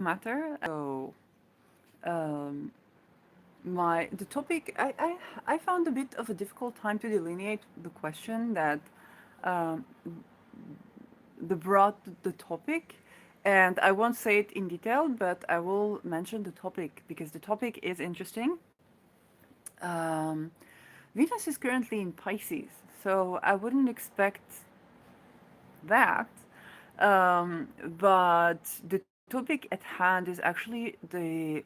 matter. Um, my the topic I found a bit of a difficult time to delineate the question that um, the brought the topic, and I won't say it in detail, but I will mention the topic because the topic is interesting. Um, Venus is currently in Pisces, so I wouldn't expect that. But the topic at hand is actually the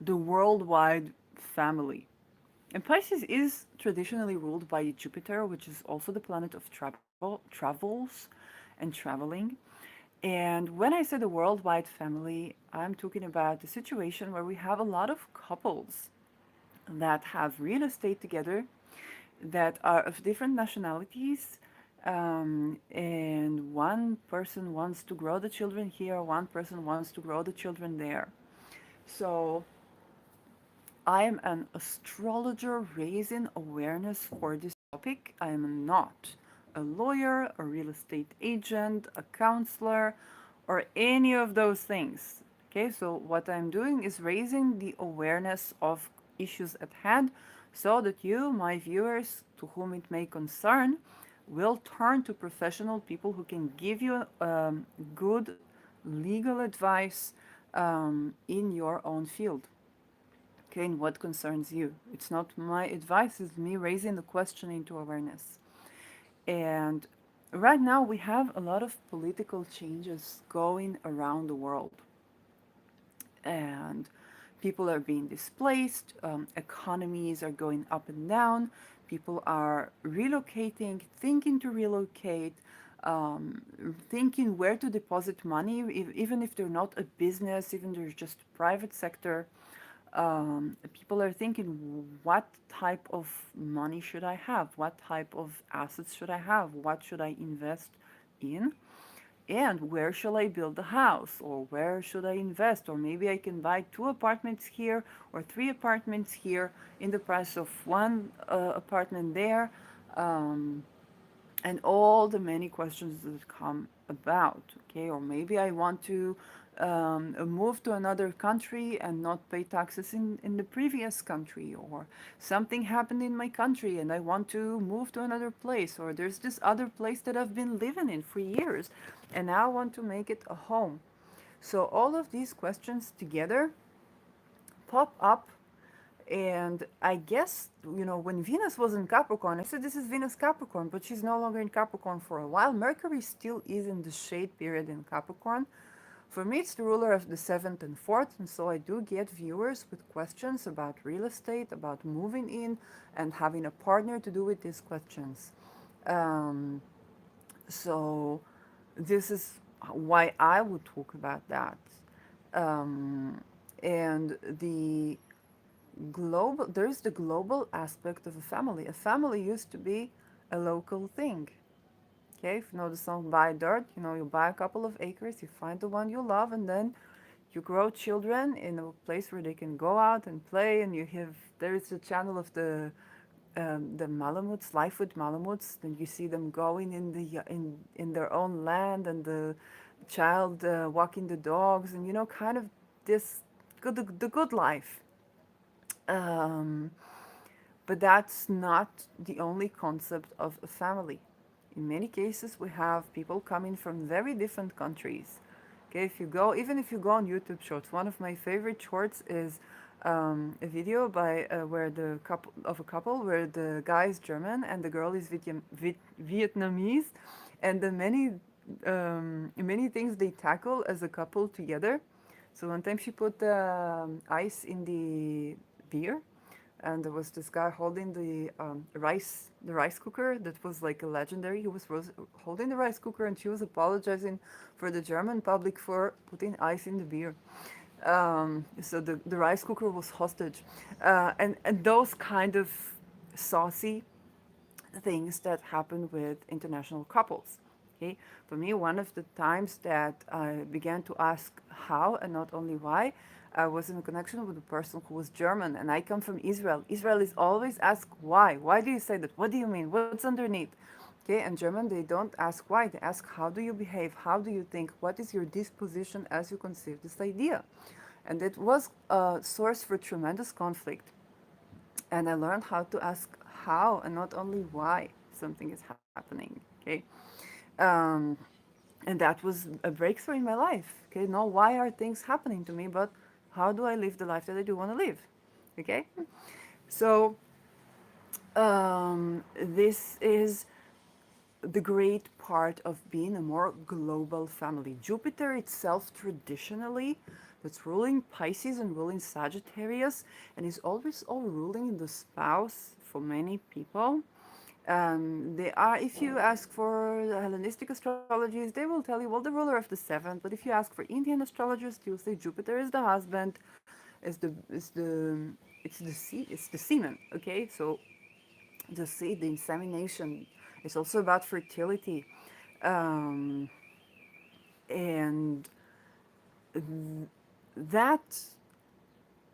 worldwide family. And Pisces is traditionally ruled by Jupiter, which is also the planet of travels and traveling. And when I say the worldwide family, I'm talking about a situation where we have a lot of couples that have real estate together, that are of different nationalities, and one person wants to grow the children here, one person wants to grow the children there. So I am an astrologer raising awareness for this topic. I am not a lawyer, a real estate agent, a counselor, or any of those things. Okay, so what I'm doing is raising the awareness of issues at hand so that you, my viewers, to whom it may concern, will turn to professional people who can give you good legal advice in your own field. Okay, and what concerns you. It's not my advice, it's me raising the question into awareness. And right now we have a lot of political changes going around the world. And people are being displaced, economies are going up and down, people are relocating, thinking to relocate, thinking where to deposit money, even if they're not a business, even they're just private sector. People are thinking, what type of money should I have? What type of assets should I have? What should I invest in? And where shall I build a house? Or where should I invest? Or maybe I can buy two apartments here or three apartments here in the price of one apartment there. Um, and all the many questions that come about. Okay, or maybe I want to move to another country and not pay taxes in the previous country, or something happened in my country and I want to move to another place, or there's this other place that I've been living in for years and now I want to make it a home. So all of these questions together pop up. And I guess, when Venus was in Capricorn, I said this is Venus Capricorn, but she's no longer in Capricorn for a while. Mercury still is in the shade period in Capricorn. For me, it's the ruler of the seventh and fourth, and so I do get viewers with questions about real estate, about moving in, and having a partner to do with these questions. Um, so, this is why I would talk about that. Um, and there's the global aspect of a family. A family used to be a local thing. Okay, if you know the song Buy Dirt, you buy a couple of acres, you find the one you love, and then you grow children in a place where they can go out and play, and there is a channel of the Malamutes, Life with Malamutes, and you see them going in their own land, and the child walking the dogs, and kind of this the good life. Um, But that's not the only concept of a family. In many cases, we have people coming from very different countries. Okay, even if you go on YouTube Shorts, one of my favorite shorts is a video by where a couple where the guy is German and the girl is Vietnamese, and the many things they tackle as a couple together. So one time she put ice in the beer, and there was this guy holding the rice cooker that was like a legendary. He was holding the rice cooker, and she was apologizing for the German public for putting ice in the beer. So the rice cooker was hostage, and those kind of saucy things that happen with international couples. Okay, for me, one of the times that I began to ask how and not only why, I was in a connection with a person who was German, and I come from Israel. Israel is always asked why. Why do you say that? What do you mean? What's underneath? Okay, and German, they don't ask why, they ask how do you behave, how do you think, what is your disposition as you conceive this idea. And it was a source for tremendous conflict. And I learned how to ask how and not only why something is happening. Okay, um, and that was a breakthrough in my life. Okay, not why are things happening to me, but how do I live the life that I do want to live. Okay, so this is the great part of being a more global family. Jupiter itself, traditionally, that's ruling Pisces and ruling Sagittarius, and is always all ruling in the spouse for many people. They are, if you ask for the Hellenistic astrologies, they will tell you, well, the ruler of the seventh. But if you ask for Indian astrologers, you'll say Jupiter is the husband, it's the semen. Okay, so the seed, the insemination, is also about fertility, um, and that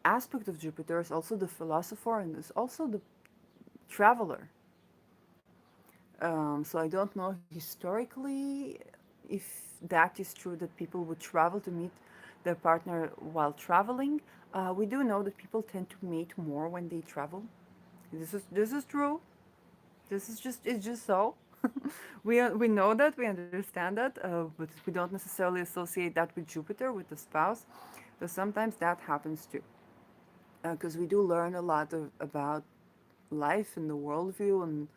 aspect of Jupiter is also the philosopher and is also the traveler. So I don't know historically if that is true that people would travel to meet their partner while traveling. We do know that people tend to mate more when they travel. This is true. This is just it's just so. We know that, we understand that, but we don't necessarily associate that with Jupiter, with the spouse. But sometimes that happens too, because we do learn a lot about life and the worldview, and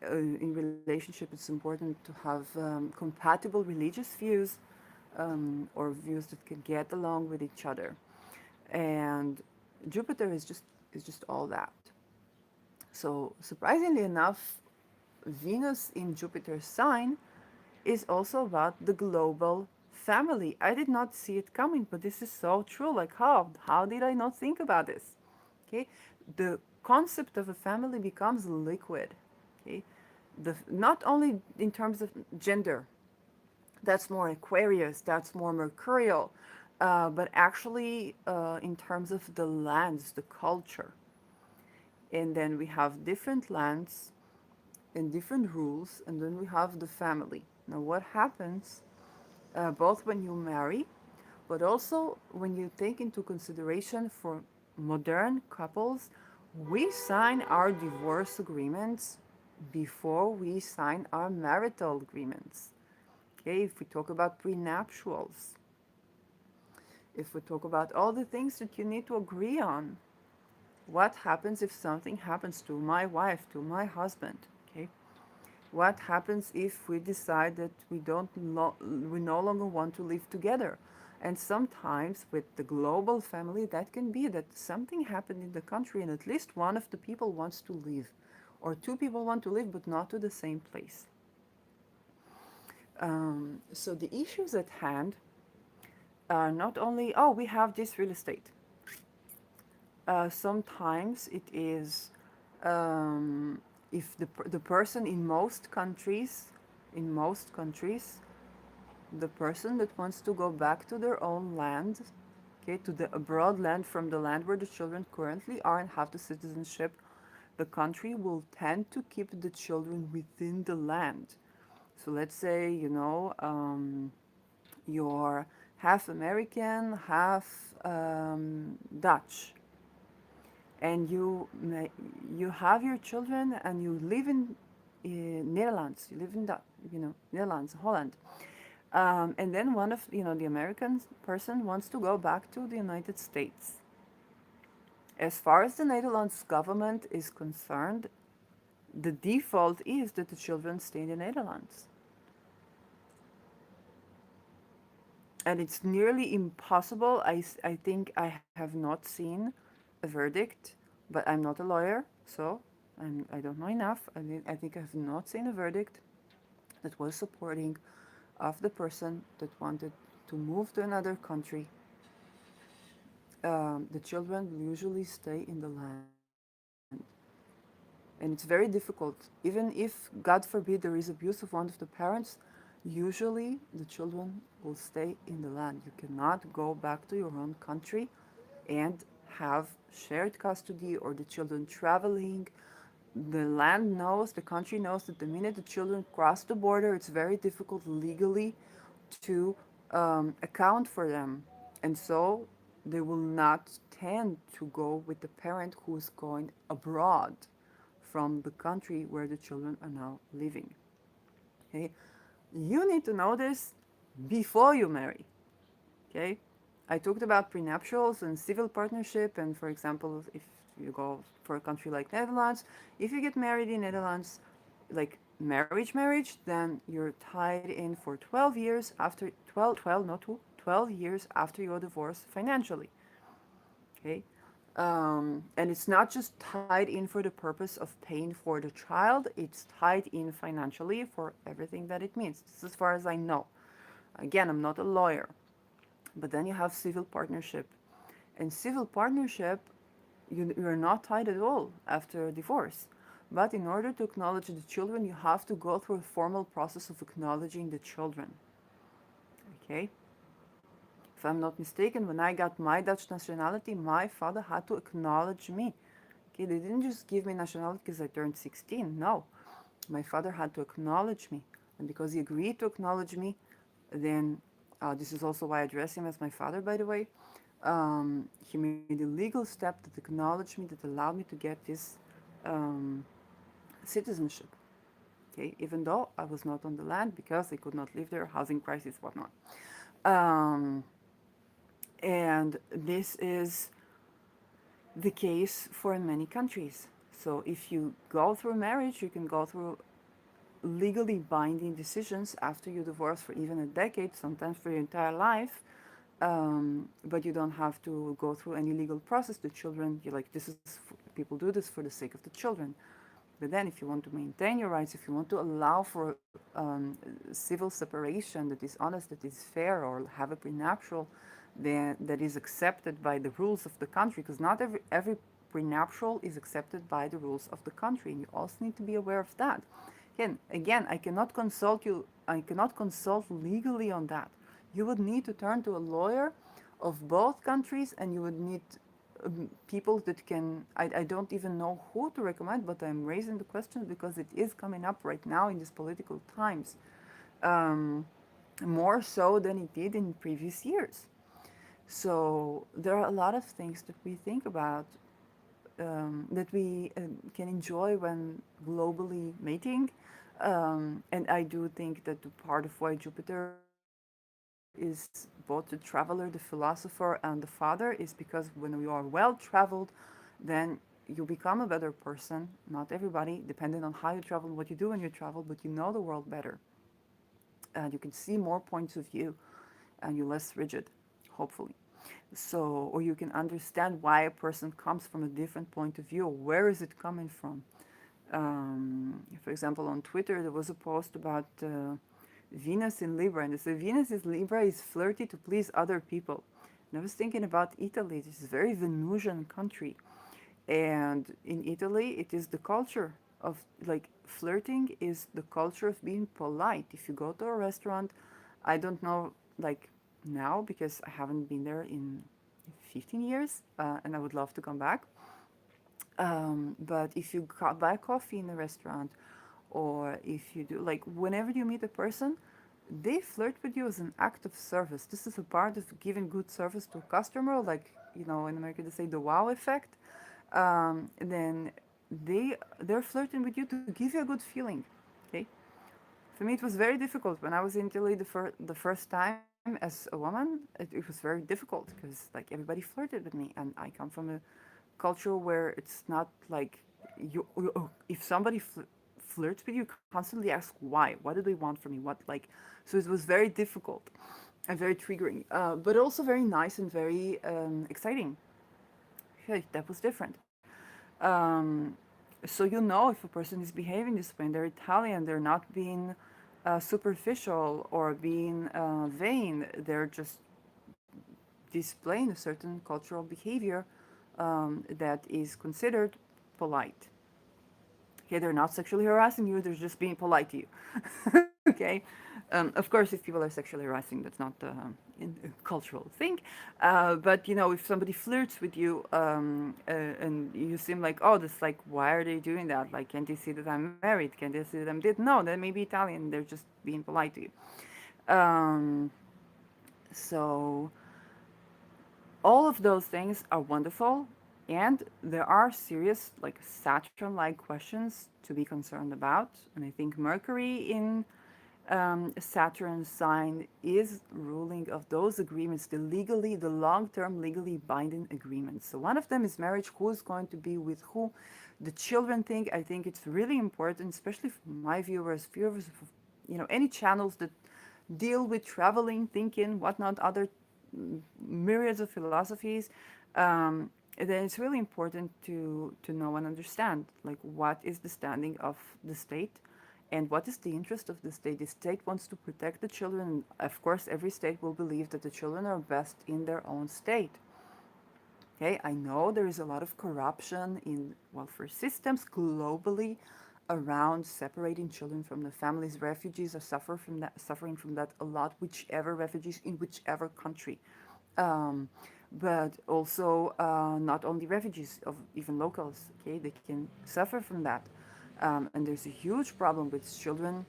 in relationship, it's important to have compatible religious views, or views that can get along with each other. And Jupiter is just all that. So surprisingly enough, Venus in Jupiter's sign is also about the global family. I did not see it coming, but this is so true. Like how did I not think about this? Okay, the concept of a family becomes liquid. Okay, not only in terms of gender, that's more Aquarius, that's more Mercurial, but actually in terms of the lands, the culture. And then we have different lands and different rules, and then we have the family. Now, what happens both when you marry, but also when you take into consideration for modern couples, we sign our divorce agreements before we sign our marital agreements. Okay, if we talk about prenuptials, if we talk about all the things that you need to agree on, what happens if something happens to my wife, to my husband? Okay, what happens if we decide that we no longer want to live together? And sometimes with the global family, that can be that something happened in the country and at least one of the people wants to leave, or two people want to live but not to the same place. So the issues at hand are not only, oh, we have this real estate. Sometimes it is, um, if the person in most countries, the person that wants to go back to their own land, okay, to the abroad land from the land where the children currently are and have the citizenship, the country will tend to keep the children within the land. So let's say, you're half American, half Dutch, and you have your children and you live in Netherlands. You live in Netherlands, Holland. And then one of the American person wants to go back to the United States. As far as the Netherlands government is concerned, the default is that the children stay in the Netherlands. And it's nearly impossible. I think I have not seen a verdict, but I'm not a lawyer, so I don't know enough. I think I have not seen a verdict that was supporting of the person that wanted to move to another country. The children will usually stay in the land. And it's very difficult. Even if, God forbid, there is abuse of one of the parents, usually the children will stay in the land. You cannot go back to your own country and have shared custody or the children traveling. the land knows, the country knows that the minute the children cross the border, it's very difficult legally to account for them. And so they will not tend to go with the parent who's going abroad from the country where the children are now living. Okay? You need to know this before you marry. Okay? I talked about prenuptials and civil partnership, and for example, if you go for a country like Netherlands, if you get married in Netherlands, like marriage, then you're tied in for 12 years after 12, not two, 12 years after your divorce financially. Okay? And it's not just tied in for the purpose of paying for the child, it's tied in financially for everything that it means. This is as far as I know. Again, I'm not a lawyer. But then you have civil partnership. And civil partnership, you're not tied at all after divorce. But in order to acknowledge the children, you have to go through a formal process of acknowledging the children. Okay? If I'm not mistaken, when I got my Dutch nationality, my father had to acknowledge me. Okay, they didn't just give me nationality because I turned 16. No, my father had to acknowledge me. And because he agreed to acknowledge me, then this is also why I address him as my father, by the way. He made a legal step that acknowledged me, that allowed me to get this um, citizenship. Okay, even though I was not on the land because I could not live there, housing crisis, whatnot. Um, and this is the case for many countries. So if you go through marriage, you can go through legally binding decisions after you divorce for even a decade, sometimes for your entire life. But you don't have to go through any legal process. The children, you're like, this is, people do this for the sake of the children. But then, if you want to maintain your rights, if you want to allow for civil separation that is honest, that is fair, or have a prenuptial that is accepted by the rules of the country, because not every prenuptial is accepted by the rules of the country, and you also need to be aware of that. Again, I cannot consult you. I cannot consult legally on that. You would need to turn to a lawyer of both countries, and you would need people that can. I don't even know who to recommend, but I'm raising the question because it is coming up right now in these political times, um, more so than it did in previous years. So there are a lot of things that we think about, that we can enjoy when globally mating. And I do think that the part of why Jupiter is both the traveler, the philosopher, and the father is because when you are well traveled, then you become a better person. Not everybody, depending on how you travel and what you do when you travel, but you know the world better. And you can see more points of view and you're less rigid, hopefully. So, or you can understand why a person comes from a different point of view. Where is it coming from? For example, on Twitter, there was a post about Venus in Libra, and they said Venus in Libra is flirty to please other people. And I was thinking about Italy. This is a very Venusian country, and in Italy, it is the culture of like flirting is the culture of being polite. If you go to a restaurant, I don't know like now because I haven't been there in 15 years, and I would love to come back. But if you buy coffee in a restaurant, or if you do, like, whenever you meet a person, they flirt with you as an act of service. This is a part of giving good service to a customer, like, in America they say the wow effect. Then they're flirting with you to give you a good feeling. Okay. For me, it was very difficult when I was in Italy the first time as a woman. It was very difficult because like everybody flirted with me, and I come from a culture where it's not like if somebody flirts with you, constantly ask why. What do they want from me? What like? So it was very difficult and very triggering, but also very nice and very exciting. Okay, that was different. Um, so you know if a person is behaving this way and they're Italian, they're not being superficial or being vain. They're just displaying a certain cultural behavior that is considered polite. Okay, they're not sexually harassing you, they're just being polite to you. Okay? Of course, if people are sexually harassing, that's not a cultural thing. But if somebody flirts with you and you seem like, oh, this like, why are they doing that? Like, can't they see that I'm married? Can't they see that I'm dead? No, they may be Italian. They're just being polite to you. Um, so all of those things are wonderful, and there are serious, like Saturn-like questions to be concerned about. And I think Mercury in Saturn sign is ruling of those agreements, the long-term legally binding agreements. So one of them is marriage. Who is going to be with who? The children thing. I think it's really important, especially for my viewers of, any channels that deal with traveling, thinking, whatnot, other myriads of philosophies. Then it's really important to know and understand, like, what is the standing of the state and what is the interest of the state. The state wants to protect the children. Of course, every state will believe that the children are best in their own state. Okay, I know there is a lot of corruption in welfare systems globally around separating children from the families. Refugees are suffering from that a lot, whichever refugees in whichever country. Um, but also not only refugees, of even locals. Okay, they can suffer from that, and there's a huge problem with children.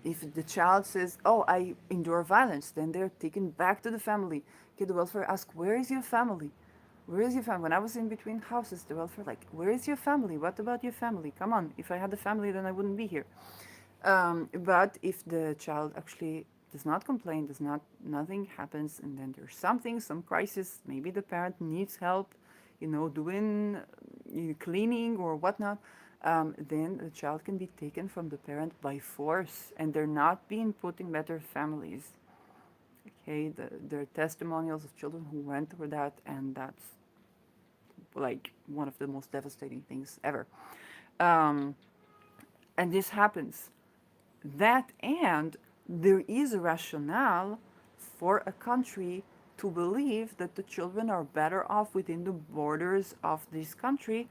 If the child says, "Oh, I endure violence," then they're taken back to the family. Okay, the welfare asks, "Where is your family? Where is your family?" When I was in between houses, the welfare like, "Where is your family? What about your family? Come on! If I had a family, then I wouldn't be here." But if the child actually does not complain, nothing happens, and then there's something, some crisis, maybe the parent needs help, doing cleaning or whatnot, then the child can be taken from the parent by force, and they're not being put in better families. Okay, there are testimonials of children who went through that, and that's like one of the most devastating things ever. Um, and this happens. That, and there is a rationale for a country to believe that the children are better off within the borders of this country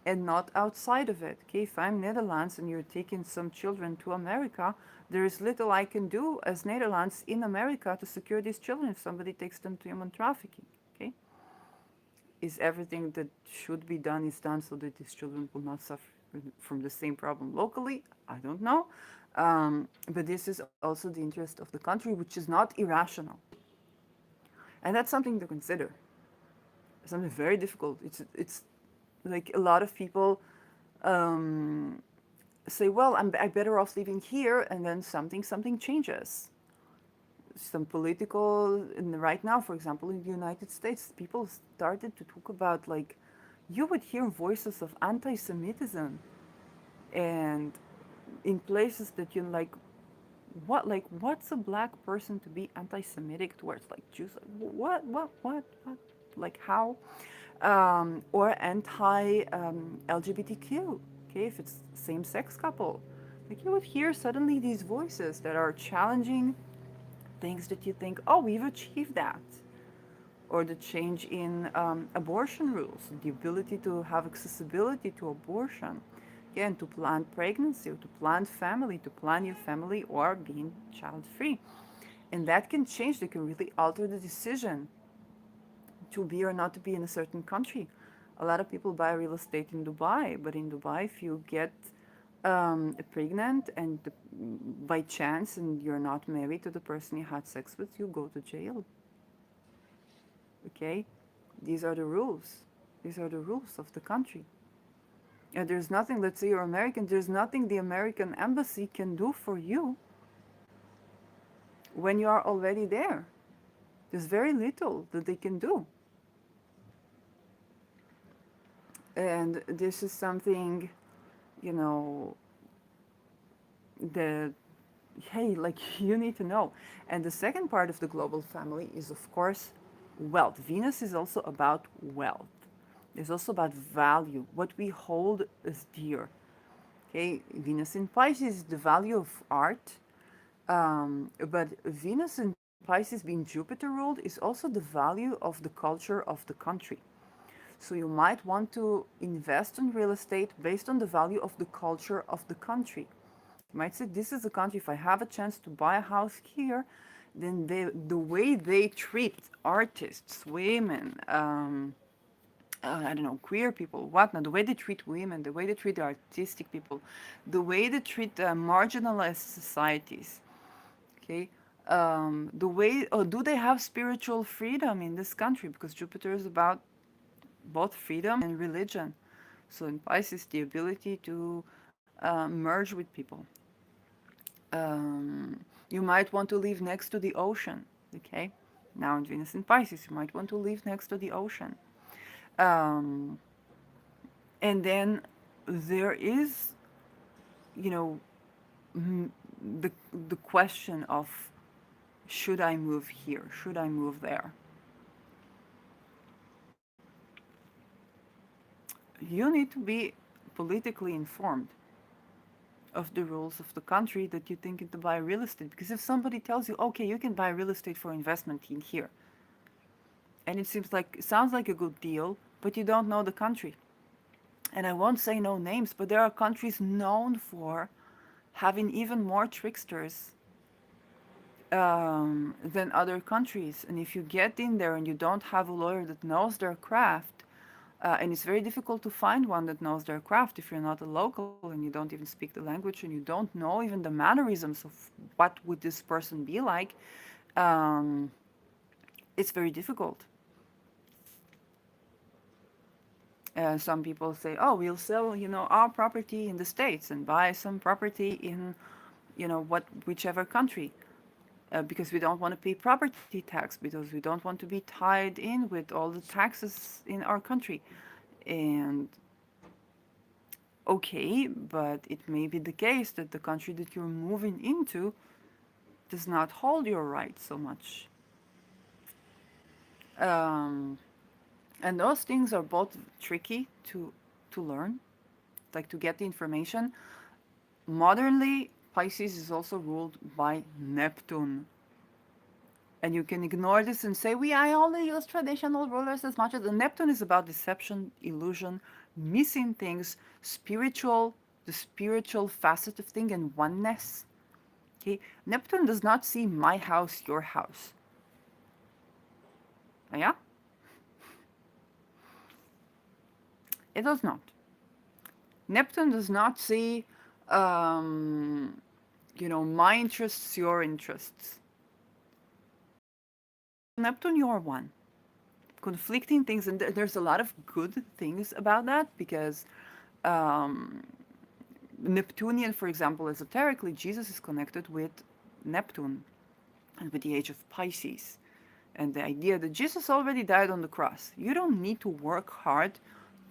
and not outside of it. Okay, if I'm Netherlands and you're taking some children to America, there is little I can do as Netherlands in America to secure these children if somebody takes them to human trafficking. Okay, is everything that should be done is done so that these children will not suffer from the same problem locally? I don't know. But this is also the interest of the country, which is not irrational. And that's something to consider. Something very difficult. It's like a lot of people um, say, well, I'm better off living here, and then something changes. Some political, and right now, for example, in the United States, people started to talk about, like, you would hear voices of anti-Semitism, and in places that you like, what's a black person to be anti-Semitic towards, like, Jews? Like, what, like, how? Or anti LGBTQ. Okay, if it's same-sex couple, like, you would hear suddenly these voices that are challenging things that you think, oh, we've achieved that. Or the change in abortion rules, the ability to have accessibility to abortion, again, to plan pregnancy, or to plan family, to plan your family, or being child free. And that can change, they can really alter the decision to be or not to be in a certain country. A lot of people buy real estate in Dubai, but in Dubai, if you get pregnant and by chance and you're not married to the person you had sex with, you go to jail. Okay? These are the rules. These are the rules of the country. And there's nothing, let's say you're American, there's nothing the American embassy can do for you when you are already there. There's very little that they can do. And this is something, you know, that, hey, like, you need to know. And the second part of the global family is, of course, wealth. Venus is also about wealth. It's also about value, what we hold as dear. Okay, Venus in Pisces is the value of art, but Venus in Pisces, being Jupiter ruled, is also the value of the culture of the country. So you might want to invest in real estate based on the value of the culture of the country. You might say, this is a country, if I have a chance to buy a house here, then the way they treat artists, women, I don't know, queer people, whatnot, the way they treat women, the way they treat the artistic people, the way they treat marginalized societies, okay? The way, oh, do they have spiritual freedom in this country? Because Jupiter is about both freedom and religion. So in Pisces, the ability to merge with people. You might want to live next to the ocean, okay? Now in Venus in Pisces, you might want to live next to the ocean. Um, and then there is, you know, the the question of, should I move here? Should I move there? You need to be politically informed of the rules of the country that you think to buy real estate. Because if somebody tells you, okay, you can buy real estate for investment in here, and it sounds like a good deal, but you don't know the country. And I won't say no names, but there are countries known for having even more tricksters than other countries. And if you get in there and you don't have a lawyer that knows their craft, and it's very difficult to find one that knows their craft if you're not a local and you don't even speak the language and you don't know even the mannerisms of what would this person be like, um, it's very difficult. Some people say, "Oh, we'll sell, our property in the States and buy some property in, whichever country, because we don't want to pay property tax because we don't want to be tied in with all the taxes in our country." And okay, but it may be the case that the country that you're moving into does not hold your rights so much. Um, and those things are both tricky to learn, like to get the information. Modernly, Pisces is also ruled by Neptune. And you can ignore this and say, I only use traditional rulers as much as the Neptune is about deception, illusion, missing things, the spiritual facet of thing and oneness. Okay? Neptune does not see my house, your house. Yeah? It does not. Neptune does not see, um, my interests, your interests. Neptune, you're one. Conflicting things, and there's a lot of good things about that because um, Neptunian, for example, esoterically, Jesus is connected with Neptune and with the age of Pisces. And the idea that Jesus already died on the cross. You don't need to work hard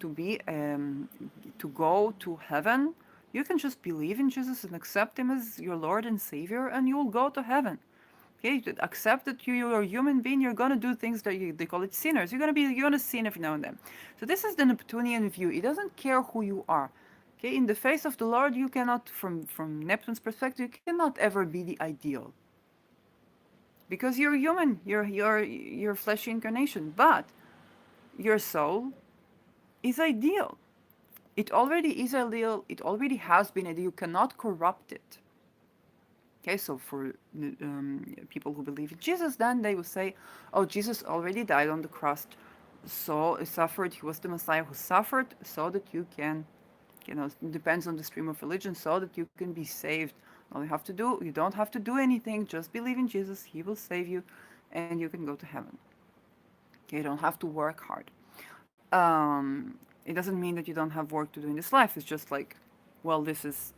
to be to go to heaven. You can just believe in Jesus and accept him as your Lord and Savior, and you'll go to heaven. Okay, accept that you're a human being. You're gonna do things that they call it sinners. You're gonna sin every now and then. So this is the Neptunian view. It doesn't care who you are. Okay, in the face of the Lord, you cannot, from Neptune's perspective, you cannot ever be the ideal because you're human. You're fleshy incarnation, but your soul is ideal. It already is ideal. It already has been ideal. You cannot corrupt it. Okay, so for people who believe in Jesus, then they will say, "Oh, Jesus already died on the cross, so he suffered. He was the Messiah who suffered, so that you can, it depends on the stream of religion, so that you can be saved. All you have to do, you don't have to do anything. Just believe in Jesus. He will save you, and you can go to heaven. Okay, you don't have to work hard. It doesn't mean that you don't have work to do in this life. It's just like, well, this is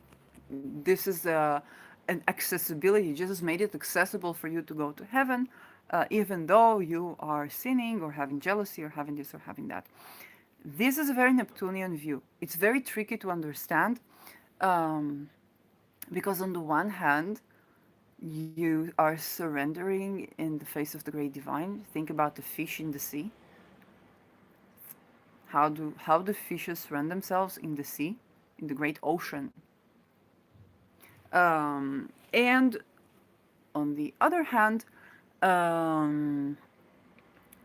an accessibility. Jesus made it accessible for you to go to heaven, even though you are sinning or having jealousy or having this or having that. This is a very Neptunian view. It's very tricky to understand um, because, on the one hand, you are surrendering in the face of the great divine. Think about the fish in the sea. How do fishes run themselves in the sea, in the great ocean? And on the other hand, um,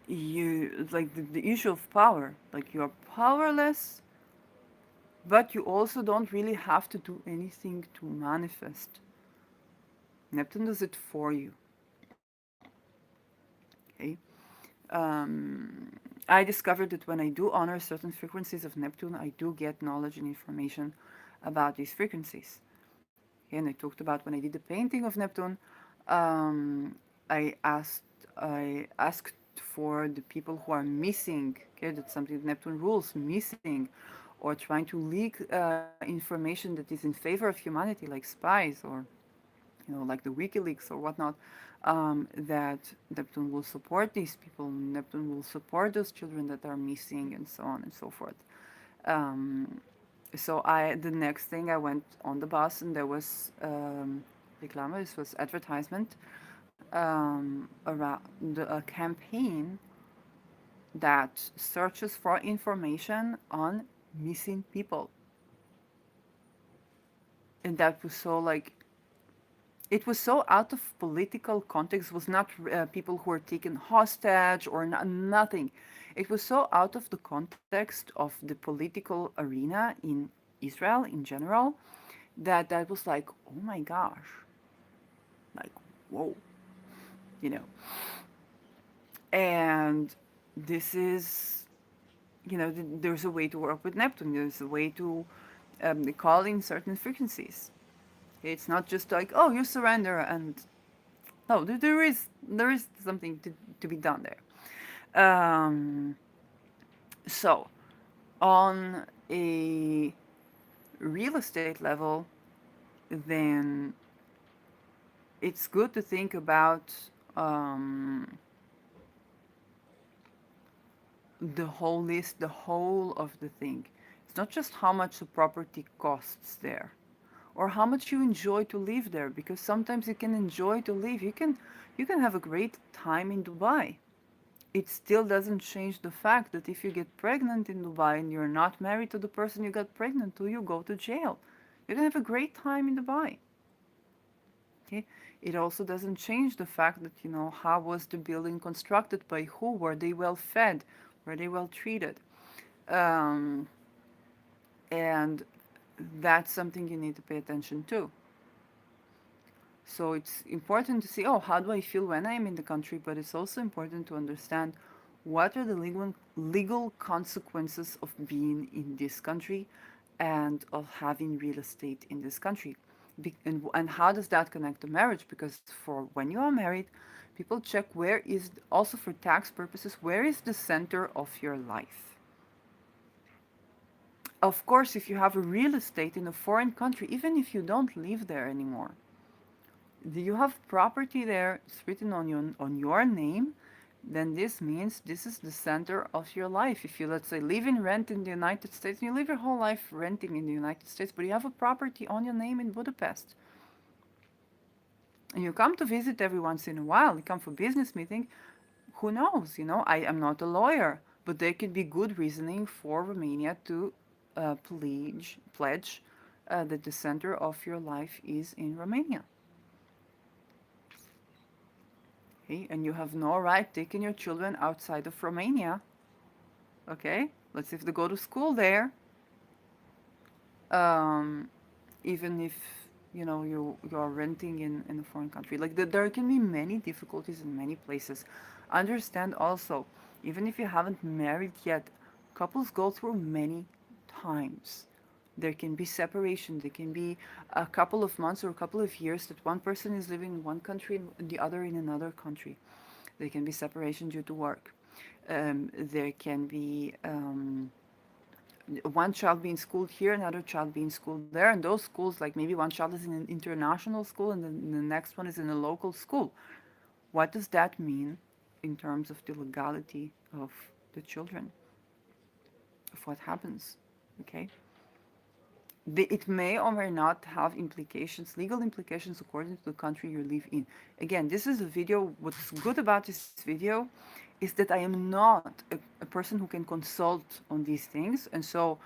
you like the issue of power. Like, you're powerless But you also don't really have to do anything to manifest. Neptune does it for you. Okay. I discovered that when I do honor certain frequencies of Neptune, I do get knowledge and information about these frequencies. Okay, and I talked about when I did the painting of Neptune, um, I asked I asked for the people who are missing. Okay, that's something Neptune rules, missing, or trying to leak information that is in favor of humanity, like spies or like the WikiLeaks or whatnot, that Neptune will support these people. Neptune will support those children that are missing, and so on and so forth. Um, so the next thing I went on the bus and there was reclame, this was advertisement around a campaign that searches for information on missing people, and that was so like it was so out of political context. It was not people who were taken hostage or nothing. It was so out of the context of the political arena in Israel in general that was like, oh my gosh, like whoa, you know. And this is, there's a way to work with Neptune. There's a way to call in certain frequencies. It's not just like, oh, you surrender and no, there is something to be done there. So on a real estate level, then it's good to think about um, the whole list, the whole of the thing. It's not just how much the property costs there or how much you enjoy to live there, because sometimes you can enjoy to live. You can have a great time in Dubai. It still doesn't change the fact that if you get pregnant in Dubai and you're not married to the person you got pregnant to, you go to jail. You can have a great time in Dubai. Okay? It also doesn't change the fact that, how was the building constructed, by who, were they well fed, were they well treated? Um, and that's something you need to pay attention to. So it's important to see, oh, how do I feel when I'm in the country? But it's also important to understand what are the legal consequences of being in this country and of having real estate in this country. And how does that connect to marriage? Because for when you are married, people check where is, also for tax purposes, where is the center of your life? Of course, if you have a real estate in a foreign country, even if you don't live there anymore, do you have property there, it's written on your name, then this means this is the center of your life. If you, let's say, live in rent in the United States, and you live your whole life renting in the United States, but you have a property on your name in Budapest, and you come to visit every once in a while, you come for business meeting, who knows? I am not a lawyer, but there could be good reasoning for Romania to pledge that the center of your life is in Romania. Okay? And you have no right taking your children outside of Romania. Okay? Let's say if they go to school there, um, even if you are renting in a foreign country. Like there can be many difficulties in many places. Understand also, even if you haven't married yet, couples go through many times. There can be separation. There can be a couple of months or a couple of years that one person is living in one country and the other in another country. There can be separation due to work. There can be one child being schooled here, another child being schooled there, and those schools, like maybe one child is in an international school and then the next one is in a local school. What does that mean in terms of the legality of the children, of what happens? Okay. It may or may not have implications, legal implications, according to the country you live in. Again, this is a video. What's good about this video is that I am not a person who can consult on these things. And so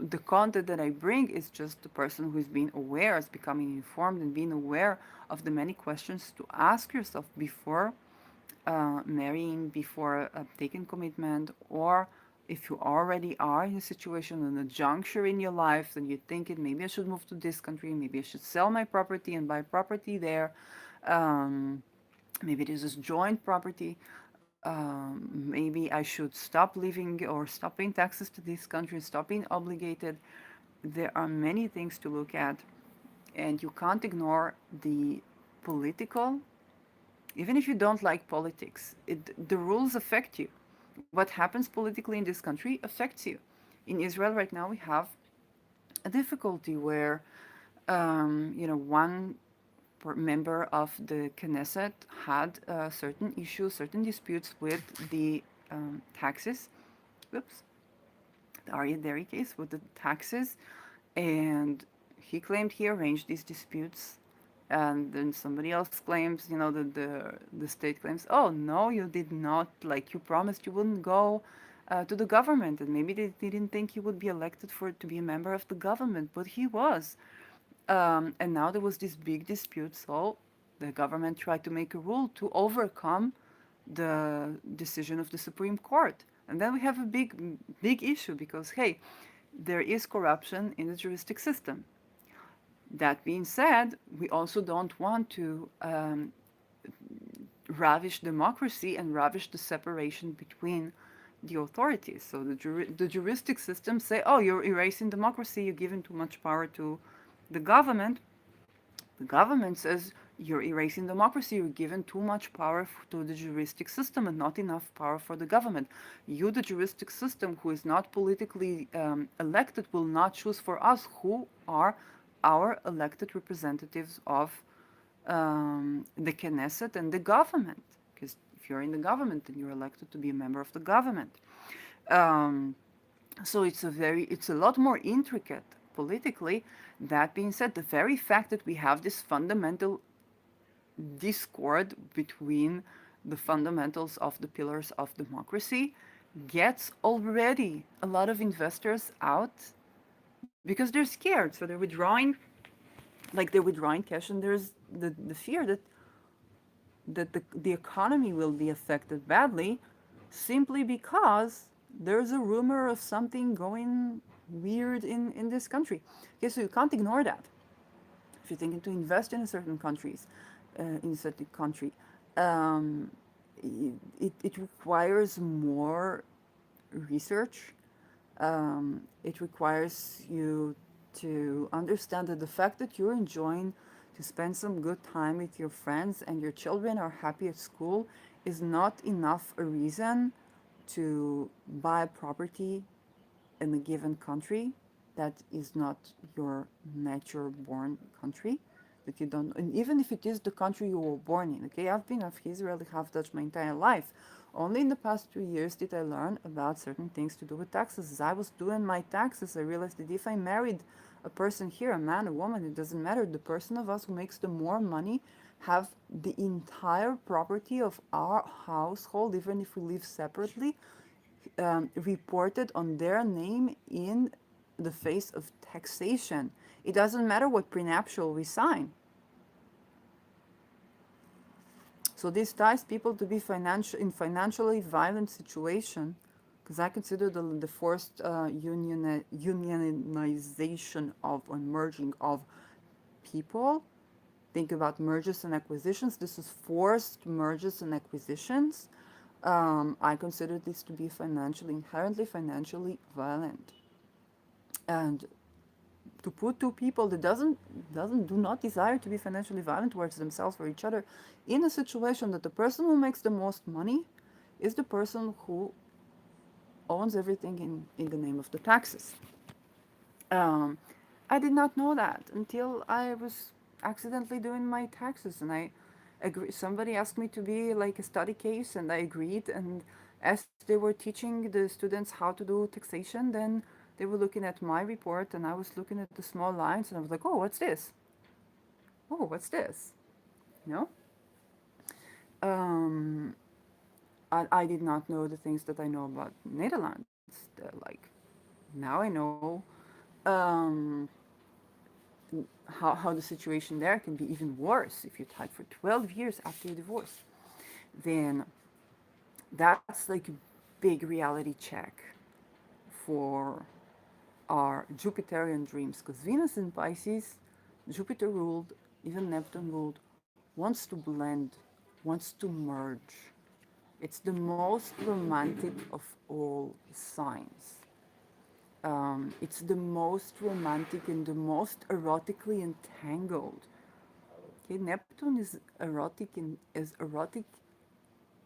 the content that I bring is just the person who's been aware, is becoming informed, and being aware of the many questions to ask yourself before marrying, before taking commitment, or if you already are in a situation, in a juncture in your life, then you're thinking maybe I should move to this country, maybe I should sell my property and buy property there. Um, Maybe this is joint property. Maybe I should stop living or stop paying taxes to this country, stop being obligated. There are many things to look at, and you can't ignore the political. Even if you don't like politics, the rules affect you. What happens politically in this country affects you. In Israel right now, we have a difficulty where, one member of the Knesset had certain issues, certain disputes with the taxes. Oops, the Aryeh Deri case with the taxes, and he claimed he arranged these disputes. And then somebody else claims, the state claims, oh no, you did not. Like you promised, you wouldn't go to the government, and maybe they didn't think he would be elected for to be a member of the government, but he was. And now there was this big dispute, so the government tried to make a rule to overcome the decision of the Supreme Court. And then we have a big issue because, hey, there is corruption in the juristic system. That being said, we also don't want to ravish democracy and ravish the separation between the authorities. So the juristic system say, oh, you're erasing democracy, you're giving too much power to the government. The government says you're erasing democracy, you're giving too much power to the juristic system and not enough power for the government. You, the juristic system, who is not politically elected, will not choose for us who are our elected representatives of the Knesset and the government. Because if you're in the government, then you're elected to be a member of the government. Um, so it's a lot more intricate politically. That being said, the very fact that we have this fundamental discord between the fundamentals of the pillars of democracy gets already a lot of investors out because they're scared. So they're withdrawing cash, and there's the fear that the economy will be affected badly simply because there's a rumor of something going weird in this country. Okay, so you can't ignore that. If you're thinking to invest in a certain country, um, it requires more research. It requires you to understand that the fact that you're enjoying to spend some good time with your friends and your children are happy at school is not enough a reason to buy a property in a given country that is not your nature born country, that you don't, and even if it is the country you were born in. Okay, I've been half Israeli, half Dutch my entire life. Only in the past 2 years did I learn about certain things to do with taxes. As I was doing my taxes, I realized that if I married a person here, a man, a woman, it doesn't matter. The person of us who makes the more money have the entire property of our household, even if we live separately, reported on their name in the face of taxation. It doesn't matter what prenuptial we sign. So this ties people to be financially violent situation, because I consider the forced unionization of or merging of people. Think about mergers and acquisitions. This is forced mergers and acquisitions. I consider this to be inherently financially violent, and to put two people that do not desire to be financially violent towards themselves or each other in a situation that the person who makes the most money is the person who owns everything in the name of the taxes. Um, I did not know that until I was accidentally doing my taxes, and I agree. Somebody asked me to be like a study case, and I agreed. And as they were teaching the students how to do taxation, then they were looking at my report, and I was looking at the small lines, and I was like, "Oh, what's this? Oh, what's this?" You know. Um, I did not know the things that I know about Netherlands. Like now I know um, how the situation there can be even worse if you tied for 12 years after your divorce. Then that's like a big reality check. for our Jupiterian dreams, because Venus in Pisces, Jupiter ruled, even Neptune ruled, wants to blend, wants to merge. It's the most romantic of all signs. It's the most romantic and the most erotically entangled. Okay, Neptune is erotic and as erotic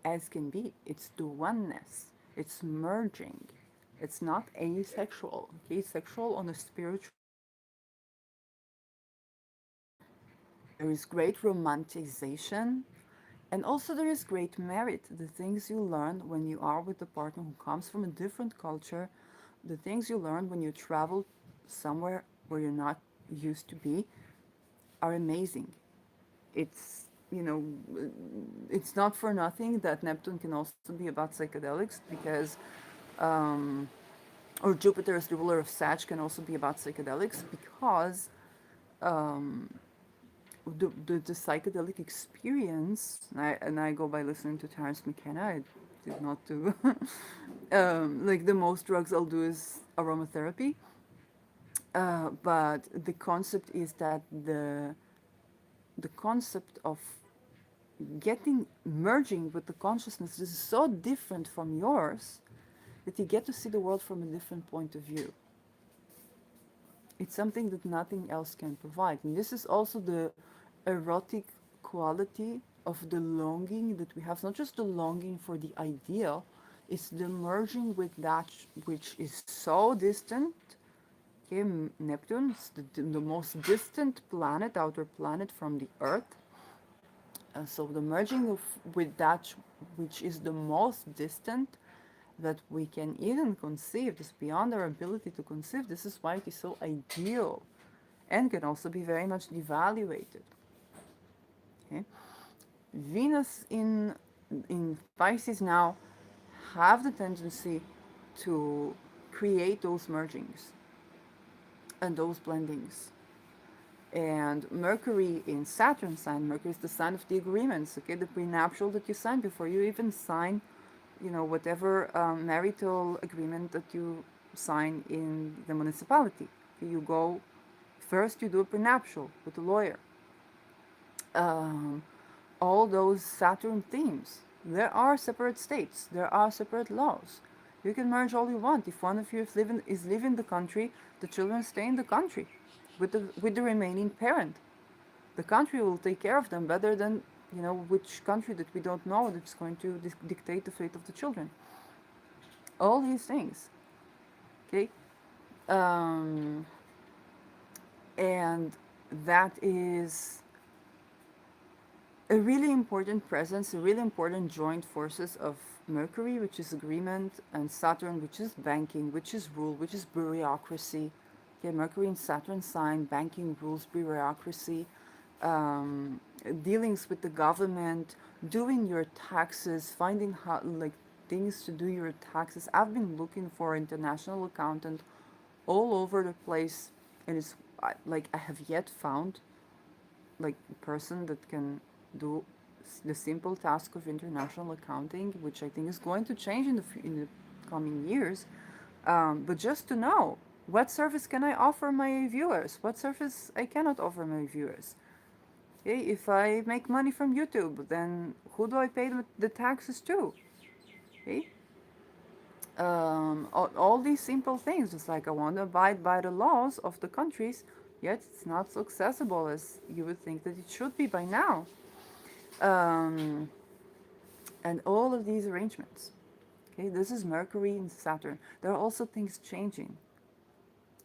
as can be. It's the oneness. It's merging. It's not asexual. Okay, sexual on a spiritual level. There is great romanticization, and also there is great merit. The things you learn when you are with a partner who comes from a different culture, the things you learn when you travel somewhere where you're not used to be are amazing. It's, you know, it's not for nothing that Neptune can also be about psychedelics because, um, or Jupiter as the ruler of Sag can also be about psychedelics because the psychedelic experience, and I go by listening to Terence McKenna. I did not do like the most drugs I'll do is aromatherapy, but the concept is that the concept of getting merging with the consciousness is so different from yours that you get to see the world from a different point of view. It's something that nothing else can provide. And this is also the erotic quality of the longing that we have. It's not just the longing for the ideal, it's the merging with that which is so distant. Okay, Neptune is the most distant planet, outer planet from the Earth. So the merging with that which is the most distant that we can even conceive, this beyond our ability to conceive, this is why it is so ideal and can also be very much devaluated. Okay? Venus in Pisces now have the tendency to create those mergings and those blendings. And Mercury in Saturn sign, Mercury is the sign of the agreements, okay, the prenuptial that you sign before you even sign, you know, whatever marital agreement that you sign in the municipality. Okay, you go first, you do a prenuptial with a lawyer. Um, all those Saturn themes. There are separate states. There are separate laws. You can merge all you want. If one of you is living in the country, the children stay in the country with the remaining parent. The country will take care of them better than, you know, which country that we don't know that's going to dictate the fate of the children. All these things. Okay, um, and that is a really important presence, a really important joint forces of Mercury, which is agreement, and Saturn, which is banking, which is rule, which is bureaucracy. Okay, Mercury and Saturn sign banking rules, bureaucracy, um, dealings with the government, doing your taxes, finding how like things to do your taxes. I've been looking for international accountant all over the place, and it's like I have yet found like a person that can do the simple task of international accounting, which I think is going to change in the coming years. But just to know what service can I offer my viewers, what service I cannot offer my viewers. Okay, if I make money from YouTube, then who do I pay the taxes to? Okay, all these simple things. It's like I want to abide by the laws of the countries, yet it's not so accessible as you would think that it should be by now. Um, and all of these arrangements. Okay, this is Mercury and Saturn. There are also things changing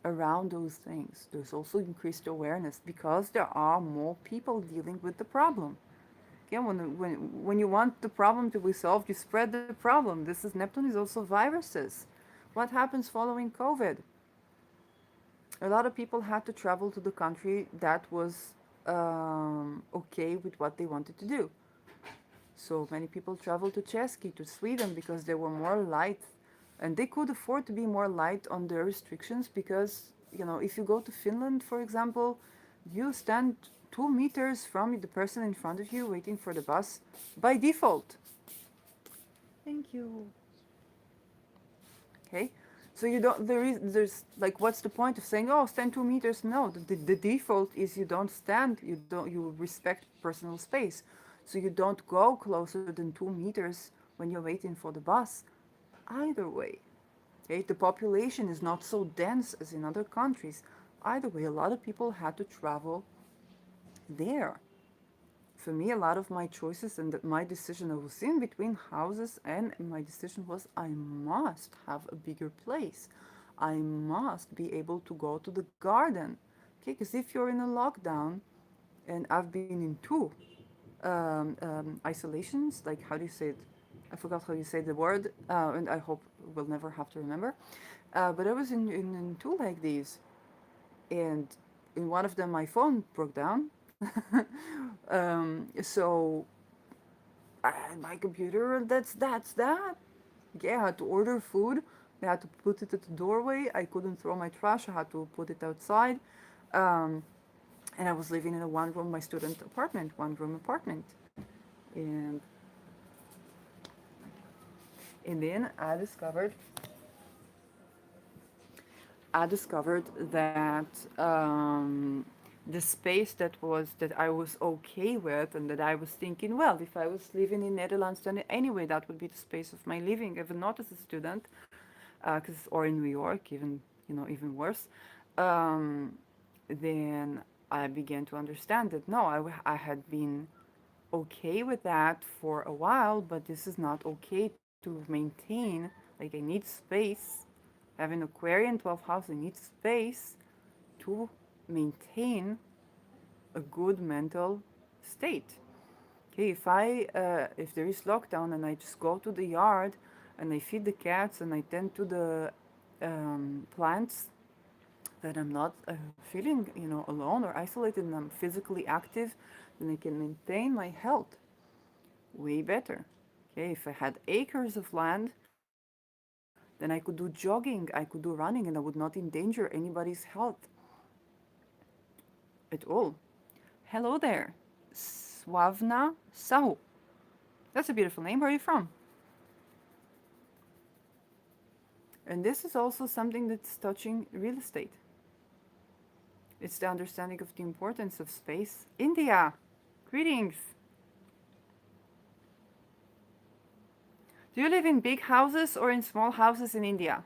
around those things. There's also increased awareness because there are more people dealing with the problem. Okay, when you want the problem to be solved, you spread the problem. This is Neptune is also viruses. What happens following COVID? A lot of people had to travel to the country that was okay with what they wanted to do. So many people traveled to Chesky, to Sweden, because they were more light, and they could afford to be more light on their restrictions because, you know, if you go to Finland, for example, you stand 2 meters from the person in front of you waiting for the bus by default. Thank you. Okay, So you don't, there's like, what's the point of saying, oh, stand 2 meters? No, the default is you don't stand, you respect personal space. So you don't go closer than 2 meters when you're waiting for the bus. Either way, okay, the population is not so dense as in other countries. Either way, a lot of people had to travel there. For me, a lot of my choices and my decision, I was in between houses, and my decision was I must have a bigger place. I must be able to go to the garden. Okay, because if you're in a lockdown, and I've been in two isolations, like, how do you say it? I forgot how you say the word, and I hope we'll never have to remember. But I was in two like these, and in one of them my phone broke down. So I had my computer, and that's that. Yeah, I had to order food. I had to put it at the doorway. I couldn't throw my trash. I had to put it outside. Um, and I was living in a one room, my student apartment, 1 room apartment. And then I discovered that the space that I was okay with, and that I was thinking, well, if I was living in Netherlands, then anyway that would be the space of my living, even not as a student, or in New York, even worse. Um, then I began to understand that no, I had been okay with that for a while, but this is not okay to maintain. Like, I need space. I have an aquarium, 12 house, I need space to maintain a good mental state. Okay, if there is lockdown and I just go to the yard and I feed the cats and I tend to the plants, that I'm not feeling, alone or isolated, and I'm physically active, then I can maintain my health way better. Okay, if I had acres of land, then I could do jogging, I could do running, and I would not endanger anybody's health at all. Hello there, Swavna Sahu. That's a beautiful name. Where are you from? And this is also something that's touching real estate. It's the understanding of the importance of space. India, greetings. Do you live in big houses or in small houses in India?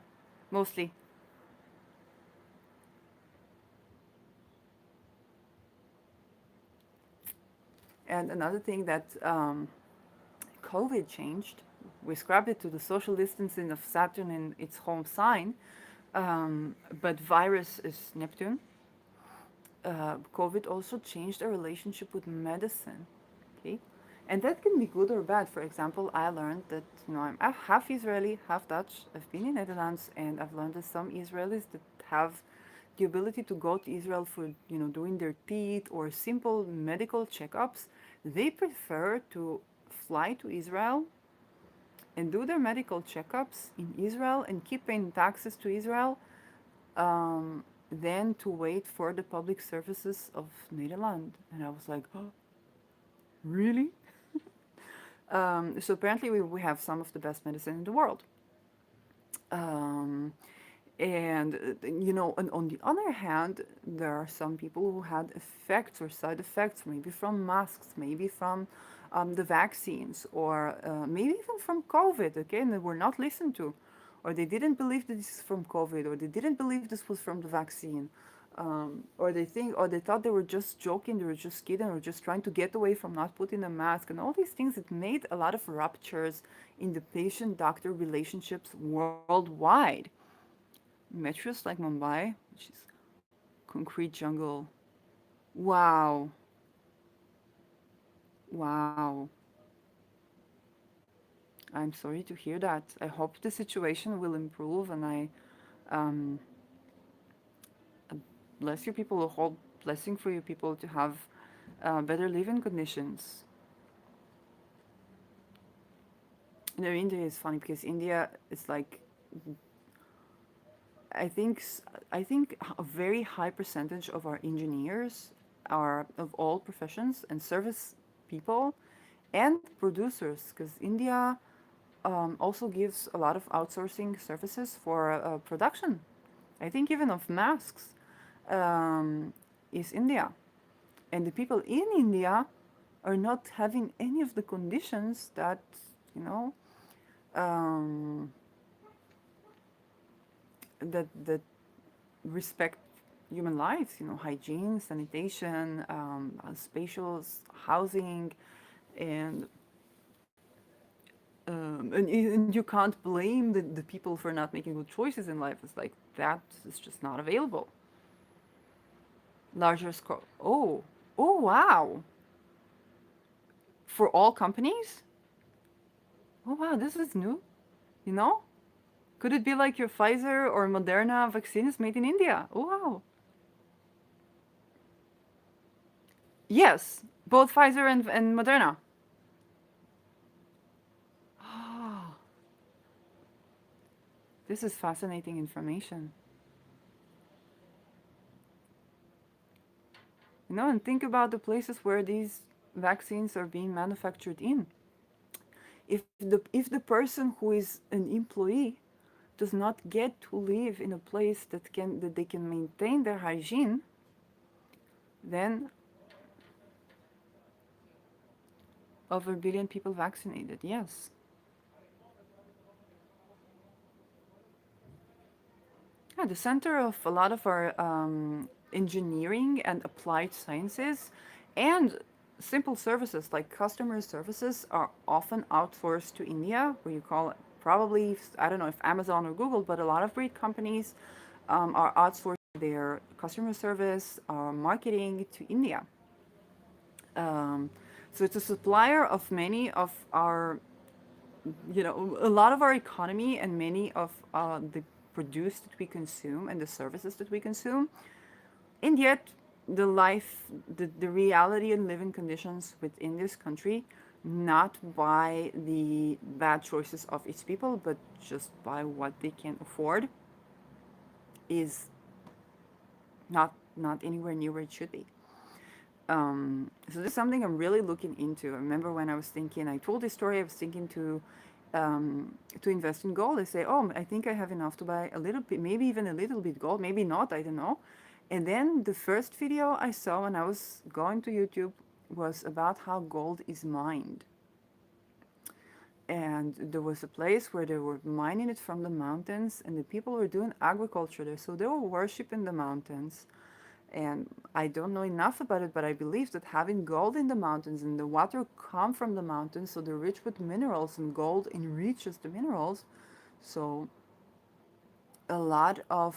Mostly. And another thing that COVID changed, we ascribed it to the social distancing of Saturn in its home sign, but virus is Neptune. COVID also changed our relationship with medicine. Okay, and that can be good or bad. For example, I learned that I'm half Israeli, half Dutch. I've been in Netherlands, and I've learned that some Israelis that have the ability to go to Israel for doing their teeth or simple medical checkups, they prefer to fly to Israel and do their medical checkups in Israel and keep paying taxes to Israel, than to wait for the public services of Netherlands. And I was like, oh, really? So apparently we have some of the best medicine in the world. Um, and on the other hand, there are some people who had effects or side effects, maybe from masks, maybe from the vaccines, or maybe even from COVID, okay, and they were not listened to, or they didn't believe that this is from COVID, or they didn't believe this was from the vaccine, or they thought they were just joking, they were just kidding, or just trying to get away from not putting a mask, and all these things. It made a lot of ruptures in the patient-doctor relationships worldwide. Metros like Mumbai, which is concrete jungle. Wow, wow. I'm sorry to hear that. I hope the situation will improve, and I um, bless you people. A whole blessing for you people to have better living conditions. India is funny because India is like, I think I think a very high percentage of our engineers are of all professions and service people and producers, because India also gives a lot of outsourcing services for production. I think even of masks is India. And the people in India are not having any of the conditions that, you know, um, that respect human lives. You know, hygiene, sanitation, spatials, housing, and and you can't blame the people for not making good choices in life. It's like that is just not available. Larger scope. Oh, wow. For all companies? Oh, wow, this is new. You know? Could it be like your Pfizer or Moderna vaccine is made in India? Oh, wow. Yes, both Pfizer and Moderna. Oh, this is fascinating information. You know, and think about the places where these vaccines are being manufactured in. If the person who is an employee does not get to live in a place that they can maintain their hygiene, then over a billion people vaccinated. Yes. Yeah, the center of a lot of our engineering and applied sciences and simple services like customer services are often outsourced to India, where you call it probably, I don't know if Amazon or Google, but a lot of great companies are outsourcing their customer service or marketing to India. Um, so it's a supplier of many of our, you know, a lot of our economy and many of the produce that we consume and the services that we consume. And yet, the reality and living conditions within this country, not by the bad choices of its people, but just by what they can afford, is not anywhere near where it should be. So this is something I'm really looking into. I remember when I was thinking, I told this story, I was thinking to invest in gold. I say, oh, I think I have enough to buy a little bit, maybe even a little bit gold, maybe not, I don't know. And then the first video I saw when I was going to YouTube was about how gold is mined. And there was a place where they were mining it from the mountains, and the people were doing agriculture there. So they were worshiping the mountains. And I don't know enough about it, but I believe that having gold in the mountains and the water come from the mountains, so they're rich with minerals, and gold enriches the minerals. So a lot of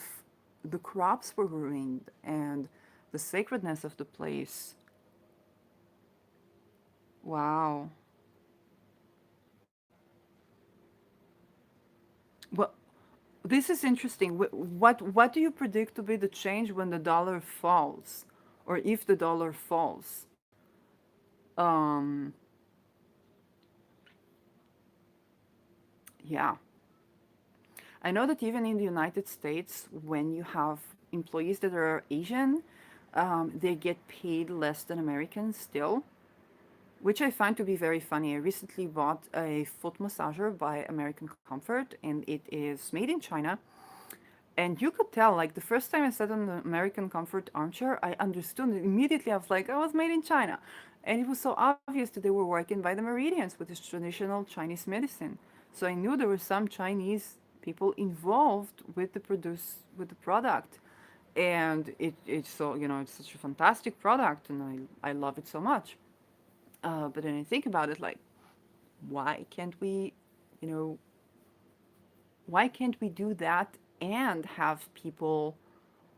the crops were ruined, and the sacredness of the place. Wow. Well, this is interesting. What do you predict to be the change when the dollar falls, or if the dollar falls? Um, yeah. I know that even in the United States, when you have employees that are Asian, they get paid less than Americans still, which I find to be very funny. I recently bought a foot massager by American Comfort, and it is made in China. And you could tell, like the first time I sat on the American Comfort armchair, I understood it immediately. I was like, oh, it was made in China. And it was so obvious that they were working by the meridians with this traditional Chinese medicine. So I knew there were some Chinese people involved with the product. And it's so, you know, it's such a fantastic product, and I love it so much. But then I think about it like, why can't we, you know, why can't we do that and have people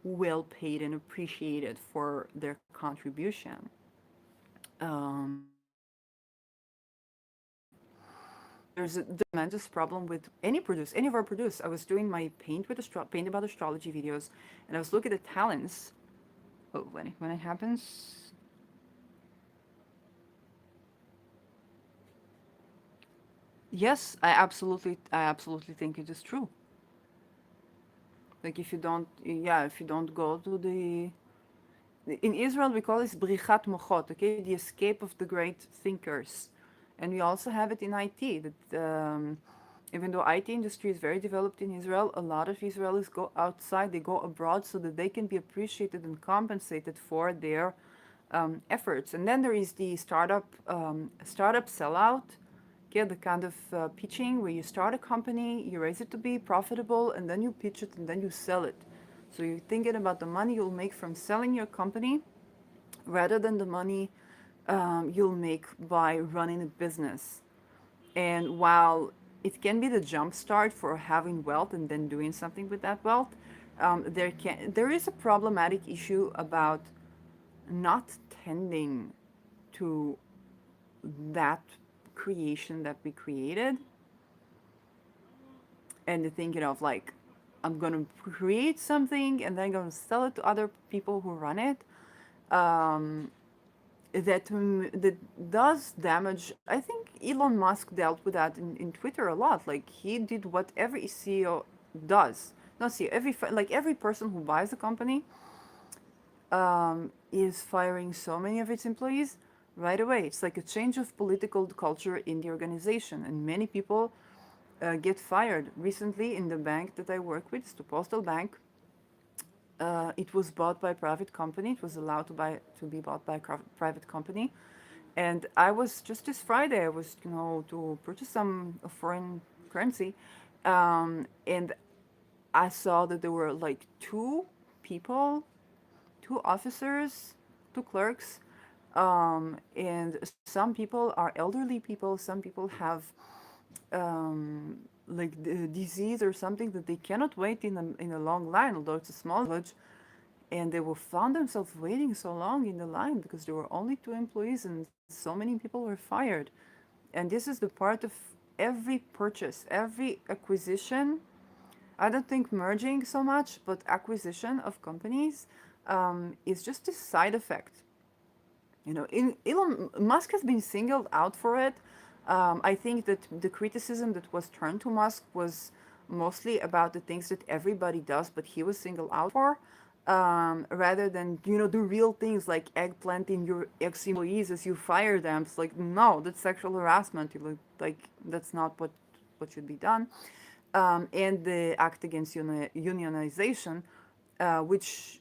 well paid and appreciated for their contribution? Um, there's a tremendous problem with any of our produce. I was doing my paint about astrology videos, and I was looking at talents. Oh, when it happens, yes, I absolutely think it is true. Like if you don't, yeah, if you don't go to the in Israel, we call this brichat mochot, okay, the escape of the great thinkers. And we also have it in IT that Even though IT industry is very developed in Israel, a lot of Israelis go outside, they go abroad so that they can be appreciated and compensated for their efforts. And then there is the startup sellout, okay, the kind of pitching where you start a company, you raise it to be profitable, and then you pitch it and then you sell it. So you're thinking about the money you'll make from selling your company rather than the money you'll make by running a business. And while it can be the jump start for having wealth and then doing something with that wealth, there is a problematic issue about not tending to that creation that we created and thinking of like, I'm going to create something and then I'm going to sell it to other people who run it. Um, that does damage. I think Elon Musk dealt with that in Twitter a lot. Like he did what every CEO does. Not CEO, every person who buys a company is firing so many of its employees right away. It's like a change of political culture in the organization, and many people get fired. Recently, in the bank that I work with, it's the Postal Bank. It was bought by a private company. It was allowed to be bought by a private company, and I was just this Friday. I was to purchase some foreign currency, and I saw that there were like two people, two officers, two clerks, and some people are elderly people. Some people have like the disease or something that they cannot wait in a long line, although it's a small village, and they were found themselves waiting so long in the line because there were only two employees and so many people were fired. And this is the part of every purchase, every acquisition. I don't think merging so much, but acquisition of companies is just a side effect. Elon Musk has been singled out for it. I think that the criticism that was turned to Musk was mostly about the things that everybody does, but he was singled out for, rather than the real things like eggplanting your ex-employees as you fire them. It's like no, that's sexual harassment. Like that's not what should be done. And the act against unionization, which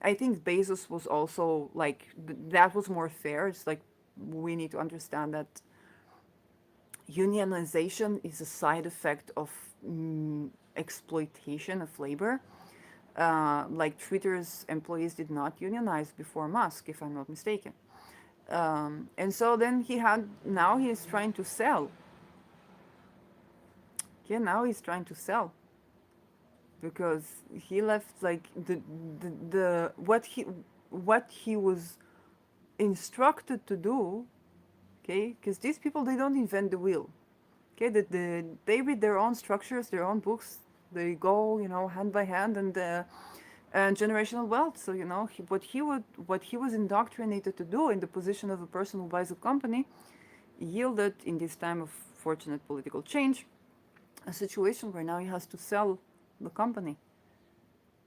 I think Bezos was also like that was more fair. It's like we need to understand that unionization is a side effect of exploitation of labor. Like Twitter's employees did not unionize before Musk, if I'm not mistaken. And so then now he is trying to sell. Yeah, now he's trying to sell because he left like the what he was instructed to do, okay, because these people, they don't invent the wheel, okay, they read their own structures, their own books, they go hand by hand, and generational wealth. So what he was indoctrinated to do in the position of a person who buys a company yielded in this time of fortunate political change a situation where now he has to sell the company.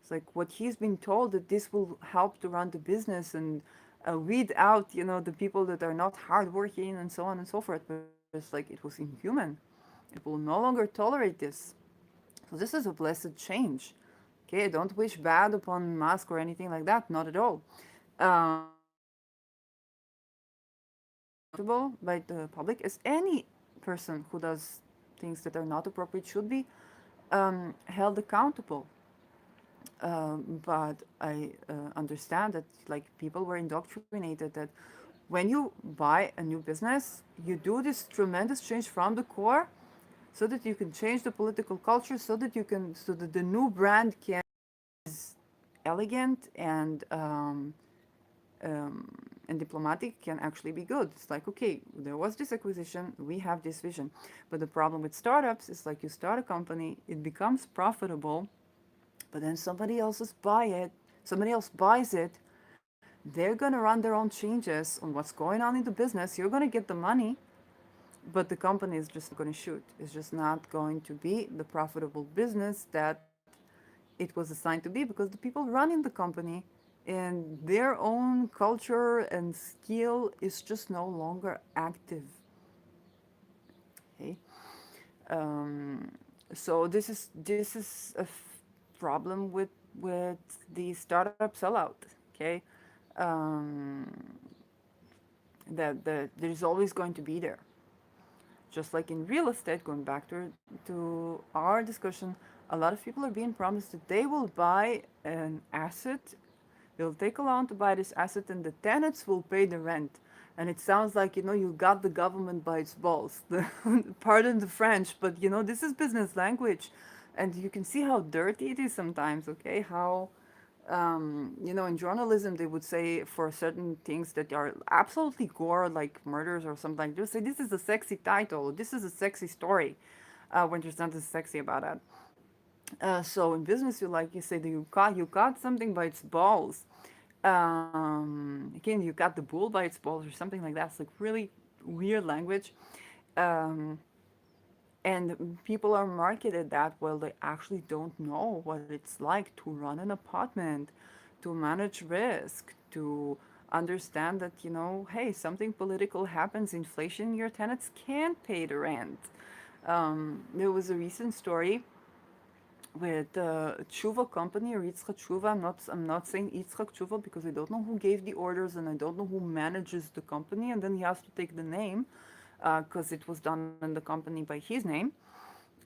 It's like what he's been told that this will help to run the business and weed out, the people that are not hardworking and so on and so forth. But it's like it was inhuman. It will no longer tolerate this. So this is a blessed change. Okay, don't wish bad upon Musk or anything like that. Not at all. By the public, as any person who does things that are not appropriate should be held accountable. But I understand that like people were indoctrinated that when you buy a new business, you do this tremendous change from the core, so that you can change the political culture, so that the new brand can be elegant and diplomatic, can actually be good. It's like, okay, there was this acquisition, we have this vision. But the problem with startups is like you start a company, it becomes profitable, but then somebody else buys it, they're going to run their own changes on what's going on in the business, you're going to get the money, but the company is just going to shoot. It's just not going to be the profitable business that it was assigned to be, because the people running the company and their own culture and skill is just no longer active. Okay. Um, so this is a problem with the startup sellout. Okay, um, that there's always going to be there. Just like in real estate, going back to our discussion, a lot of people are being promised that they will buy an asset. They'll take a loan to buy this asset, and the tenants will pay the rent. And it sounds like, you got the government by its balls. Pardon the French, but this is business language, and you can see how dirty it is sometimes. Okay, how in journalism, they would say for certain things that are absolutely gore, like murders or something, they would say this is a sexy title, this is a sexy story, when there's nothing sexy about that. So in business, you say that you got something by its balls. Again, you got the bull by its balls or something like that. It's like really weird language. Um, and people are marketed that well, they actually don't know what it's like to run an apartment, to manage risk, to understand that, hey, something political happens, inflation, your tenants can't pay the rent. There was a recent story with Tshuva company or Yitzchak Tshuva. I'm not saying Yitzchak Tshuva because I don't know who gave the orders and I don't know who manages the company, and then he has to take the name because it was done in the company by his name.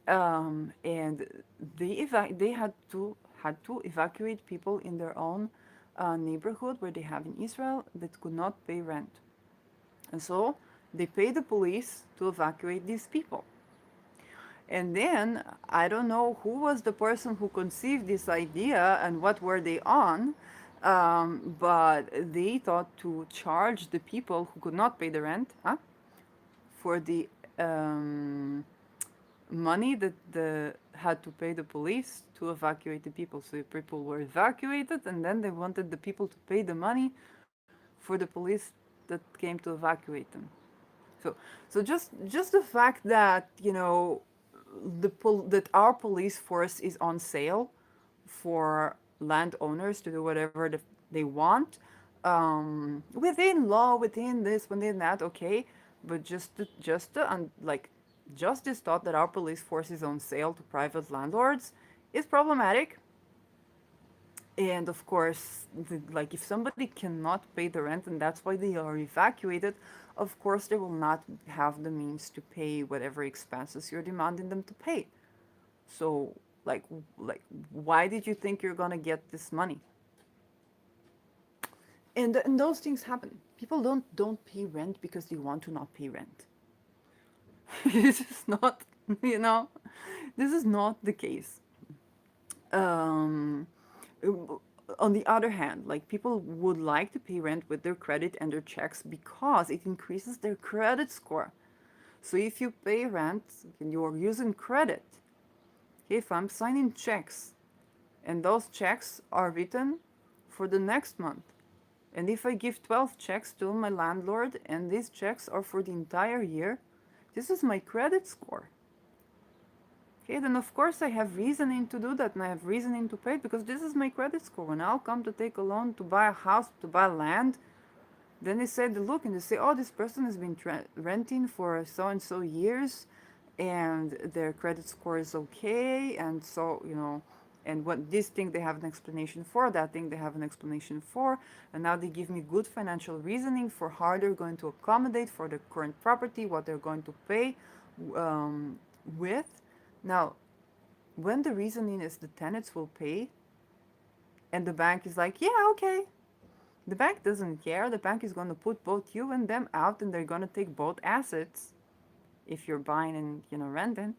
And they had to evacuate people in their own neighborhood where they have in Israel that could not pay rent, and so they paid the police to evacuate these people. And then I don't know who was the person who conceived this idea and what were they on, but they thought to charge the people who could not pay the rent, for the um, money that had to pay the police to evacuate the people. So the people were evacuated, and then they wanted the people to pay the money for the police that came to evacuate them. So so just the fact that that our police force is on sale for landowners to do whatever they want, within law, within this, within that, okay, but like just this thought that our police force is on sale to private landlords is problematic. And of course, like if somebody cannot pay the rent and that's why they are evacuated, of course they will not have the means to pay whatever expenses you're demanding them to pay. So, like, why did you think you're gonna get this money? And those things happen. People don't pay rent because they want to not pay rent. This is not, you know, this is not the case. Um, on the other hand, like people would like to pay rent with their credit and their checks because it increases their credit score. So if you pay rent and you're using credit, okay, if I'm signing checks and those checks are written for the next month, and if I give 12 checks to my landlord and these checks are for the entire year, this is my credit score. Okay, then of course I have reasoning to do that and I have reasoning to pay it because this is my credit score. When I'll come to take a loan to buy a house, to buy land, then they say, they look and they say, oh, this person has been renting for so and so years and their credit score is okay. And so, and what this thing they have an explanation for, that thing they have an explanation for. And now they give me good financial reasoning for how they're going to accommodate for the current property, what they're going to pay with. Now, when the reasoning is the tenants will pay, and the bank is like, yeah, okay. The bank doesn't care. The bank is going to put both you and them out, and they're going to take both assets. If you're buying and renting,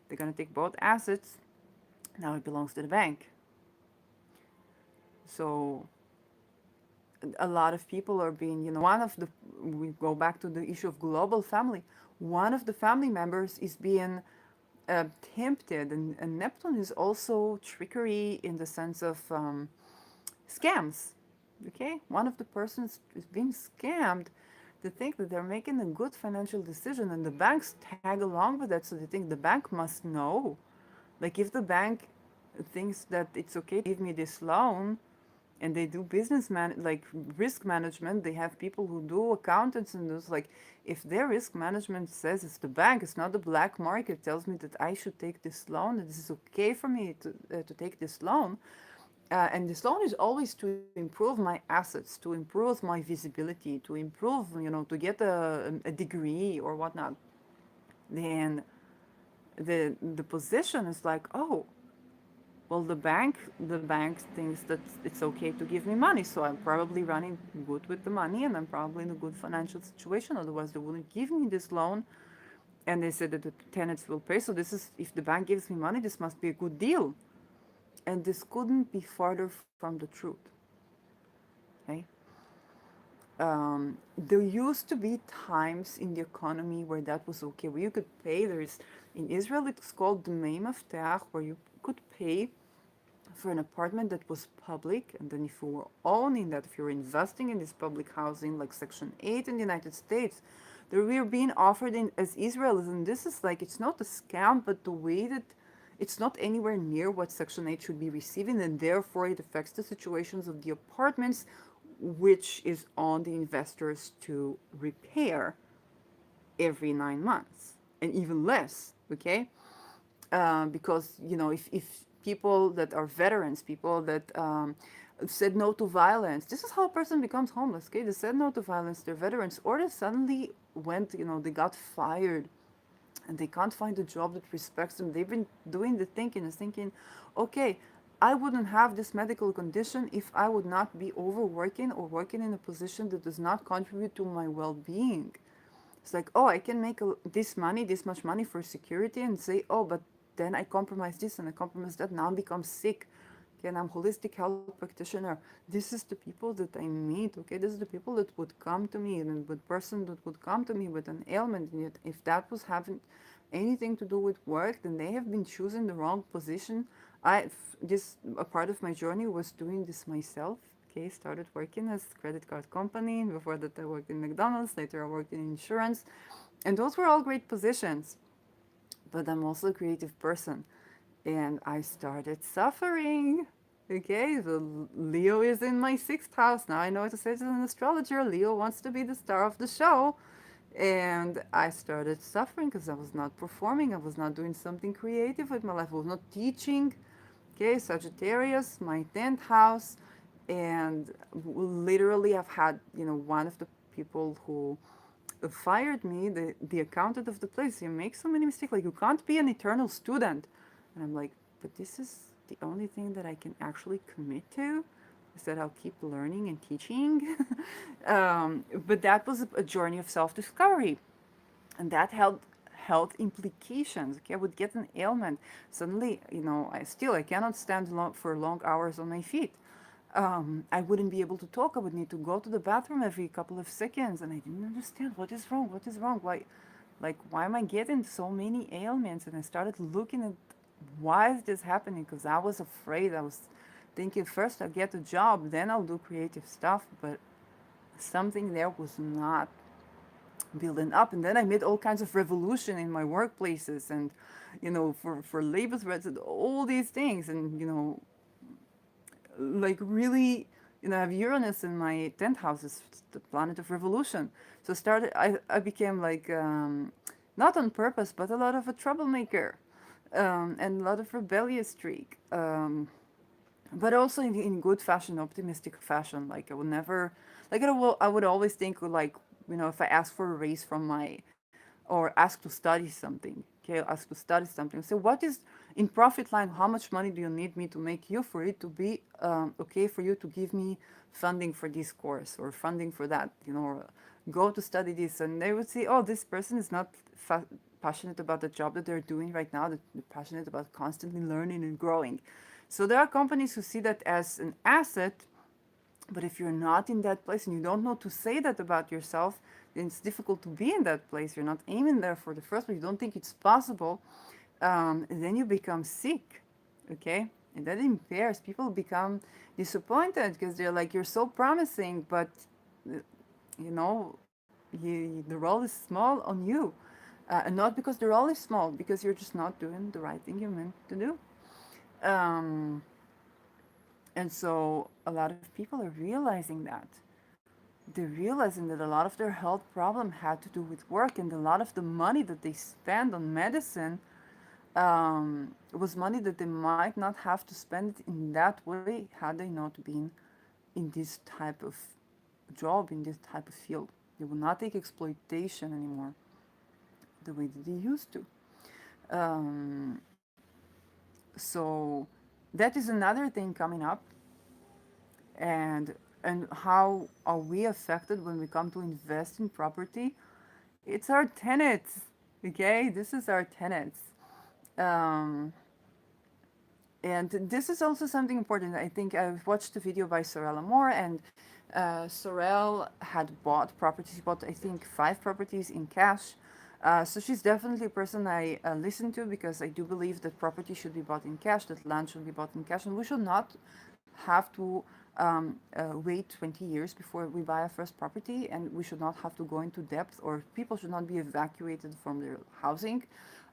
they're going to take both assets. Now it belongs to the bank. So a lot of people are being, we go back to the issue of global family. One of the family members is being tempted, and Neptune is also trickery in the sense of scams. Okay, one of the persons is being scammed to think that they're making a good financial decision, and the banks tag along with that, so they think the bank must know. Like if the bank thinks that it's okay to give me this loan, and they do like risk management. They have people who do accountants, and those like, if their risk management says it's the bank, it's not the black market, tells me that I should take this loan, that this is okay for me to take this loan, and this loan is always to improve my assets, to improve my visibility, to improve, to get a degree or whatnot. Then the position is like, oh, well, the bank thinks that it's okay to give me money, so I'm probably running good with the money, and I'm probably in a good financial situation. Otherwise, they wouldn't give me this loan. And they said that the tenants will pay. So this is, if the bank gives me money, this must be a good deal. And this couldn't be farther from the truth. Okay. There used to be times in the economy where that was okay, where you could pay. There's in Israel, it's called the Meimavtach, where you could pay for an apartment that was public, and then if you were owning that, if you're investing in this public housing, like Section 8 in the United States, they were being offered in as Israelis, and this is like, it's not a scam, but the way that it's not anywhere near what Section 8 should be receiving, and therefore it affects the situations of the apartments, which is on the investors to repair every 9 months, and even less, okay? Because if people that are veterans, people that said no to violence, this is how a person becomes homeless. Okay, they said no to violence, they're veterans, or they suddenly went, they got fired, and they can't find a job that respects them. They've been doing the thinking and thinking, okay, I wouldn't have this medical condition if I would not be overworking or working in a position that does not contribute to my well-being. It's like, oh, I can make this money, this much money for security, and say, oh, but then I compromise this and I compromise that. Now I become sick. Okay, and I'm holistic health practitioner. This is the people that I meet. Okay, this is the people that would come to me, and the person that would come to me with an ailment. And yet, if that was having anything to do with work, then they have been choosing the wrong position. This a part of my journey was doing this myself. Okay, started working as credit card company. Before that, I worked in McDonald's. Later, I worked in insurance, and those were all great positions. But I'm also a creative person, and I started suffering. Okay, so Leo is in my sixth house. Now I know it says as an astrologer, Leo wants to be the star of the show. And I started suffering because I was not performing. I was not doing something creative with my life. I was not teaching. Okay, Sagittarius, my 10th house. And literally, I've had, one of the people who fired me, the accountant of the place, you make so many mistakes. Like, you can't be an eternal student. And I'm like, but this is the only thing that I can actually commit to, is that I'll keep learning and teaching. But that was a journey of self discovery. And that held health implications. Okay, I would get an ailment. Suddenly, I cannot stand for long hours on my feet. I wouldn't be able to talk. I would need to go to the bathroom every couple of seconds, and I didn't understand what is wrong. What is wrong? Why am I getting so many ailments? And I started looking at why is this happening? Because I was afraid. I was thinking first I'll get a job, then I'll do creative stuff. But something there was not building up, and then I made all kinds of revolution in my workplaces, and for labor threats and all these things, and like really, I have Uranus in my 10th house, is the planet of revolution. So I became like, not on purpose, but a lot of a troublemaker, and a lot of rebellious streak, but also in good fashion, optimistic fashion. Like, I would never, like, I would always think, like, if I ask for a raise from or ask to study something, okay, ask to study something. So what is in profit line? How much money do you need me to make you for it to be okay for you to give me funding for this course or funding for that, or go to study this? And they would say, oh, this person is not passionate about the job that they're doing right now. They're passionate about constantly learning and growing. So there are companies who see that as an asset, but if you're not in that place and you don't know to say that about yourself, then it's difficult to be in that place. You're not aiming there for the first place. You don't think it's possible. And then you become sick, okay? And that impairs. People become disappointed because they're like, you're so promising, but the role is small on you. And not because the role is small, because you're just not doing the right thing you're meant to do. Um, And so a lot of people are realizing that. They're realizing that a lot of their health problem had to do with work, and a lot of the money that they spend on medicine was money that they might not have to spend in that way had they not been in this type of job, in this type of field. They will not take exploitation anymore the way that they used to. Um, so that is another thing coming up, and how are we affected when we come to invest in property? It's our tenants. Okay, this is our tenants. Um, And this is also something important. I think I've watched a video by Sorella Moore, and Sorel had bought properties. She bought, I think, 5 properties in cash. So she's definitely a person I listen to, because I do believe that property should be bought in cash, that land should be bought in cash, and we should not have to wait 20 years before we buy a first property, and we should not have to go into debt, or people should not be evacuated from their housing.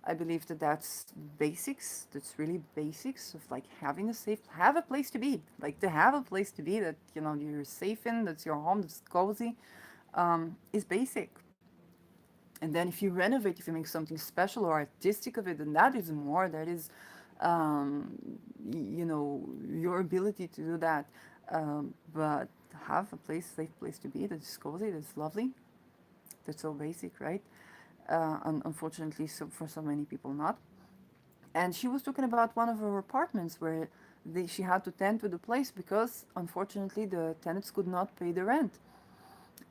I believe that that's basics. That's really basics of like having a safe, have a place to be, like to have a place to be that you're safe in, that's your home, that's cozy, is basic. And then if you renovate, if you make something special or artistic of it, then that is more. That is, um, your ability to do that. But have a place, safe place to be that's cozy, that's lovely, that's so basic, right? Unfortunately, so for so many people, not. And she was talking about one of her apartments where she had to tend to the place because, unfortunately, the tenants could not pay the rent.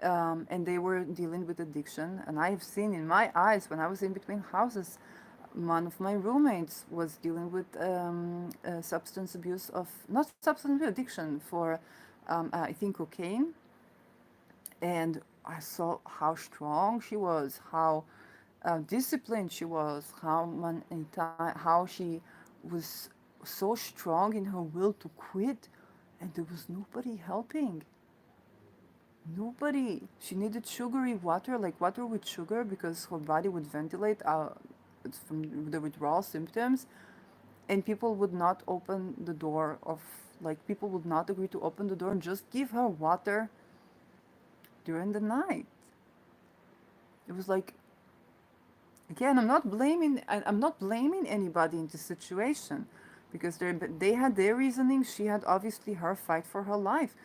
And they were dealing with addiction. And I have seen in my eyes, when I was in between houses, one of my roommates was dealing with substance abuse of, not substance abuse, addiction for, I think, cocaine. And I saw how strong she was, how disciplined she was, how she was so strong in her will to quit, and there was nobody helping. Nobody. She needed sugary water, like water with sugar, because her body would ventilate from the withdrawal symptoms, and people would not open the door of, like, people would not agree to open the door and just give her water during the night. It was like, again, I'm not blaming anybody in this situation, because they had their reasoning. She had obviously her fight for her life,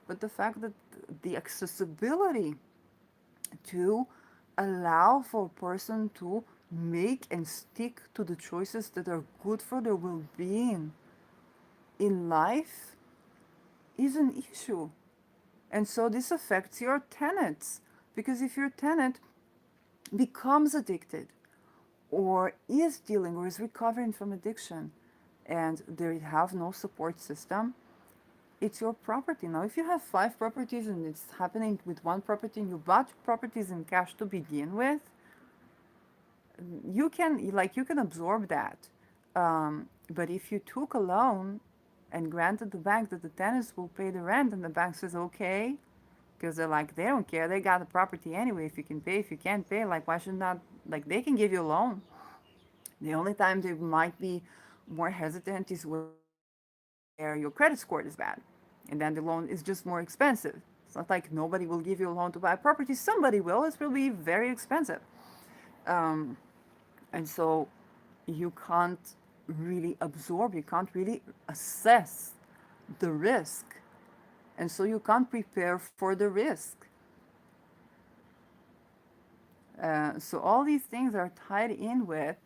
but the fact that the accessibility to allow for a person to make and stick to the choices that are good for their well-being in life is an issue. And so this affects your tenants, because if your tenant becomes addicted or is dealing or is recovering from addiction and they have no support system, it's your property. Now, if you have 5 properties and it's happening with one property and you bought properties in cash to begin with, you can absorb that. But if you took a loan and granted the bank that the tenants will pay the rent, and the bank says okay, because they're like, they don't care, they got the property anyway. If you can pay, if you can't pay, like, why should not, like, they can give you a loan. The only time they might be more hesitant is where your credit score is bad, and then the loan is just more expensive. It's not like nobody will give you a loan to buy a property. Somebody will. It will be very expensive. Um, and so you can't really absorb, you can't really assess the risk. And so you can't prepare for the risk. So all these things are tied in with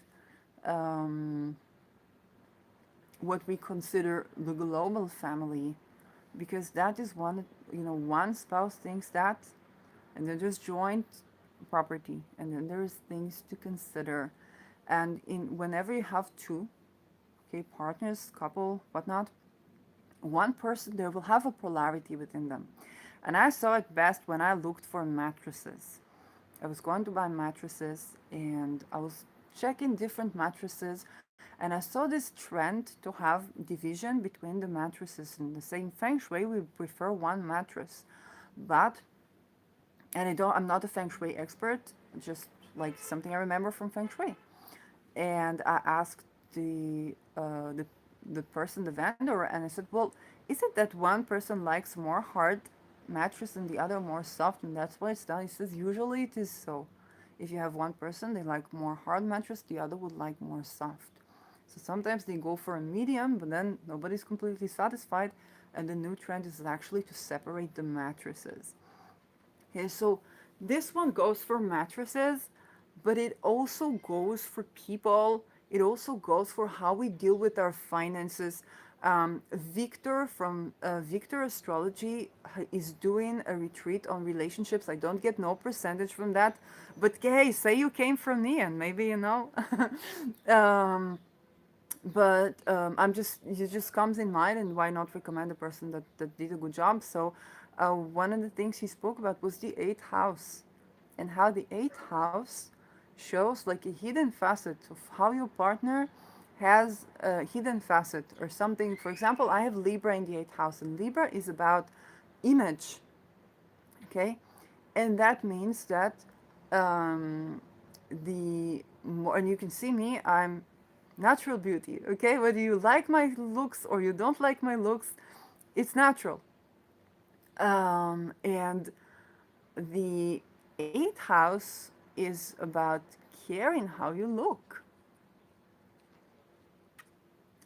um, what we consider the global family, because that is one spouse thinks that, and then there's joint property, and then there's things to consider. And in whenever you have two, okay, partners, couple, whatnot, one person there will have a polarity within them. And I saw it best when I looked for mattresses. I was going to buy mattresses, and I was checking different mattresses, and I saw this trend to have division between the mattresses. In the same feng shui, we prefer one mattress, but, and I'm not a feng shui expert, just like something I remember from feng shui. And I asked the the vendor, and I said, well, is it that one person likes more hard mattress and the other more soft, and that's why it's done? He says, usually it is so. If you have one person, they like more hard mattress, the other would like more soft. So sometimes they go for a medium, but then nobody's completely satisfied, and the new trend is actually to separate the mattresses. Okay, so this one goes for mattresses, but it also goes for people. It also goes for how we deal with our finances. Victor from Victor Astrology is doing a retreat on relationships. I don't get no percentage from that, but hey, say you came from me, and maybe you know. um, but I'm just it just comes in mind, and why not recommend a person that did a good job. So one of the things he spoke about was the eighth house, and how the eighth house shows like a hidden facet of how your partner has a hidden facet or something. For example, I have Libra in the eighth house, and Libra is about image. Okay, and that means that um, the more, and you can see me, I'm natural beauty. Okay, whether you like my looks or you don't like my looks, it's natural. And the eighth house is about caring how you look.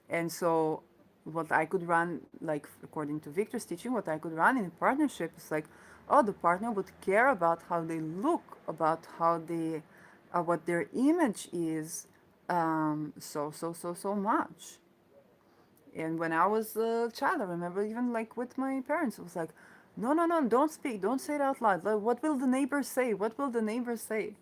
And so what I could run, like according to Victor's teaching, what I could run in a partnership is like, oh, the partner would care about how they look, about how they, what their image is, so much. And when I was a child, I remember even like with my parents, it was like, no, no, no, don't speak, don't say it out loud. Like, what will the neighbors say? What will the neighbors say?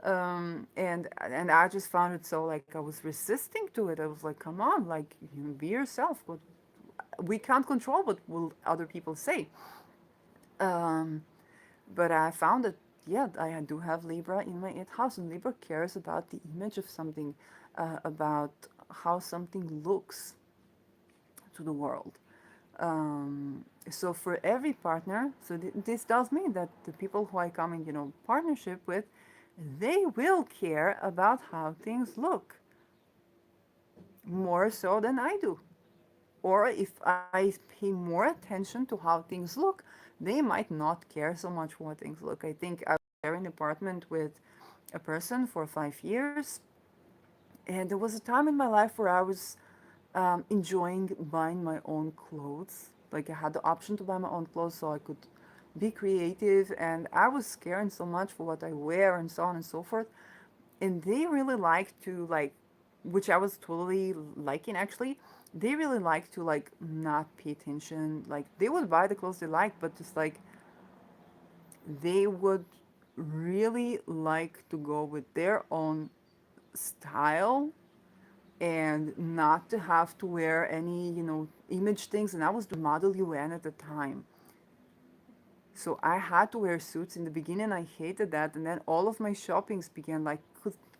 And I just found it so like I was resisting to it. I was like, come on, like you be yourself. What we can't control what will other people say. Um, but I found that yeah, I do have Libra in my eighth house, and Libra cares about the image of something, about how something looks to the world. So for every partner, so this does mean that the people who I come in, partnership with, they will care about how things look more so than I do. Or if I pay more attention to how things look, they might not care so much for how things look. I think I was sharing an apartment with a person for 5 years, and there was a time in my life where I was enjoying buying my own clothes. Like I had the option to buy my own clothes so I could be creative, and I was caring so much for what I wear and so on and so forth. And they really like to like, which I was totally liking actually. They really like to like not pay attention. Like they would buy the clothes they like, but just like they would really like to go with their own style and not to have to wear any, image things. And I was the model UN at the time. So I had to wear suits in the beginning. I hated that. And then all of my shoppings began like,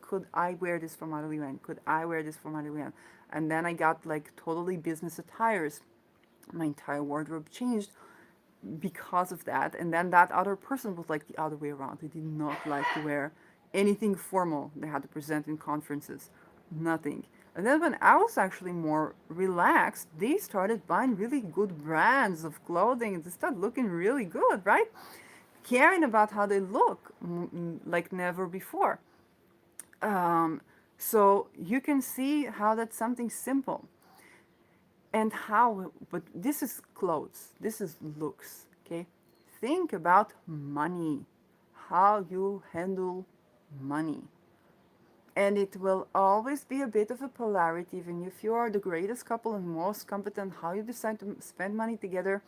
could I wear this for model UN? Could I wear this for model UN? And then I got like totally business attires. My entire wardrobe changed because of that. And then that other person was like the other way around. They did not like to wear anything formal. They had to present in conferences, nothing. And then when I was actually more relaxed, they started buying really good brands of clothing and they started looking really good, right? Caring about how they look like never before. Um, so you can see how that's something simple and how, but this is clothes, this is looks, okay? Think about money, how you handle money. And it will always be a bit of a polarity, even if you are the greatest couple and most competent, how you decide to spend money together.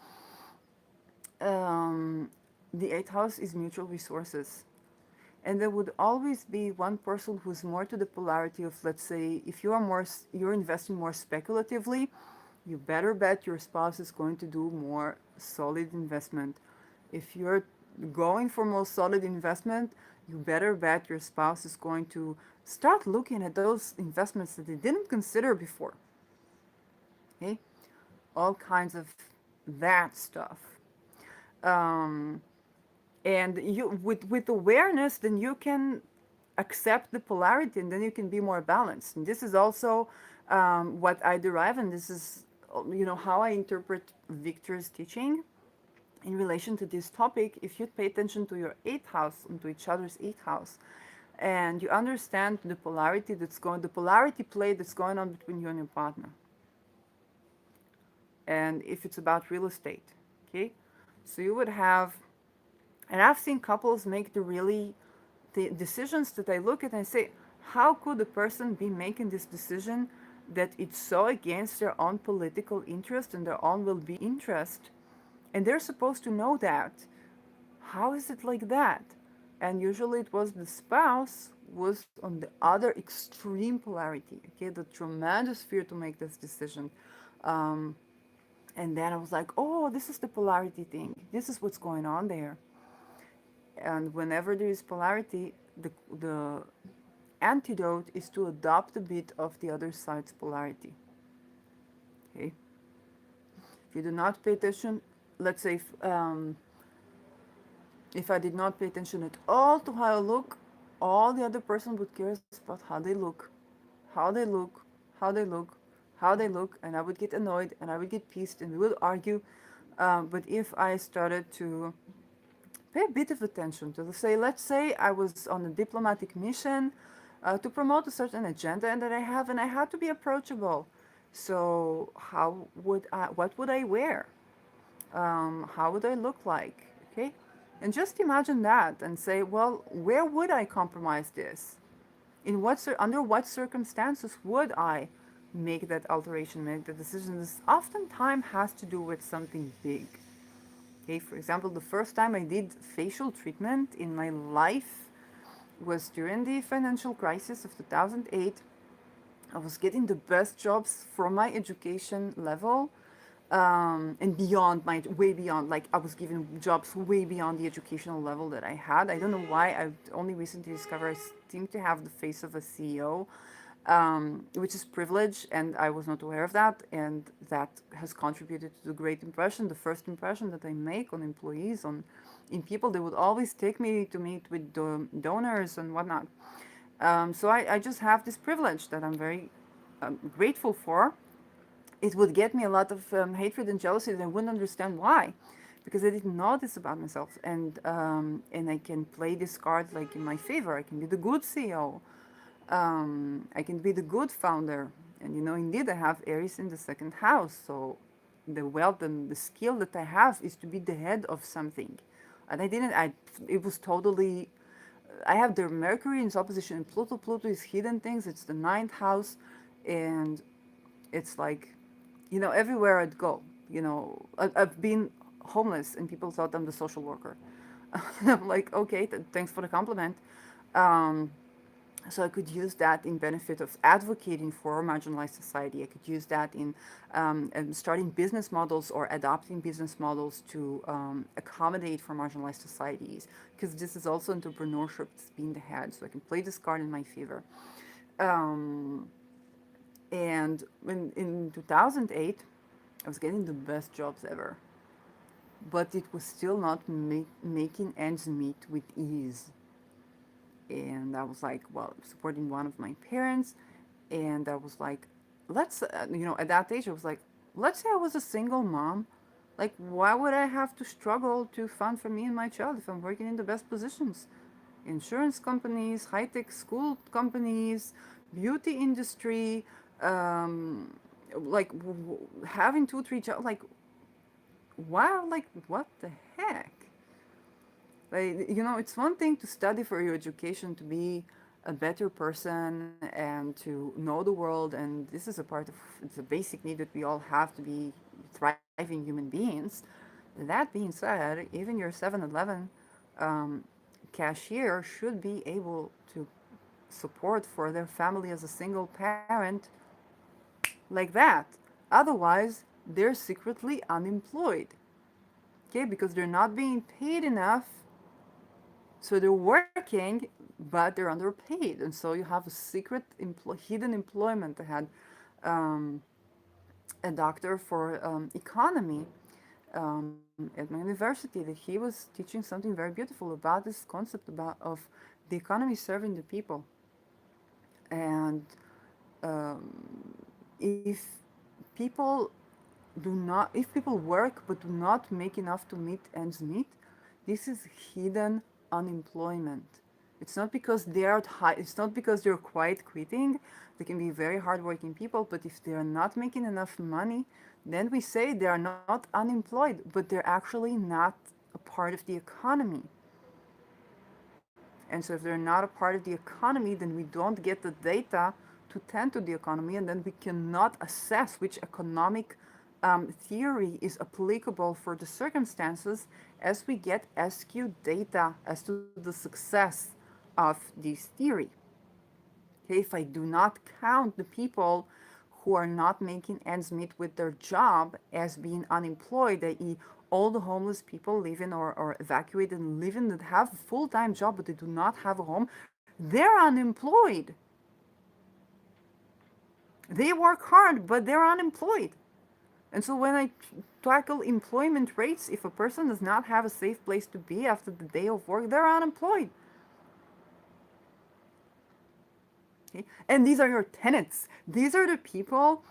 Um, the eighth house is mutual resources. And there would always be one person who's more to the polarity of, let's say, if you are more, you're investing more speculatively, you better bet your spouse is going to do more solid investment. If you're going for more solid investment, you better bet your spouse is going to start looking at those investments that they didn't consider before. Okay? All kinds of that stuff. Um, and you with awareness, then you can accept the polarity and then you can be more balanced. And this is also What I derive, and this is, how I interpret Victor's teaching in relation to this topic. If you pay attention to your eighth house and to each other's eighth house, and you understand the polarity play that's going on between you and your partner, and if it's about real estate, okay, so you would have, and I've seen couples make the decisions that I look at and say, how could a person be making this decision that it's so against their own political interest and their own well-being interest, and they're supposed to know that. How is it like that? And usually it was the spouse was on the other extreme polarity, okay, the tremendous fear to make this decision. Um, and then I was like, oh, this is the polarity thing. This is what's going on there. And whenever there is polarity, the antidote is to adopt a bit of the other side's polarity. Okay? If you do not pay attention, let's say if I did not pay attention at all to how I look, all the other person would care about how they look, how they look, how they look, how they look, and I would get annoyed and I would get pissed and we would argue. But if I started to pay a bit of attention to say, let's say I was on a diplomatic mission to promote a certain agenda and that I have, and I had to be approachable. So what would I wear? How would I look like? Okay, and just imagine that and say, well, where would I compromise this? Under what circumstances would I make that alteration, make the decision? This oftentimes has to do with something big. Okay, for example, the first time I did facial treatment in my life was during the financial crisis of 2008. I was getting the best jobs from my education level, and beyond way beyond, like I was given jobs way beyond the educational level that I had. I don't know why. I only recently discovered I seem to have the face of a CEO, which is privilege, and I was not aware of that, and that has contributed to the great impression, the first impression that I make on employees, on in people. They would always take me to meet with donors and whatnot. So I just have this privilege that I'm very grateful for. It would get me a lot of hatred and jealousy that I wouldn't understand why, because I didn't know this about myself, and I can play this card like in my favor. I can be the good CEO. I can be the good founder, and indeed, I have Aries in the second house, so the wealth and the skill that I have is to be the head of something, and I didn't. I It was totally. I have the Mercury in its opposition in Pluto. Pluto is hidden things. It's the ninth house, and it's like, everywhere I'd go, I've been homeless and people thought I'm the social worker. I'm like, okay, thanks for the compliment. Um, so I could use that in benefit of advocating for marginalized society. I could use that in starting business models or adopting business models to accommodate for marginalized societies, because this is also entrepreneurship, it's being the head, so I can play this card in my favor. Um, and in 2008, I was getting the best jobs ever, but it was still not making ends meet with ease. And I was like, well, supporting one of my parents, and I was like, at that age, I was like, let's say I was a single mom. Like, why would I have to struggle to fund for me and my child if I'm working in the best positions? Insurance companies, high tech school companies, beauty industry, um, like having two, three jobs. Like, wow, like, what the heck? Like, it's one thing to study for your education to be a better person and to know the world, and this is it's a basic need that we all have to be thriving human beings. That being said, even your 7-Eleven um, cashier should be able to support for their family as a single parent like that. Otherwise, they're secretly unemployed. Okay, because they're not being paid enough, so they're working, but they're underpaid, and so you have a hidden employment. I had um, a doctor for economy at my university that he was teaching something very beautiful about this concept of the economy serving the people, and if people if people work but do not make enough to meet ends meet, this is hidden unemployment. It's not because they are high, it's not because they're quiet quitting. They can be very hardworking people, but if they are not making enough money, then we say they are not unemployed, but they're actually not a part of the economy. And so if they're not a part of the economy, then we don't get the data to tend to the economy, and then we cannot assess which economic theory is applicable for the circumstances as we get SQ data as to the success of this theory. Okay, if I do not count the people who are not making ends meet with their job as being unemployed, i.e., all the homeless people living or evacuated and living that have a full-time job but they do not have a home, they're unemployed. They work hard, but they're unemployed. And so when I tackle employment rates, if a person does not have a safe place to be after the day of work, they're unemployed. Okay? And these are your tenants. These are the people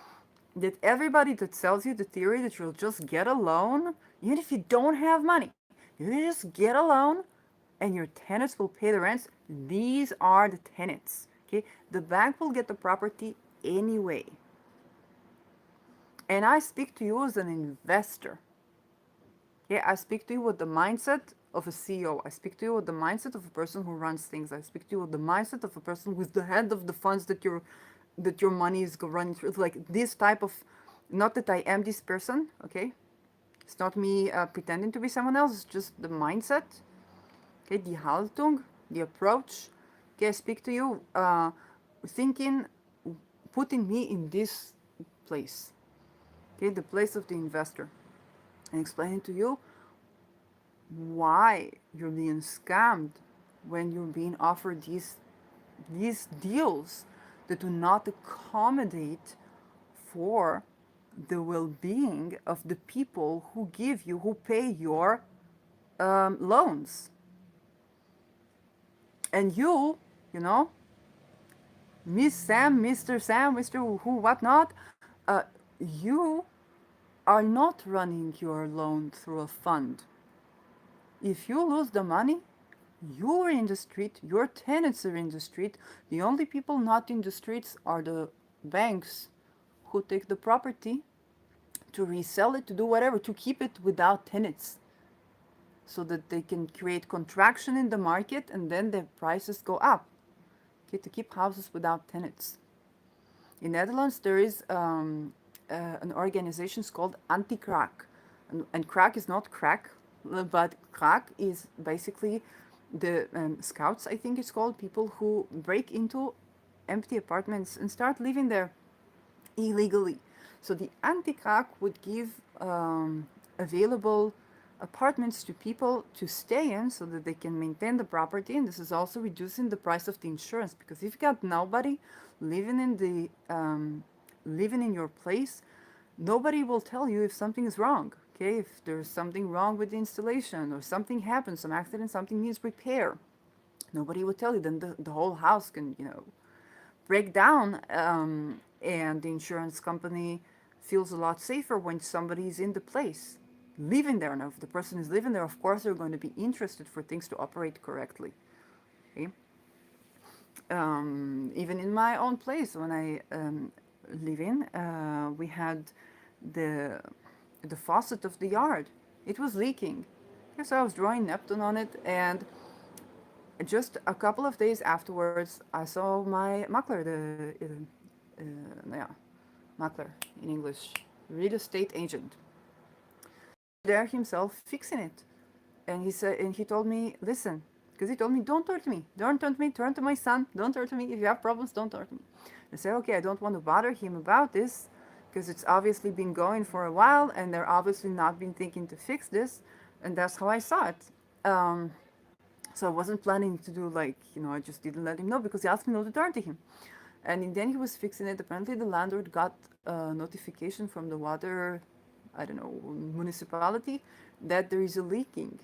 that everybody that sells you the theory that you'll just get a loan, even if you don't have money, you just get a loan and your tenants will pay the rents. These are the tenants. Okay? The bank will get the property anyway. And I speak to you as an investor. Yeah, I speak to you with the mindset of a CEO. I speak to you with the mindset of a person who runs things. I speak to you with the mindset of a person who's the head of the funds that your money is running through. It's like this type of, not that I am this person, okay? It's not me pretending to be someone else. It's just the mindset, okay? Die Haltung, the approach. Okay, I speak to you thinking, putting me in this place, okay? The place of the investor, and explaining to you why you're being scammed when you're being offered these deals that do not accommodate for the well-being of the people who give you, who pay your loans. And you know, Miss Sam, Mr. Sam, Mr. Who, whatnot, you are not running your loan through a fund. If you lose the money, you're in the street, your tenants are in the street. The only people not in the streets are the banks who take the property to resell it, to do whatever, to keep it without tenants so that they can create contraction in the market and then the prices go up. Okay, to keep houses without tenants. In Netherlands, there is an organization called Anti-Crack. And crack is not crack, but crack is basically the scouts, I think it's called, people who break into empty apartments and start living there illegally. So the anti-crack would give available apartments to people to stay in so that they can maintain the property, and this is also reducing the price of the insurance, because if you got nobody living in the living in your place, nobody will tell you if something is wrong. Okay, if there's something wrong with the installation or something happens, some accident, something needs repair, nobody will tell you. Then the whole house can, break down, and the insurance company feels a lot safer when somebody is in the place living there. Now if the person is living there, of course they're going to be interested for things to operate correctly. Okay? Even in my own place when I live in, we had the the faucet of the yard, it was leaking. Okay, so I was drawing Neptune on it, and just a couple of days afterwards, I saw my makler, yeah, makler in English, real estate agent, there himself fixing it. And he said, and he told me, listen, because he told me, don't turn to me, don't turn to me, turn to my son, don't turn to me. If you have problems, don't turn to me. I said, okay, I don't want to bother him about this because it's obviously been going for a while and they're obviously not been thinking to fix this. And that's how I saw it. So I wasn't planning to do like, I just didn't let him know because he asked me not to turn to him. And then he was fixing it. Apparently the landlord got a notification from the water, I don't know, municipality that there is a leaking.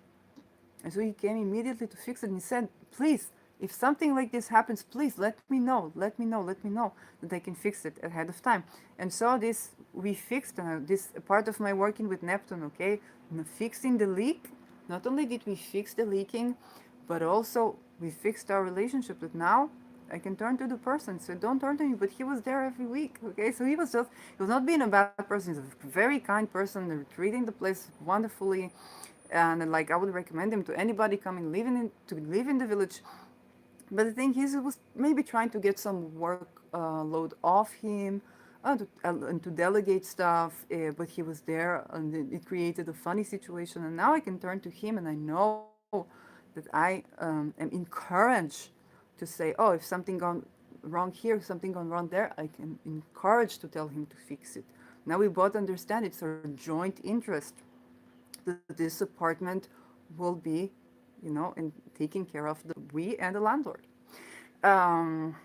And so he came immediately to fix it and he said, please, If something like this happens, please let me know. Let me know. Let me know that I can fix it ahead of time. And so this we fixed this part of my working with Neptune. Okay, fixing the leak. Not only did we fix the leaking, but also we fixed our relationship. That now I can turn to the person. So don't turn to me. But he was there every week. Okay, so he was not being a bad person. He's a very kind person, treating the place wonderfully, and like I would recommend him to anybody coming living in to live in the village. But the thing is, it was maybe trying to get some work load off him and to delegate stuff. But he was there, and it created a funny situation. And now I can turn to him, and I know that I am encouraged to say, "Oh, if something gone wrong here, something gone wrong there," I can encourage to tell him to fix it. Now we both understand it's our joint interest that this apartment will be, and taken care of we and the landlord. Um,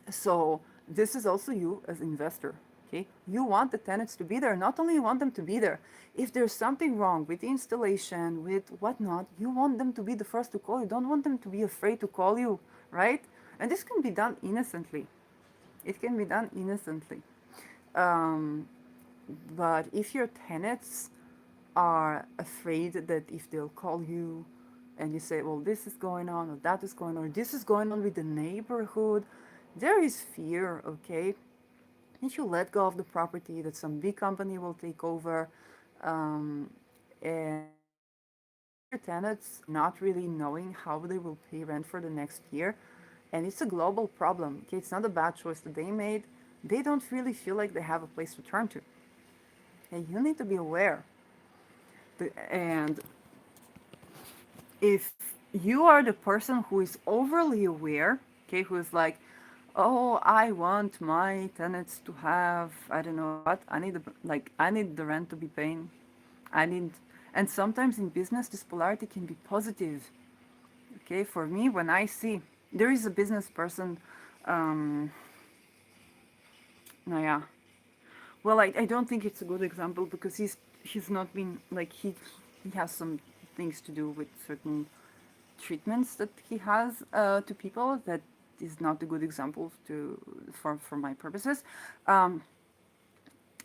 so this is also you as investor. Okay, you want the tenants to be there. Not only you want them to be there, if there's something wrong with the installation, with whatnot, you want them to be the first to call. You don't want them to be afraid to call you, right? And this can be done innocently. It can be done innocently. Um, but if your tenants are afraid that if they'll call you and you say, well, this is going on, or that is going on, or this is going on with the neighborhood, there is fear, okay? If you let go of the property, that some big company will take over, um, and if your tenants not really knowing how they will pay rent for the next year, and it's a global problem, okay? It's not a bad choice that they made. They don't really feel like they have a place to turn to. And you need to be aware. And if you are the person who is overly aware, okay, who is like, oh, I want my tenants to have, I don't know what, I need the rent to be paying. I need, and sometimes in business, this polarity can be positive. Okay, for me, when I see there is a business person, um, no, yeah. Well, I don't think it's a good example because he's not been like he has some things to do with certain treatments that he has to people that is not a good example for my purposes. Um,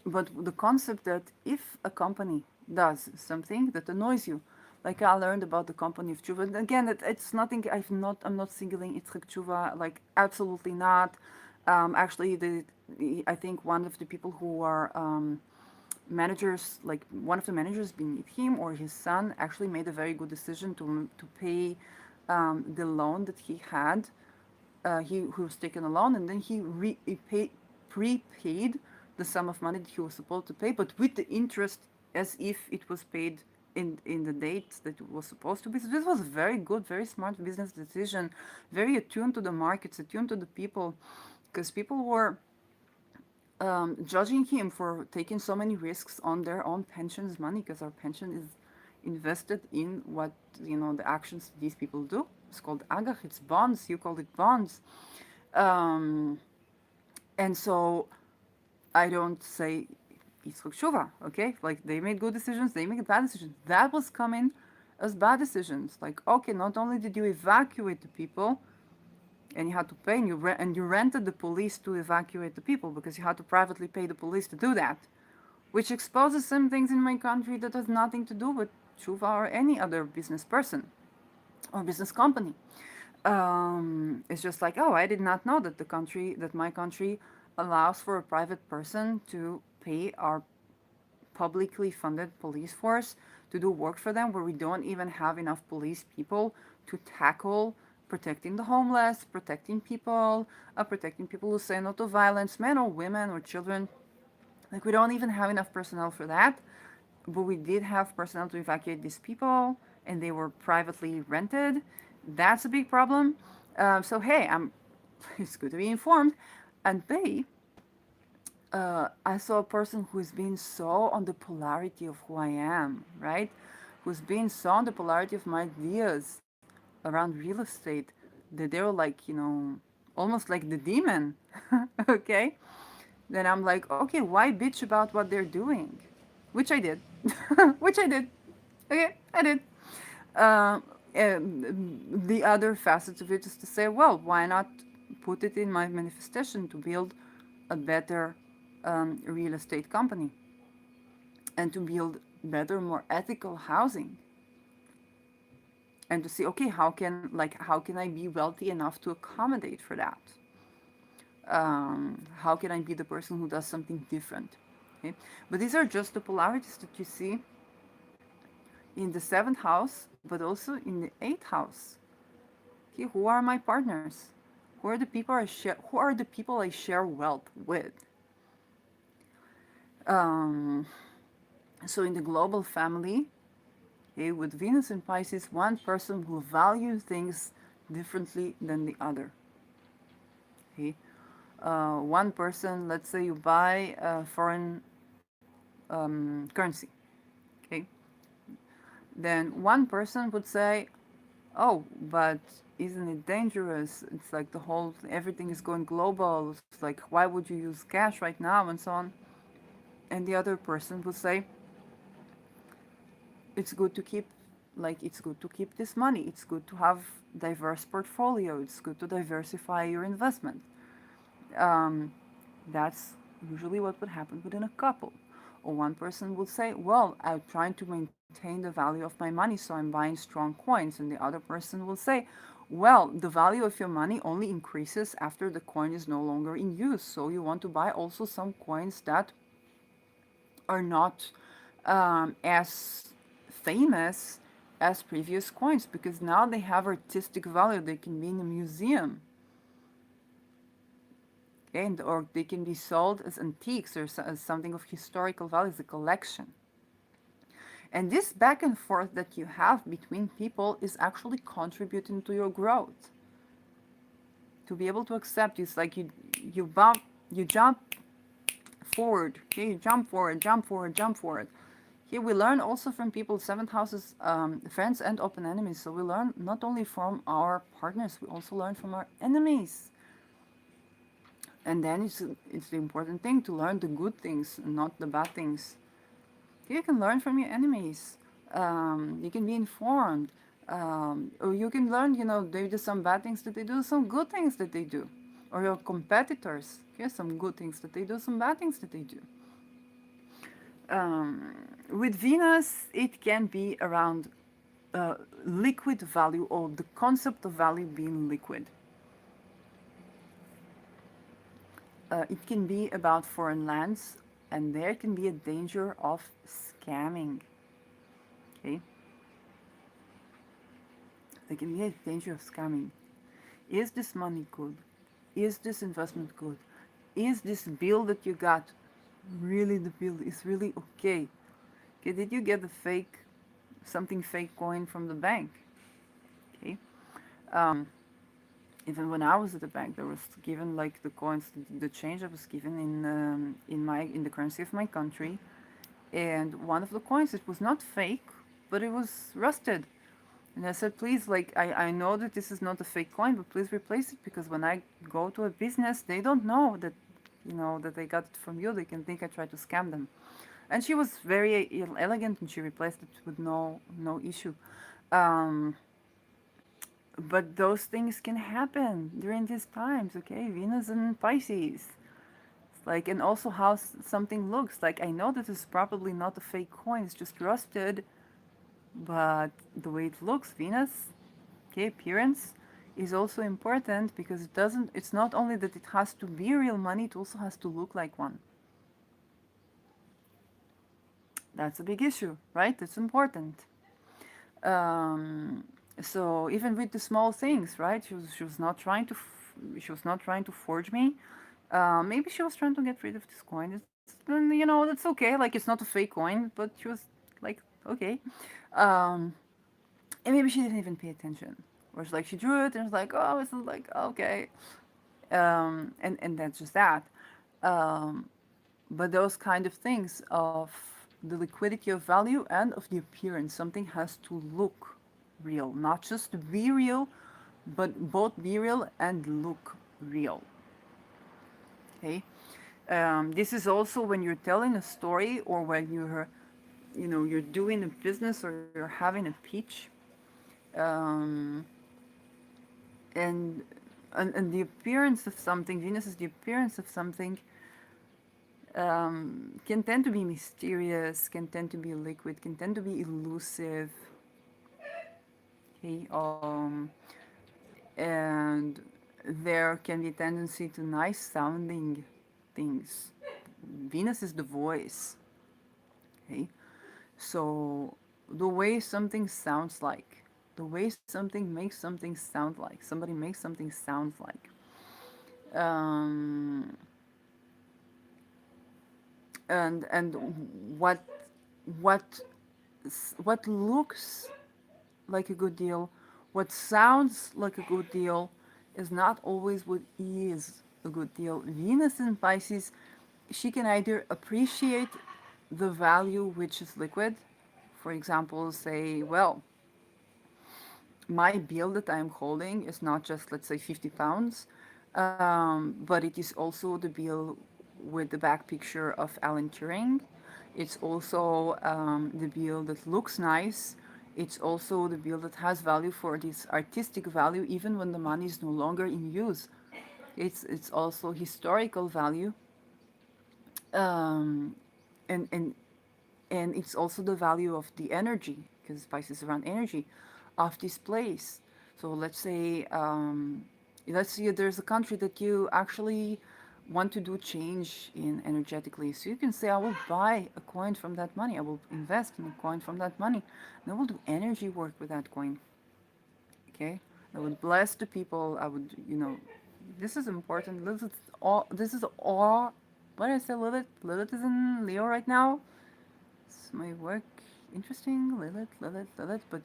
but the concept that if a company does something that annoys you, like I learned about the company of Tshuva, and again, it's nothing. I'm not singling Yitzchak Tshuva, like absolutely not. Actually, I think one of the people who are managers, like one of the managers beneath him or his son, actually made a very good decision to pay the loan that he had. He was taken a loan, and then he prepaid the sum of money that he was supposed to pay, but with the interest as if it was paid in the date that it was supposed to be. So this was a very good, very smart business decision, very attuned to the markets, attuned to the people, because people were judging him for taking so many risks on their own pensions money, because our pension is invested in what the actions these people do. It's called agach. It's bonds. You call it bonds, um, and so I don't say Yitzchak Shuva. Okay, like they made good decisions, they made bad decisions. That was coming as bad decisions. Like, okay, not only did you evacuate the people, and you had to pay, and you rented the police to evacuate the people because you had to privately pay the police to do that, which exposes some things in my country that has nothing to do with Tshuva or any other business person or business company. It's just like, oh, I did not know that my country allows for a private person to pay our publicly funded police force to do work for them where we don't even have enough police people to tackle protecting the homeless, protecting people who say no to violence, men or women or children. Like, we don't even have enough personnel for that, but we did have personnel to evacuate these people, and they were privately rented. That's a big problem. So hey, it's good to be informed. And B, I saw a person who's been so on the polarity of who I am, right? Who's been so on the polarity of my ideas around real estate that they were like, almost like the demon, okay? Then I'm like, okay, why bitch about what they're doing? Which I did. Which I did. Okay, I did. The other facets of it is to say, well, why not put it in my manifestation to build a better real estate company and to build better, more ethical housing, and to see, okay, how can I be wealthy enough to accommodate for that? How can I be the person who does something different? Okay? But these are just the polarities that you see in the seventh house, but also in the eighth house. Okay, who are my partners? Who are the people I share wealth with? Um, so in the global family, okay, with Venus in Pisces, one person will value things differently than the other. Okay, one person, let's say you buy a foreign currency. Okay, then one person would say, "Oh, but isn't it dangerous? It's like the whole everything is going global. It's like why would you use cash right now and so on?" And the other person would say, "It's good to keep it's good to keep this money. It's good to have diverse portfolio. It's good to diversify your investment." Um, that's usually what would happen within a couple. Or one person would say, "Well, I'm trying to maintain the value of my money, so I'm buying strong coins." And the other person will say, "Well, the value of your money only increases after the coin is no longer in use. So you want to buy also some coins that are not as famous as previous coins because now they have artistic value. They can be in a museum, and or they can be sold as antiques or as something of historical value as a collection. And this back and forth that you have between people is actually contributing to your growth. To be able to accept, it's like you jump forward, okay, you jump forward, jump forward, jump forward. Here we learn also from people, seventh houses, friends and open enemies. So we learn not only from our partners, we also learn from our enemies. And then it's the important thing to learn the good things, not the bad things. You can learn from your enemies. You can be informed. Or you can learn, they do some bad things that they do, some good things that they do. Or your competitors, okay, some good things that they do, some bad things that they do. With Venus, it can be around liquid value or the concept of value being liquid. It can be about foreign lands, and there can be a danger of scamming. Okay, there can be a danger of scamming. Is this money good? Is this investment good? Is this bill that you got really the bill is really okay? Okay, did you get a something fake coin from the bank? Okay. Even when I was at the bank, there was given like the coins, the change that was given in the currency of my country, and one of the coins, it was not fake, but it was rusted. And I said, please, like, I know that this is not a fake coin, but please replace it because when I go to a business, they don't know that, that I got it from you. They can think I tried to scam them. And she was very elegant and she replaced it with no issue. Um, but those things can happen during these times, okay? Venus and Pisces. Like, and also how something looks. Like, I know this is probably not a fake coin, it's just rusted, but the way it looks, Venus, okay, appearance is also important because it's not only that it has to be real money, it also has to look like one. That's a big issue, right? It's important. Um, so even with the small things, right? She was not trying to she was not trying to forge me. Maybe she was trying to get rid of this coin. That's okay. Like it's not a fake coin, but she was like, okay. Um, and maybe she didn't even pay attention. Or it's like she drew it and it's like, oh, it's like okay. And that's just that. Um, but those kind of things of the liquidity of value and of the appearance, something has to look real, not just be real, but both be real and look real. Okay. This is also when you're telling a story or when you're doing a business or you're having a pitch. um, and, and the appearance of something, Venus is the appearance of something, can tend to be mysterious, can tend to be liquid, can tend to be elusive. Okay, and there can be a tendency to nice sounding things. Venus is the voice. Okay, so the way something sounds like, the way something makes something sound like, somebody makes something sound like. Um, and what what what looks like a good deal, what sounds like a good deal, is not always what is a good deal. Venus in Pisces, she can either appreciate the value which is liquid, for example, say, well, my bill that I'm holding is not just, let's say, 50 pounds, but it is also the bill with the back picture of Alan Turing. It's also the bill that looks nice. It's also the bill that has value for this artistic value, even when the money is no longer in use. It's also historical value, um, and and and it's also the value of the energy, because Pisces is around energy, of this place. So let's say there's a country that you actually want to do change in energetically. So you can say, I will buy a coin from that money. I will invest in a coin from that money. And I will do energy work with that coin. Okay, I would bless the people. I would, this is important. This is all. This is all. What did I say, Lilith? Lilith is in Leo right now. Is my work interesting? Lilith, Lilith, Lilith. But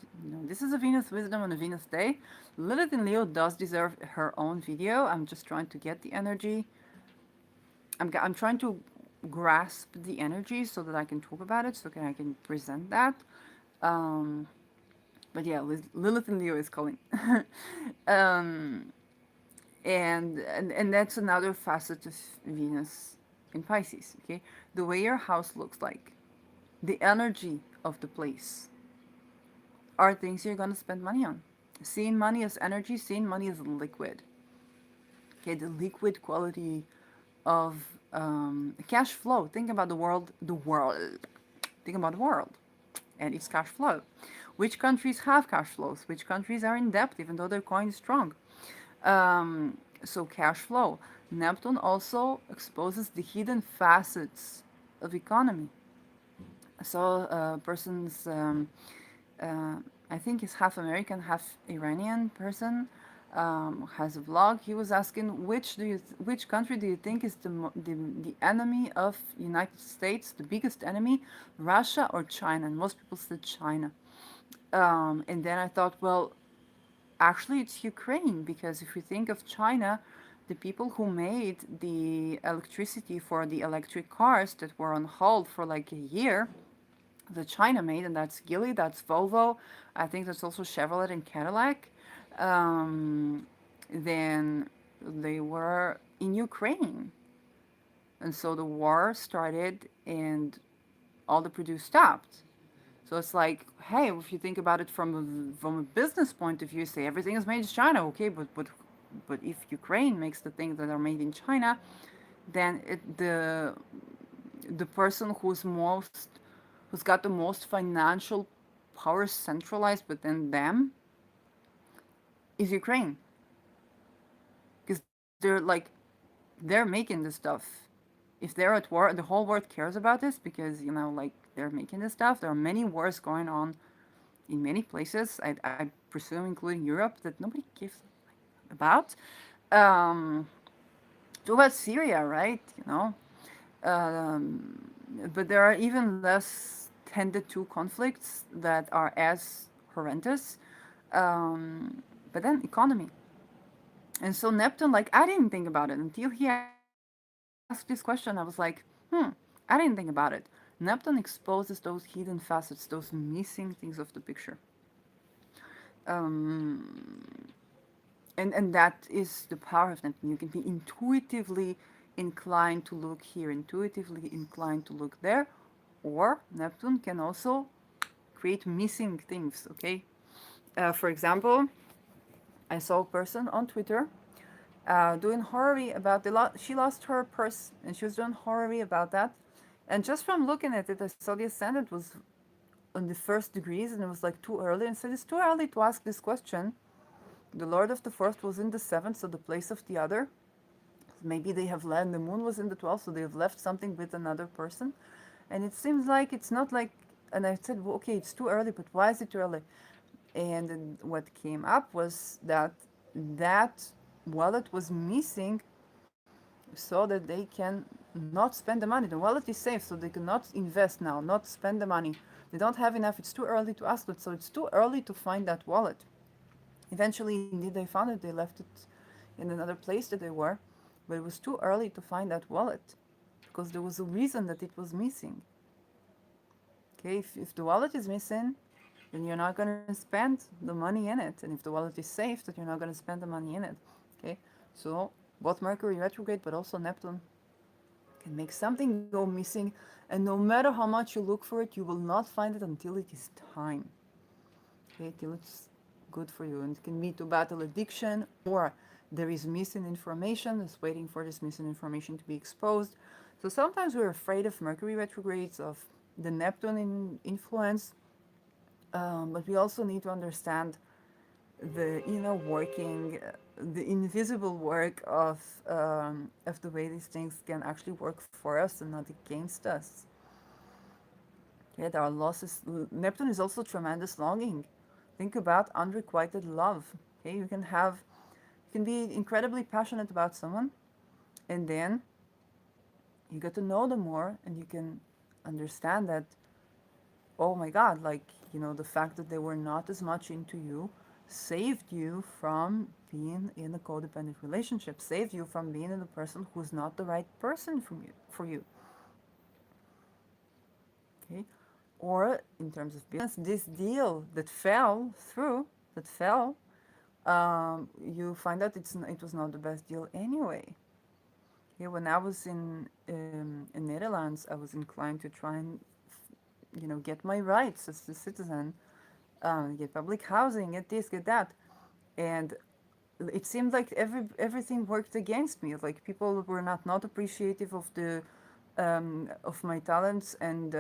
this is a Venus wisdom on a Venus day. Lilith in Leo does deserve her own video. I'm just trying to get the energy. I'm trying to grasp the energy so that I can talk about it, so I can present that. Um, but yeah, Lilith in Leo is calling. um, and that's another facet of Venus in Pisces. Okay, the way your house looks like, the energy of the place, are things you're gonna spend money on. Seeing money as energy, seeing money as liquid. Okay, the liquid quality of cash flow. Think about the world. The world. Think about the world and its cash flow. Which countries have cash flows? Which countries are in debt, even though their coin is strong? So cash flow. Neptune also exposes the hidden facets of economy. I saw a person's, uh, I think he's half American, half Iranian person, has a vlog. He was asking which country do you think is the enemy of United States, the biggest enemy, Russia or China? And most people said China. And then I thought, well, actually, it's Ukraine, because if you think of China, the people who made the electricity for the electric cars that were on hold for like a year, the China made, and that's Geely, that's Volvo, I think that's also Chevrolet and Cadillac. Um, then they were in Ukraine. And so the war started and all the produce stopped. So it's like, hey, if you think about it from a business point of view, say everything is made in China, okay, but if Ukraine makes the things that are made in China, then the person who's got the most financial power centralized within them is Ukraine, because they're making this stuff. If they're at war, the whole world cares about this because like they're making this stuff. There are many wars going on in many places. I presume, including Europe, that nobody gives about. Um, Talk about Syria, right? Um, but there are even less tended to conflicts that are as horrendous. Um, but then economy. And so Neptune, like, I didn't think about it until he asked this question. I was like, I didn't think about it. Neptune exposes those hidden facets, those missing things of the picture. Um, and that is the power of Neptune. You can be intuitively inclined to look here, intuitively inclined to look there, or Neptune can also create missing things, okay? For example, I saw a person on Twitter doing horror about she lost her purse and she was doing horror about that. And just from looking at it, I saw the ascendant was on the first degrees and it was like too early. And said it's too early to ask this question. The Lord of the First was in the seventh, so the place of the other. Maybe they have left, the moon was in the 12th, so they have left something with another person. And it seems like it's not like, and I said, well, okay, it's too early, but why is it too early? And then what came up was that that wallet was missing so that they can not spend the money. The wallet is safe, so they cannot invest now, not spend the money. They don't have enough. It's too early to ask it, so it's too early to find that wallet. Eventually, indeed, they found it. They left it in another place that they were, but it was too early to find that wallet because there was a reason that it was missing. Okay, if the wallet is missing, then you're not going to spend the money in it. And if the wallet is safe, that you're not going to spend the money in it. Okay, so both Mercury retrograde but also Neptune can make something go missing, and no matter how much you look for it, you will not find it until it is time. Okay, till it's good for you. And it can be to battle addiction, or there is missing information, it's waiting for this missing information to be exposed. So sometimes we're afraid of Mercury retrogrades, of the Neptune influence, but we also need to understand the inner working, the invisible work of the way these things can actually work for us and not against us. Yeah, there are losses. Neptune is also tremendous longing. Think about unrequited love. Okay, you can be incredibly passionate about someone, and then you get to know them more, and you can understand that, oh my God, like, the fact that they were not as much into you saved you from being in a codependent relationship, saved you from being in a person who's not the right person for you. Okay? Or in terms of business, this deal that fell through, that fell, you find out it was not the best deal anyway. Yeah, when I was in Netherlands, I was inclined to try and get my rights as a citizen, get public housing, get this, get that, and it seemed like everything worked against me. Like people were not appreciative of my talents and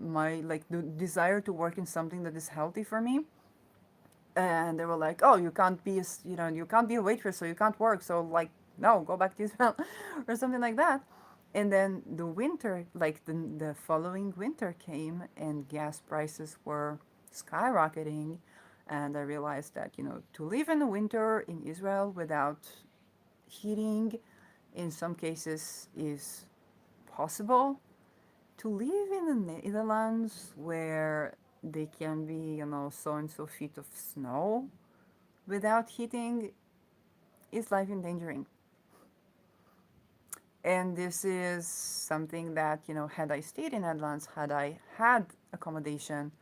my like the desire to work in something that is healthy for me. And they were like, "Oh, you can't be a waitress, so you can't work. So like, no, go back to Israel," or something like that. And then the winter, like the following winter came, and gas prices were skyrocketing, and I realized that to live in the winter in Israel without heating, in some cases, is possible. To live in the Netherlands where they can be, so and so feet of snow without heating is life endangering. And this is something that, had I stayed in Netherlands, had I had accommodation,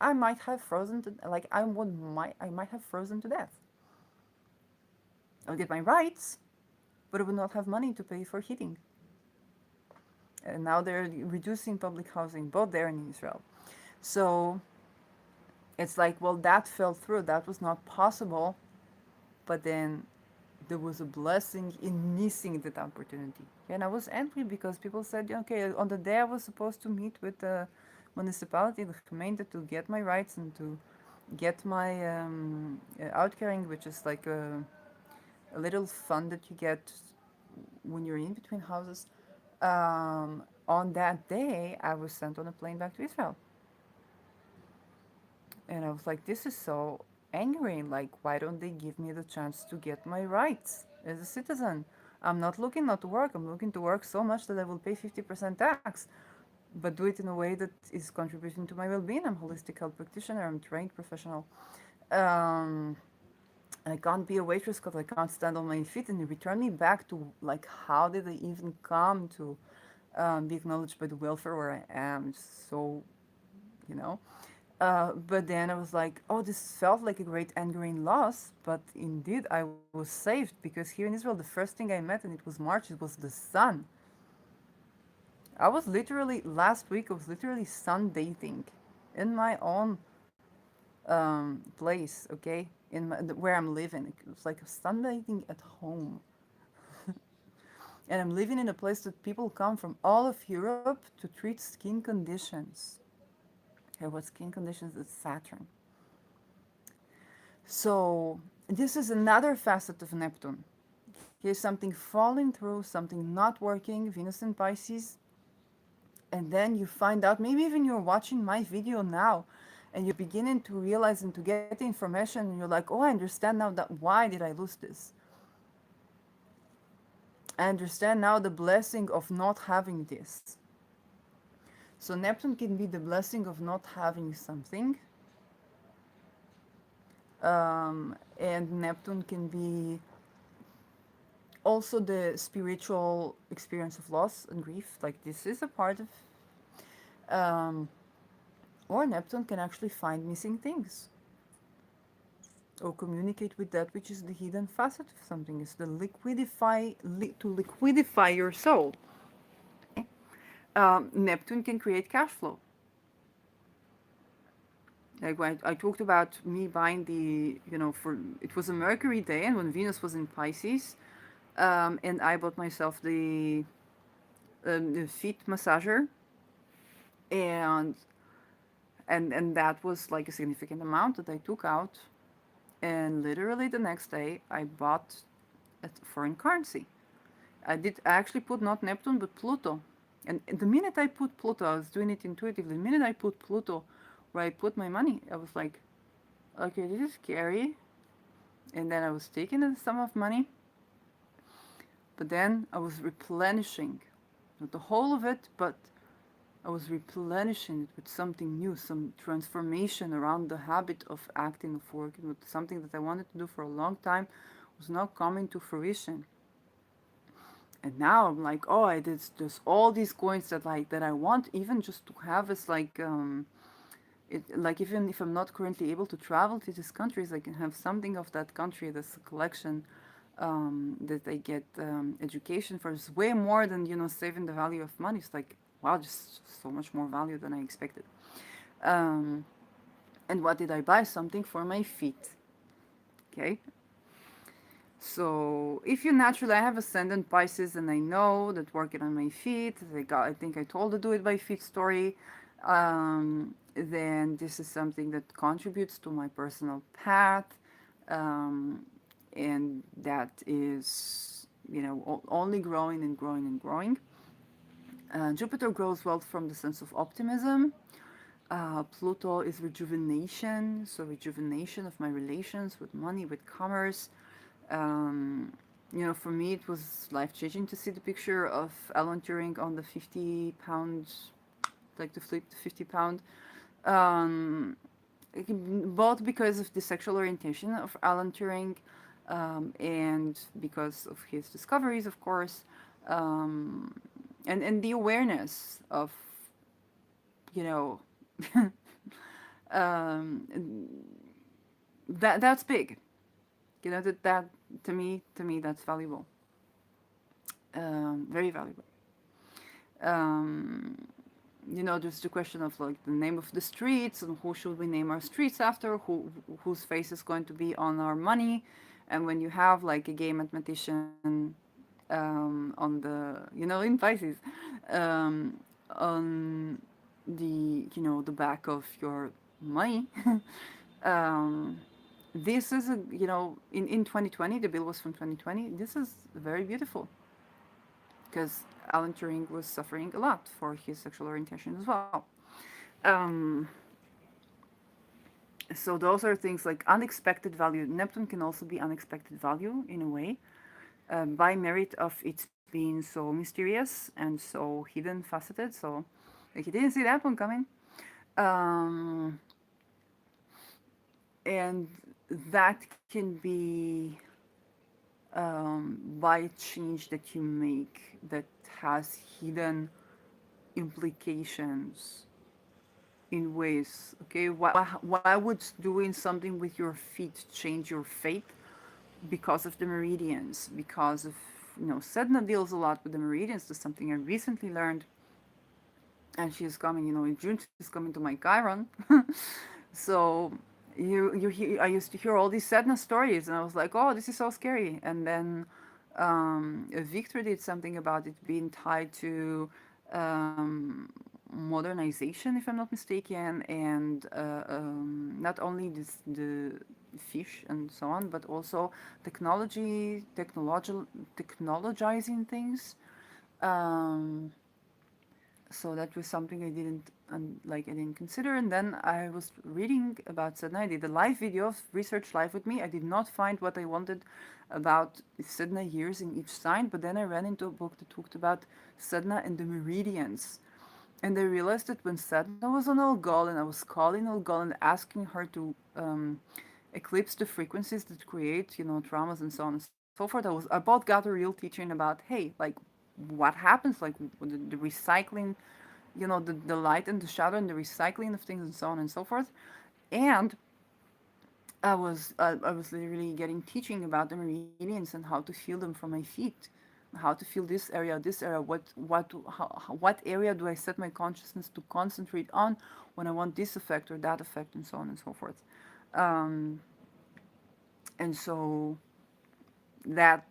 I might have frozen to like I might have frozen to death. I would get my rights, but I would not have money to pay for heating. And now they're reducing public housing both there and in Israel. So it's like, well, that fell through. That was not possible. But then there was a blessing in missing that opportunity. And I was angry because people said, okay, on the day I was supposed to meet with the municipality, the gemeente, to get my rights and to get my uitkering, which is like a little fund that you get when you're in between houses. On that day, I was sent on a plane back to Israel. And I was like, this is so angering. Like, why don't they give me the chance to get my rights as a citizen? I'm not looking not to work. I'm looking to work so much that I will pay 50% tax, but do it in a way that is contributing to my well-being. I'm a holistic health practitioner. I'm a trained professional. Um, I can't be a waitress because I can't stand on my feet. And they return me back to like, how did I even come to be acknowledged by the welfare where I am? So, you know. But then I was like, oh, this felt like a great angering loss. But indeed, I was saved because here in Israel, the first thing I met, and it was March, it was the sun. I was literally, last week, I was literally sun dating in my own place, okay, where I'm living. It was like sunbathing at home, and I'm living in a place that people come from all of Europe to treat skin conditions. Okay, what skin conditions is Saturn. So this is another facet of Neptune. Here's something falling through, something not working, Venus in Pisces, and then you find out, maybe even you're watching my video now, and you're beginning to realize and to get the information, and you're like, oh, I understand now that why did I lose this? I understand now the blessing of not having this. So Neptune can be the blessing of not having something, and Neptune can be also the spiritual experience of loss and grief. Like this is a part of, um, or Neptune can actually find missing things or communicate with that which is the hidden facet of something. Is the to liquidify your soul. Neptune can create cash flow. Like I talked about me buying the, for it was a Mercury day, and when Venus was in Pisces, and I bought myself the feet massager, and and that was like a significant amount that I took out, and literally the next day I bought a foreign currency. I actually put not Neptune but Pluto, and the minute I put Pluto, I was doing it intuitively. The minute I put Pluto, where I put my money, I was like, okay, this is scary, and then I was taking a sum of money, but then I was replenishing, not the whole of it, but I was replenishing it with something new, some transformation around the habit of acting, of working with something that I wanted to do for a long time was now coming to fruition. And now I'm like, oh, I did there's all these coins that I want even just to have as like like even if I'm not currently able to travel to these countries, I can have something of that country. That's a collection that I get education for. It's way more than saving the value of money. It's like wow, just so much more value than I expected. Um, and what did I buy? Something for my feet. Okay. So if you naturally, I have ascendant Pisces, and I know that working on my feet, I think I told the Do It by Feet story. Then this is something that contributes to my personal path, um, and that is only growing and growing and growing. Jupiter grows well from the sense of optimism. Pluto is rejuvenation, so rejuvenation of my relations with money, with commerce. Um, for me, it was life changing to see the picture of Alan Turing on the 50 pound, like the flip, the 50 pound. Um, Both because of the sexual orientation of Alan Turing, and because of his discoveries, of course, um, and the awareness of you know um, that's big. That to me that's valuable, very valuable. Um, there's the question of like the name of the streets and who should we name our streets after, whose face is going to be on our money, and when you have like a gay mathematician on the in Pisces, on the back of your money. um, this is in 2020, the bill was from 2020. This is very beautiful because Alan Turing was suffering a lot for his sexual orientation as well. Um, so those are things like unexpected value. Neptune can also be unexpected value in a way, by merit of its being so mysterious and so hidden, faceted. So like you didn't see that one coming. Um, and that can be by a change that you make that has hidden implications in ways. Okay, why would doing something with your feet change your fate? Because of the meridians, because of Sedna deals a lot with the meridians. That's something I recently learned, and she's coming in June, she's coming to my Chiron. So I used to hear all these sadness stories, and I was like, oh, this is so scary. And then Victor did something about it being tied to um, modernization, if I'm not mistaken, and not only the fish and so on, but also technologizing things. Um, so that was something I didn't I didn't consider. And then I was reading about Sedna. I did a live video of research live with me. I did not find what I wanted about Sedna years in each sign, but then I ran into a book that talked about Sedna and the meridians. And I realized that when Sedna was on Algol and I was calling Algol and asking her to eclipse the frequencies that create, traumas and so on and so forth, I both got a real teaching about, hey, like what happens, like the recycling, the light and the shadow and the recycling of things and so on and so forth. And I was literally getting teaching about the meridians and how to feel them from my feet, how to feel this area, what area do I set my consciousness to concentrate on when I want this effect or that effect and so on and so forth. Um, and so that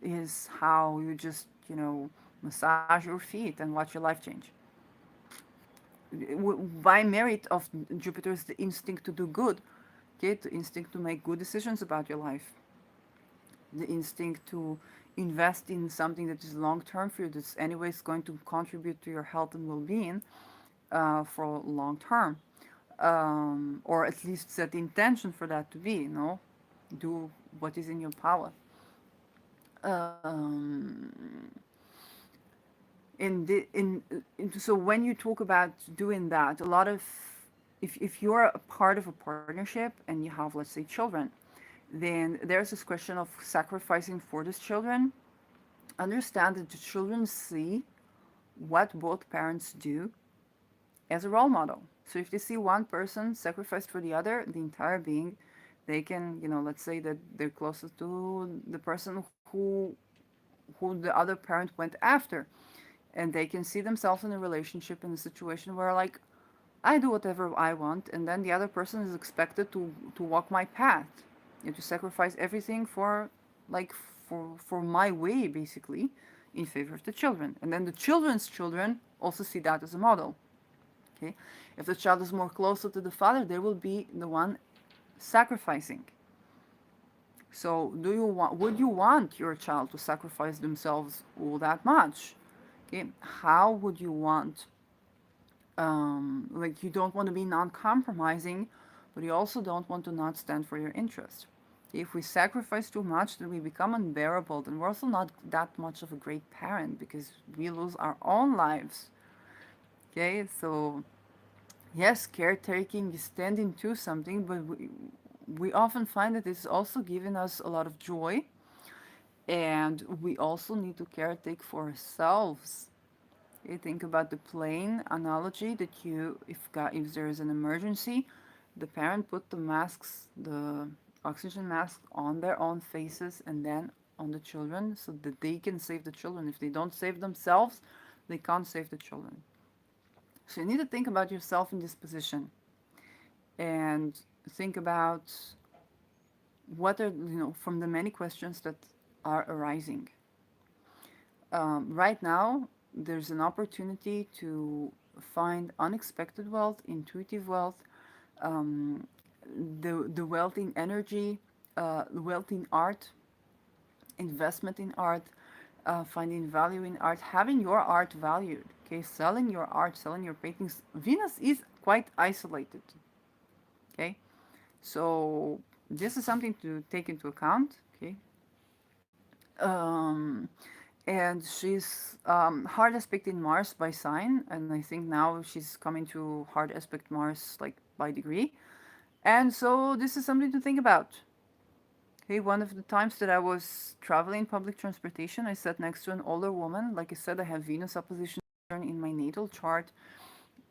is how you just massage your feet and watch your life change by merit of Jupiter's the instinct to do good, okay, the instinct to make good decisions about your life, the instinct to invest in something that is long term for you, that's anyways going to contribute to your health and well being for long term, or at least set the intention for that to be, do what is in your power. Um, so when you talk about doing that, a lot of if you're a part of a partnership and you have, let's say, children, then there's this question of sacrificing for these children. Understand that the children see what both parents do as a role model. So if they see one person sacrificed for the other, the entire being, they can, let's say that they're closest to the person who the other parent went after, and they can see themselves in a relationship in a situation where, like, I do whatever I want, and then the other person is expected to walk my path, to sacrifice everything for, like, for my way, basically, in favor of the children. And then the children's children also see that as a model. Okay, if the child is more closer to the father, they will be the one sacrificing. So, do you want? Would you want your child to sacrifice themselves all that much? Okay, how would you want like you don't want to be non-compromising, but you also don't want to not stand for your interest. If we sacrifice too much, then we become unbearable. Then we're also not that much of a great parent because we lose our own lives. Okay, so yes, caretaking is tending to something, but we often find that it's also giving us a lot of joy, and we also need to caretake for ourselves. You think about the plane analogy that if there is an emergency, the parent put the oxygen masks on their own faces and then on the children so that they can save the children. If they don't save themselves, they can't save the children. So you need to think about yourself in this position and think about what are, from the many questions that are arising. Right now, there's an opportunity to find unexpected wealth, intuitive wealth, um, the wealth in energy, wealth in art, investment in art, finding value in art, having your art valued. Okay, selling your art, selling your paintings. Venus is quite isolated. Okay, so this is something to take into account. Okay, um, and she's hard aspect in Mars by sign, and I think now she's coming to hard aspect Mars like by degree, and so this is something to think about. Okay, one of the times that I was traveling public transportation, I sat next to an older woman. Like I said, I have Venus opposition in my natal chart,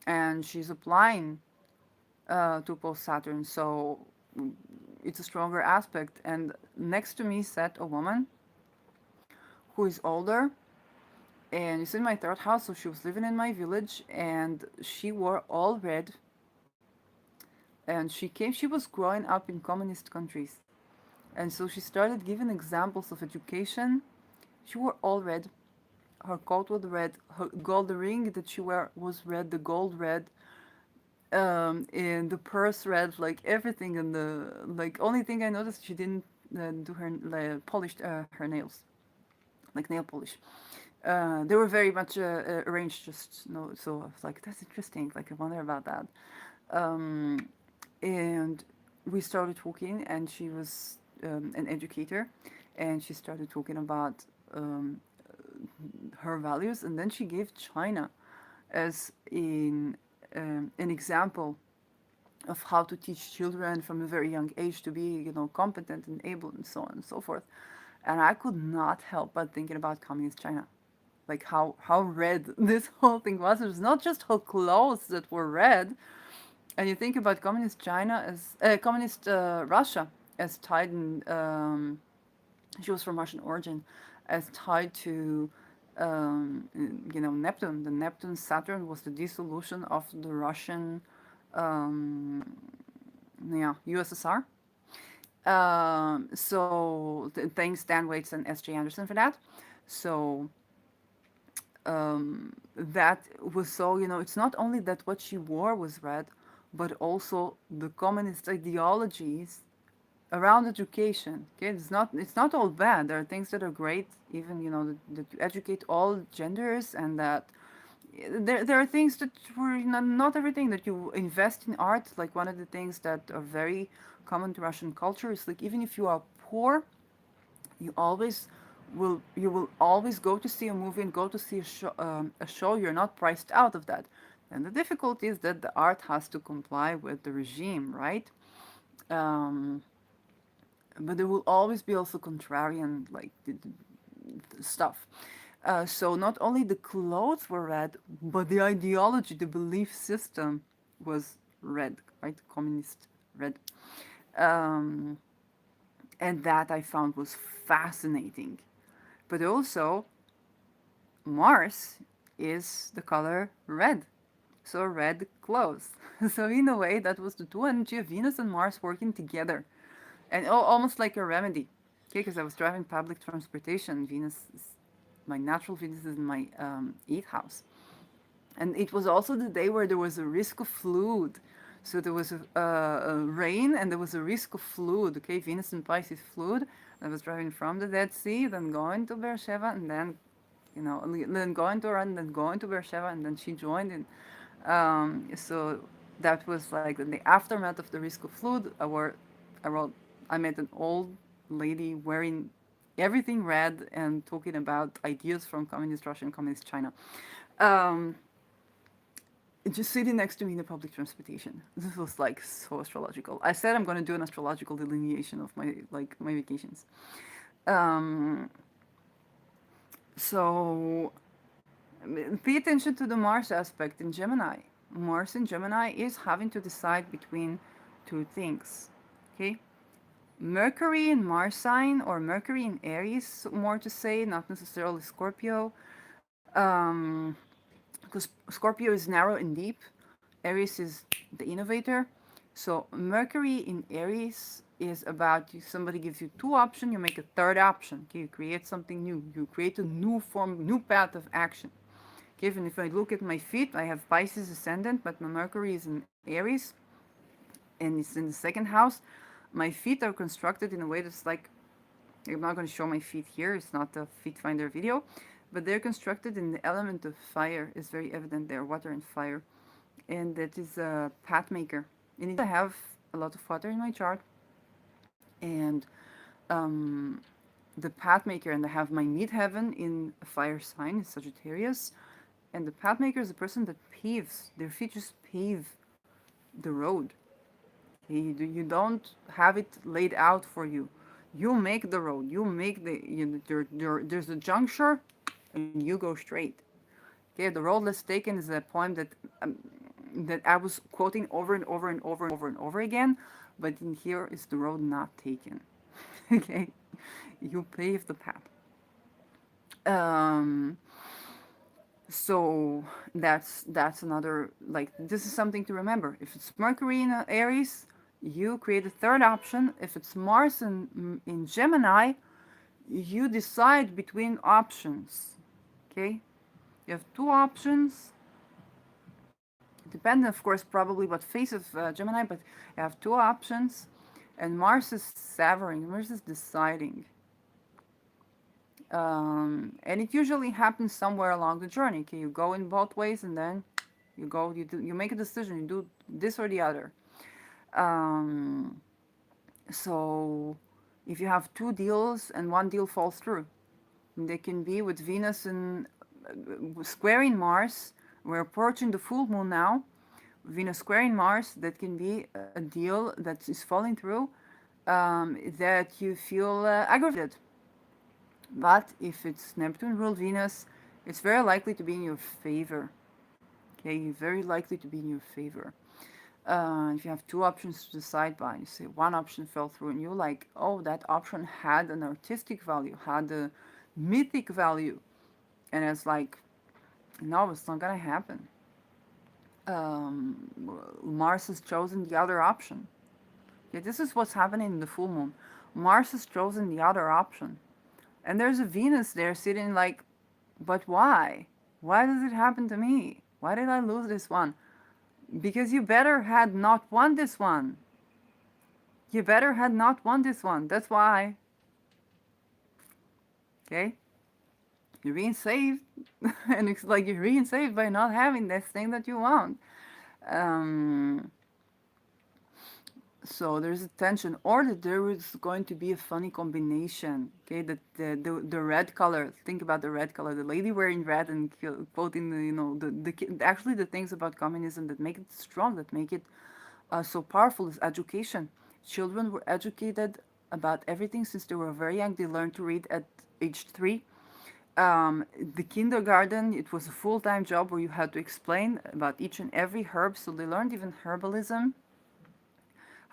and she's applying to post Saturn, so it's a stronger aspect. And next to me sat a woman who is older, and it's in my third house, so she was living in my village, and she wore all red, and she was growing up in communist countries, and so she started giving examples of education. She wore all red. Her coat was red. Her gold ring that she wore was red. The gold red, and the purse red. Like everything. And the like only thing I noticed, she didn't do her polished her nails, like nail polish. They were very much arranged. Just no. So I was like, that's interesting. Like I wonder about that. Um, and we started talking, and she was an educator, and she started talking about um, her values, and then she gave China as an example of how to teach children from a very young age to be, competent and able, and so on and so forth. And I could not help but thinking about communist China, like how red this whole thing was. It was not just her clothes that were red, and you think about communist China as communist Russia as tied in. She was from Russian origin, as tied to Neptune. The Neptune Saturn was the dissolution of the Russian yeah, USSR. Thanks Dan Waits and S.J. Anderson for that. So that was so, it's not only that what she wore was red, but also the communist ideologies around education. Okay, it's not all bad. There are things that are great, even that you educate all genders, and that there are things that were not everything that you invest in art. Like one of the things that are very common to Russian culture is like even if you are poor, you always you will always go to see a movie and go to see a show. You're not priced out of that. And the difficulty is that the art has to comply with the regime, right? Um, but there will always be also contrarian like stuff. So not only the clothes were red, but the ideology, the belief system was red, right? Communist red. Um, and that I found was fascinating. But also, Mars is the color red. So red clothes. So in a way, that was the two energy of Venus and Mars working together, and almost like a remedy. Okay, because I was driving public transportation. My natural Venus is in my eighth house, and it was also the day where there was a risk of flood. So there was a rain and there was a risk of flood. Okay, Venus and Pisces flood. I was driving from the Dead Sea, then going to Beersheba, and then going to Iran, then going to Beersheba, and then she joined in. So that was like in the aftermath of the risk of flood. I wrote, I met an old lady wearing everything red and talking about ideas from communist Russia and communist China. Um, just sitting next to me in the public transportation. This was like so astrological. I said I'm going to do an astrological delineation of my vacations. Um, so pay attention to the Mars aspect in Gemini. Mars in Gemini is having to decide between two things. Okay? Mercury in Mars sign, or Mercury in Aries, more to say, not necessarily Scorpio. Because Scorpio is narrow and deep, Aries is the innovator. So Mercury in Aries is about somebody gives you two options, you make a third option. Okay, you create something new. You create a new form, new path of action. Okay, even if I look at my feet, I have Pisces ascendant, but my Mercury is in Aries, and it's in the second house. My feet are constructed in a way that's like, I'm not going to show my feet here. It's not a feet finder video, but they're constructed in the element of fire. It's very evident there, water and fire, and that is a path maker. And I have a lot of water in my chart, and um, the path maker, and I have my midheaven in a fire sign, in Sagittarius, and the path maker is a person that paves. Their feet just pave the road. You don't have it laid out for you. You make the road. You make there's a juncture, and you go straight. Okay, the road less taken is a poem that I was quoting over and over and over and over and over again, but in here is the road not taken. Okay, you pave the path. Um, So that's another, like, this is something to remember. If it's Mercury in Aries, you create a third option. If it's Mars in Gemini, you decide between options. Okay, you have two options. Depending, of course, probably what phase of Gemini, but you have two options, and Mars is severing. Mars is deciding. And it usually happens somewhere along the journey. Okay, you go in both ways, and then you make a decision. You do this or the other. Um, so, if you have two deals and one deal falls through, they can be with Venus and squaring Mars. We're approaching the full moon now. Venus squaring Mars. That can be a deal that is falling through. That you feel aggravated. But if it's Neptune ruled Venus, it's very likely to be in your favor. Okay, very likely to be in your favor. If you have two options to decide by, you say one option fell through, and you're like, oh, that option had an artistic value, had a mythic value, and it's like, no, it's not gonna happen. Mars has chosen the other option. Okay, this is what's happening in the full moon. Mars has chosen the other option. And there's a Venus there sitting like, but why? Why does it happen to me? Why did I lose this one? Because you better had not won this one. You better had not won this one. That's why. Okay? You're being saved. And it's like you're being saved by not having this thing that you want. Um, so there's a tension, or that there is going to be a funny combination. Okay, that the red color. Think about the red color. The lady wearing red and quoting the, the actually the things about communism that make it strong, that make it so powerful, is education. Children were educated about everything since they were very young. They learned to read at age 3. The kindergarten, it was a full-time job where you had to explain about each and every herb. So they learned even herbalism.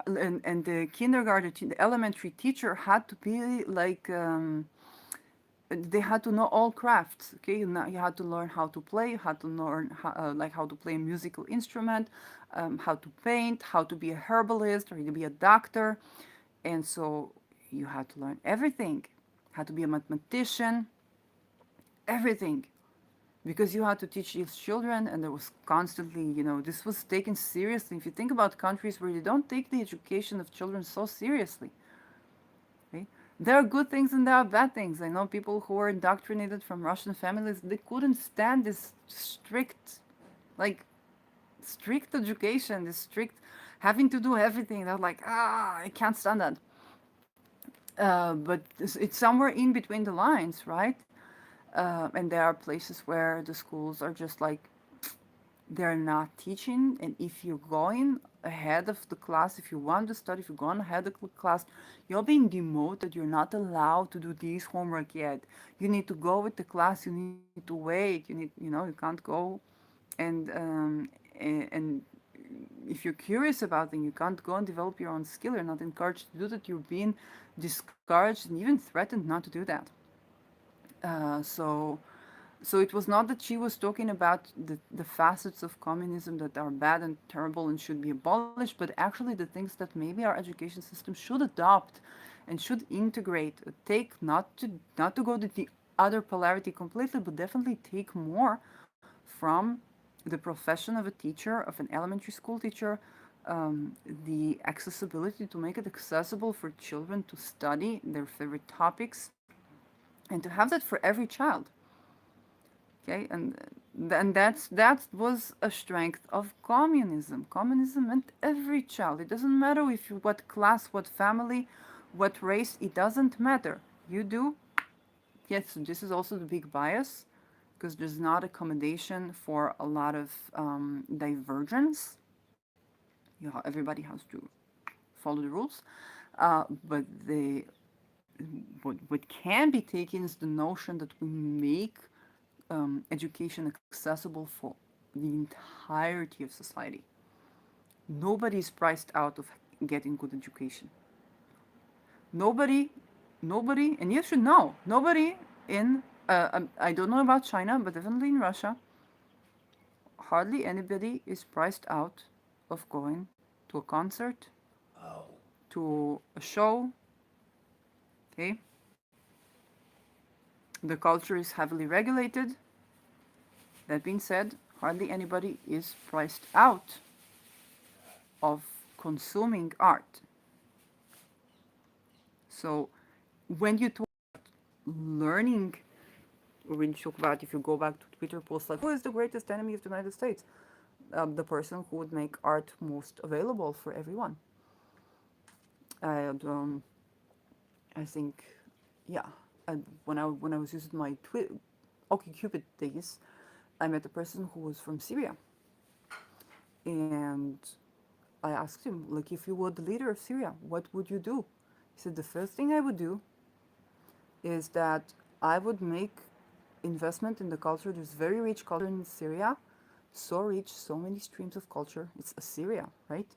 And the kindergarten, the elementary teacher had to be like, they had to know all crafts. Okay, you had to learn how to play, you had to learn how to play a musical instrument, how to paint, how to be a herbalist or to be a doctor. And so you had to learn everything. Had to be a mathematician, everything, because you had to teach these children, and there was constantly, this was taken seriously. If you think about countries where they don't take the education of children so seriously, okay? There are good things and there are bad things. I know people who were indoctrinated from Russian families, they couldn't stand this like, strict education, this strict having to do everything. They're like, I can't stand that. But it's somewhere in between the lines, right? And there are places where the schools are just like, they're not teaching. And if you're going ahead of the class, if you want to study, if you're going ahead of the class, you're being demoted. You're not allowed to do this homework yet. You need to go with the class. You need to wait. You can't go. And if you're curious about things, you can't go and develop your own skill. You're not encouraged to do that. You're being discouraged and even threatened not to do that. So it was not that she was talking about the facets of communism that are bad and terrible and should be abolished, but actually the things that maybe our education system should adopt and should integrate, take, not to go to the other polarity completely, but definitely take more from the profession of a teacher, of an elementary school teacher, the accessibility, to make it accessible for children to study their favorite topics, and to have that for every child. Okay, and that was a strength of communism. Communism meant every child. It doesn't matter if you, what class, what family, what race. It doesn't matter. You do. Yes, this is also the big bias, because there's not accommodation for a lot of divergence. Everybody has to follow the rules, but what can be taken is the notion that we make education accessible for the entirety of society. Nobody is priced out of getting good education. Nobody, nobody, and you should know, nobody in, I don't know about China, but definitely in Russia, hardly anybody is priced out of going to a concert, Oh, to a show. Okay, the culture is heavily regulated. That being said, hardly anybody is priced out of consuming art. So when you talk learning, when you talk about, if you go back to Twitter posts like, who is the greatest enemy of the United States? The person who would make art most available for everyone. And I think, yeah, and when I was using my OkCupid days, I met a person who was from Syria, and I asked him, like, if you were the leader of Syria, what would you do? He said the first thing I would do is that I would make investment in the culture. There's very rich culture in Syria, so rich, so many streams of culture. It's Assyria, right?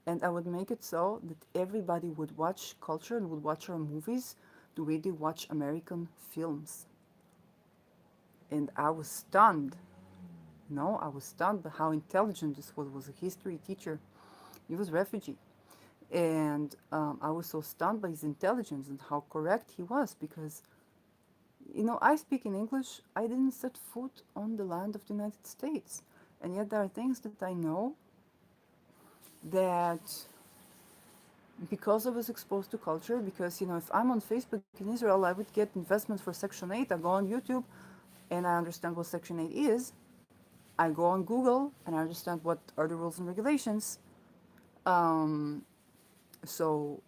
And I would make it so that everybody would watch culture and would watch our movies the way they watch American films. And I was stunned. No, I was stunned by how intelligent this was. Was a history teacher. He was refugee. And I was so stunned by his intelligence and how correct he was because, I speak in English. I didn't set foot on the land of the United States. And yet there are things that I know that because I was exposed to culture, because, if I'm on Facebook in Israel, I would get investment for Section 8. I go on YouTube and I understand what Section 8 is. I go on Google and I understand what are the rules and regulations. Um, so,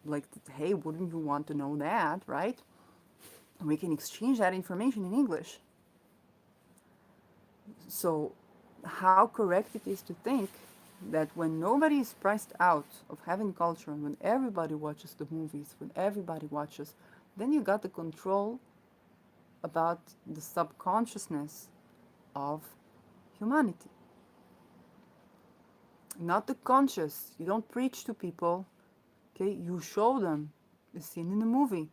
like, hey, wouldn't you want to know that, right? We can exchange that information in English. So, how correct it is to think that when nobody is priced out of having culture and when everybody watches the movies, when everybody watches, then you got the control about the subconsciousness of humanity. Not the conscious. You don't preach to people, okay? You show them the scene in the movie.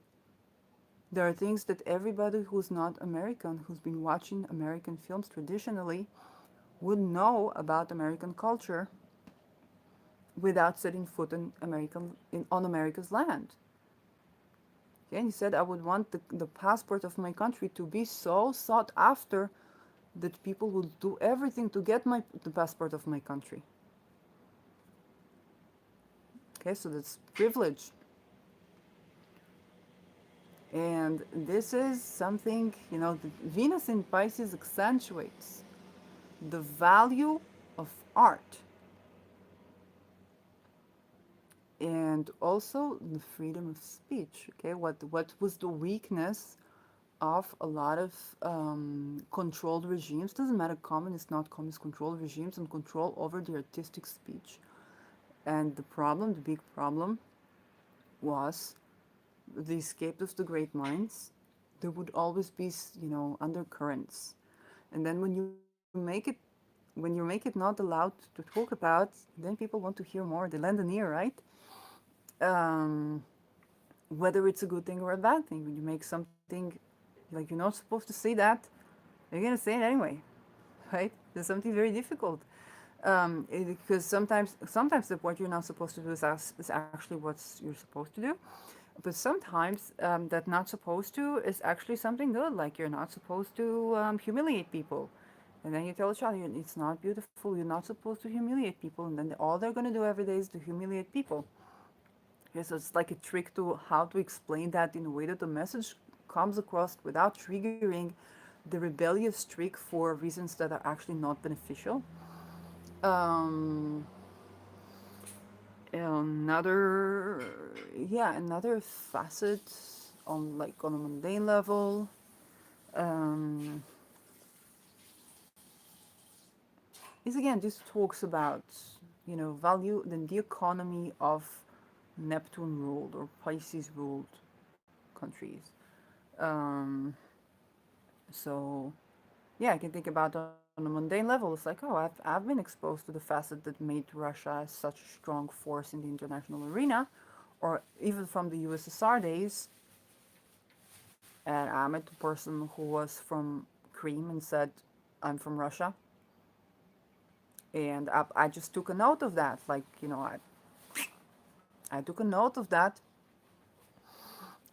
There are things that everybody who's not American, who's been watching American films traditionally, would know about American culture without setting foot on America's land. Okay, and he said, I would want the passport of my country to be so sought after that people will do everything to get the passport of my country. Okay, so that's privilege. And this is something, Venus in Pisces accentuates the value of art and also the freedom of speech. Okay, what was the weakness of a lot of controlled regimes? Doesn't matter, communist, not communist, controlled regimes and control over the artistic speech. And the big problem, was the escape of the great minds. There would always be, undercurrents. And then when you make it not allowed to talk about, then people want to hear more. They lend an ear, right? Um, Whether it's a good thing or a bad thing. When you make something like you're not supposed to say that, you're gonna say it anyway, right? There's something very difficult. Because sometimes what you're not supposed to do is actually what you're supposed to do. But sometimes that not supposed to is actually something good, like you're not supposed to humiliate people. And then you tell a child, it's not beautiful, you're not supposed to humiliate people. And then all they're going to do every day is to humiliate people. Okay, so it's like a trick to how to explain that in a way that the message comes across without triggering the rebellious streak for reasons that are actually not beneficial. Um, another, yeah, another facet on a mundane level, um, is again this talks about value the economy of Neptune ruled or Pisces ruled countries. Um, so yeah, I can think about on a mundane level. It's like, oh, I've been exposed to the facet that made Russia such a strong force in the international arena, or even from the USSR days. And I met a person who was from Cream and said, I'm from Russia, and I just took a note of that. Like, I took a note of that,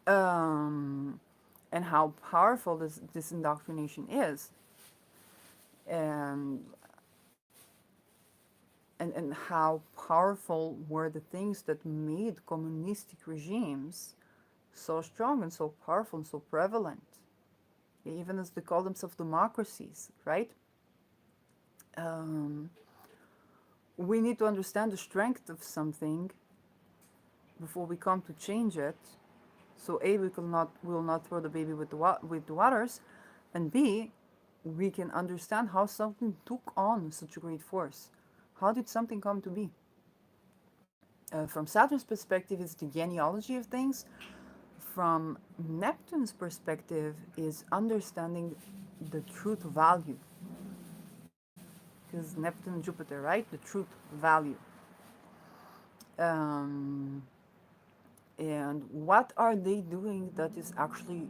um, and how powerful this indoctrination is, and and how powerful were the things that made communistic regimes so strong and so powerful and so prevalent, even as they call themselves democracies, right? Um, we need to understand the strength of something before we come to change it. So A, we will not throw the baby with the waters, and B, we can understand how something took on such a great force. How did something come to be? From Saturn's perspective, it's the genealogy of things. From Neptune's perspective, is understanding the truth value. Because Neptune, Jupiter, right? The truth value. Um, and what are they doing that is actually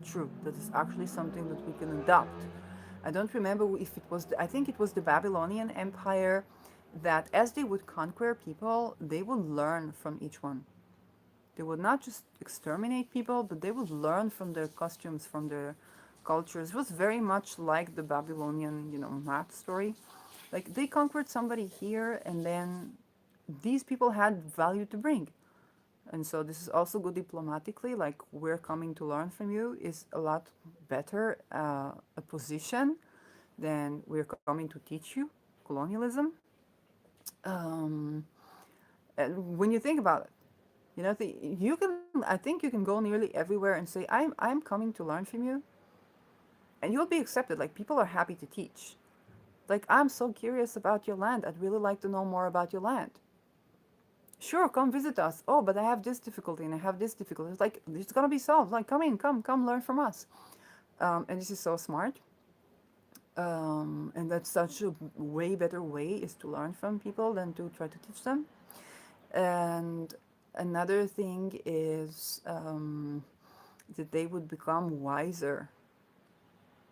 true, that is actually something that we can adopt. I don't remember if it was I think it was the Babylonian Empire, that as they would conquer people, they would learn from each one. They would not just exterminate people, but they would learn from their costumes, from their cultures. It was very much like the Babylonian, math story. Like, they conquered somebody here, and then these people had value to bring. And so this is also good diplomatically, like, we're coming to learn from you is a lot better a position than we're coming to teach you, colonialism. Um, and when you think about it, you can, I think you can go nearly everywhere and say, I'm coming to learn from you, and you'll be accepted. Like, people are happy to teach. Like, I'm so curious about your land. I'd really like to know more about your land. Sure, come visit us. Oh, but I have this difficulty and I have this difficulty. It's like, it's gonna be solved. Like, come in, come learn from us. And this is so smart. And that's such a way better way is to learn from people than to try to teach them. And another thing is that they would become wiser.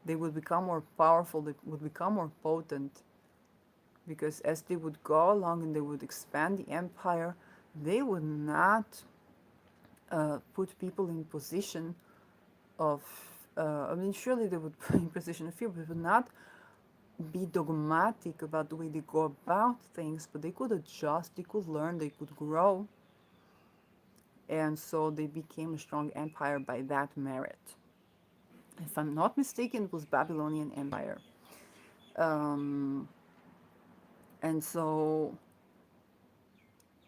They would become more powerful. They would become more potent, because as they would go along and they would expand the empire, they would not put people in position of, I mean, surely they would put in position of fear, but would not be dogmatic about the way they go about things, but they could adjust, they could learn, they could grow. And so they became a strong empire by that merit. If I'm not mistaken, it was Babylonian Empire. Um, and so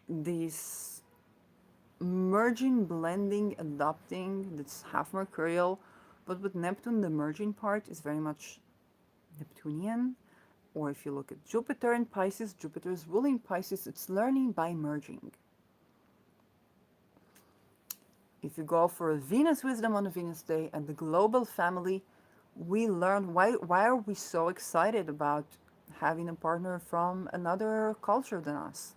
this merging, blending, adopting, that's half mercurial, but with Neptune, the merging part is very much Neptunian. Or if you look at Jupiter in Pisces, Jupiter is ruling Pisces, it's learning by merging. If you go for a Venus wisdom on a Venus day and the global family, we learn why are we so excited about having a partner from another culture than us?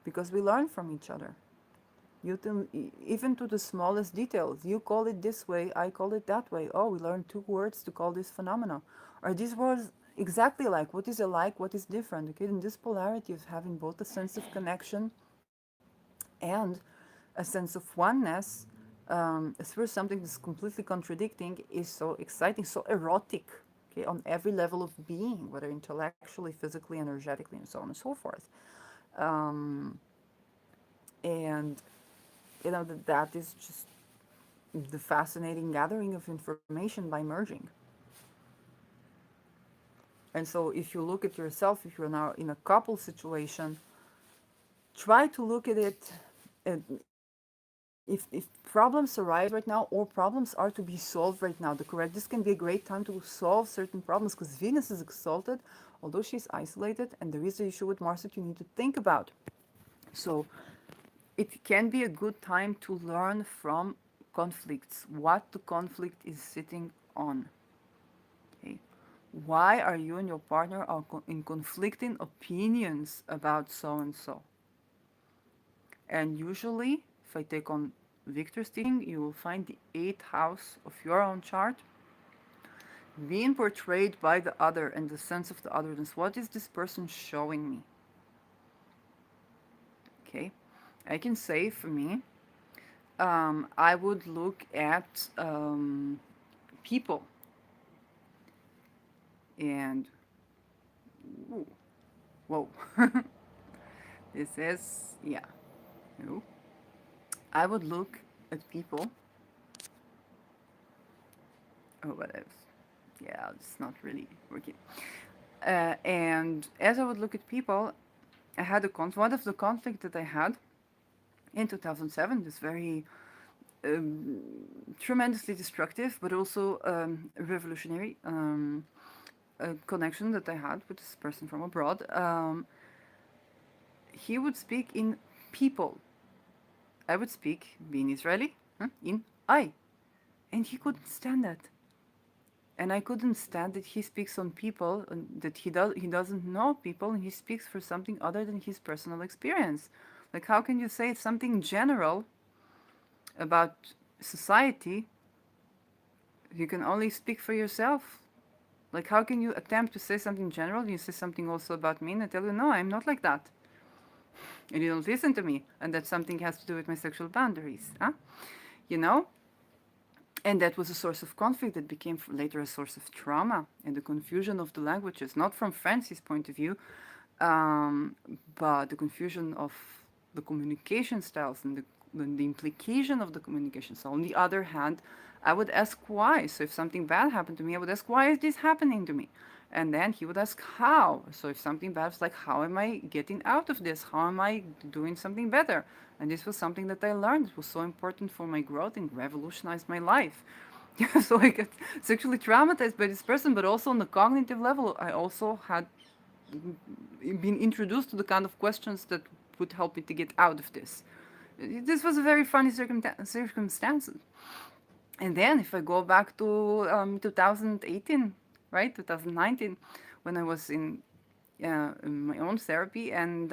Because we learn from each other. You can, even to the smallest details. You call it this way, I call it that way. Oh, we learned two words to call this phenomena. Are these words exactly alike? What is alike? What is different? Okay, in this polarity of having both a sense of connection and a sense of oneness through something that's completely contradicting is so exciting, so erotic. Okay, on every level of being, whether intellectually, physically, energetically, and so on and so forth. Um, and that is just the fascinating gathering of information by merging. And so if you look at yourself, if you're now in a couple situation, try to look at it. If problems arise right now, or problems are to be solved right now, this can be a great time to solve certain problems, because Venus is exalted, although she's isolated, and there is the issue with Mars that you need to think about. So it can be a good time to learn from conflicts, what the conflict is sitting on. Okay. Why are you and your partner are in conflicting opinions about so and so? And usually, if I take on Victor's teaching, you will find the eighth house of your own chart being portrayed by the other and the sense of the otherness. What is this person showing me? Okay, I can say for me, I would look at people and ooh, whoa, this is yeah. No, I would look at people. Oh, what else? Yeah, it's not really working. And as I would look at people, I had one of the conflict that I had in 2007. This very um, tremendously destructive, but also revolutionary connection that I had with this person from abroad. He would speak in people. I would speak, being Israeli, in I, and he couldn't stand that. And I couldn't stand that he speaks on people and that he doesn't know people and he speaks for something other than his personal experience. Like how can you say something general about society? You can only speak for yourself. Like how can you attempt to say something general and you say something also about me and I tell you no, I'm not like that. And you don't listen to me and that something has to do with my sexual boundaries, huh? You know? And that was a source of conflict that became later a source of trauma and the confusion of the languages, not from Francis' point of view, um, but the confusion of the communication styles and the implication of the communication. So, on the other hand, I would ask why. So, if something bad happened to me, I would ask, why is this happening to me? And then he would ask, how? So, if something bad was like, how am I getting out of this? How am I doing something better? And this was something that I learned. It was so important for my growth and revolutionized my life. So I got sexually traumatized by this person, but also on the cognitive level, I also had been introduced to the kind of questions that would help me to get out of this. This was a very funny circumstance. And then if I go back to 2018, right, 2019, when I was in my own therapy and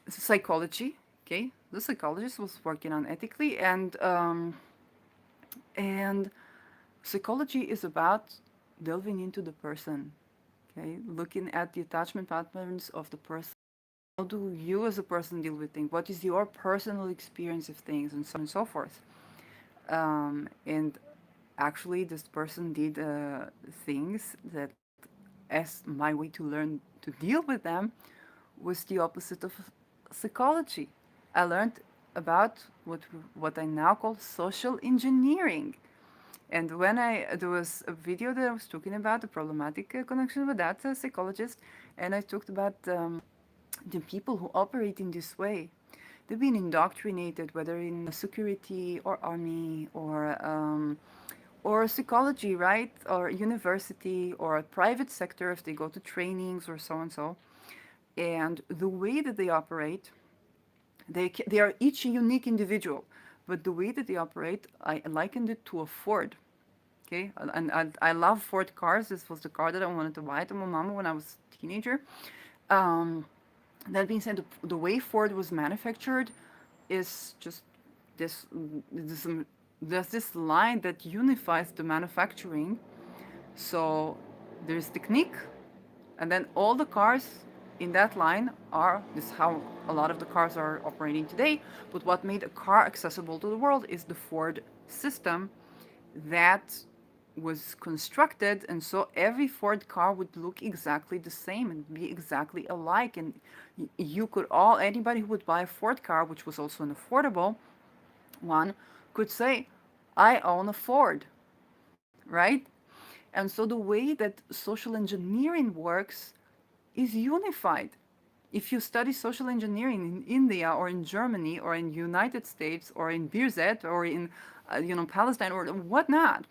psychology, okay, the psychologist was working on ethically and psychology is about delving into the person, okay, looking at the attachment patterns of the person. How do you as a person deal with things? What is your personal experience of things, and so on and so forth? And actually, this person did things that, as my way to learn to deal with them, was the opposite of psychology. I learned about what I now call social engineering. And when there was a video that I was talking about the problematic connection with that psychologist, and I talked about the people who operate in this way. They've been indoctrinated, whether in security or army or psychology, right, or university or a private sector if they go to trainings or so and so. And the way that they operate, they are each a unique individual, but the way that they operate, I likened it to a Ford. Okay, and I love Ford cars. This was the car that I wanted to buy to my mama when I was a teenager. Um, that being said, the way Ford was manufactured is just this this there's this line that unifies the manufacturing. So there's technique, and then all the cars in that line are this is how a lot of the cars are operating today. But what made a car accessible to the world is the Ford system that was constructed, and so every Ford car would look exactly the same and be exactly alike. And you could all anybody who would buy a Ford car, which was also an affordable one, could say, "I own a Ford," right? And so the way that social engineering works is unified. If you study social engineering in India or in Germany or in United States or in Birzeit or in Palestine or whatnot,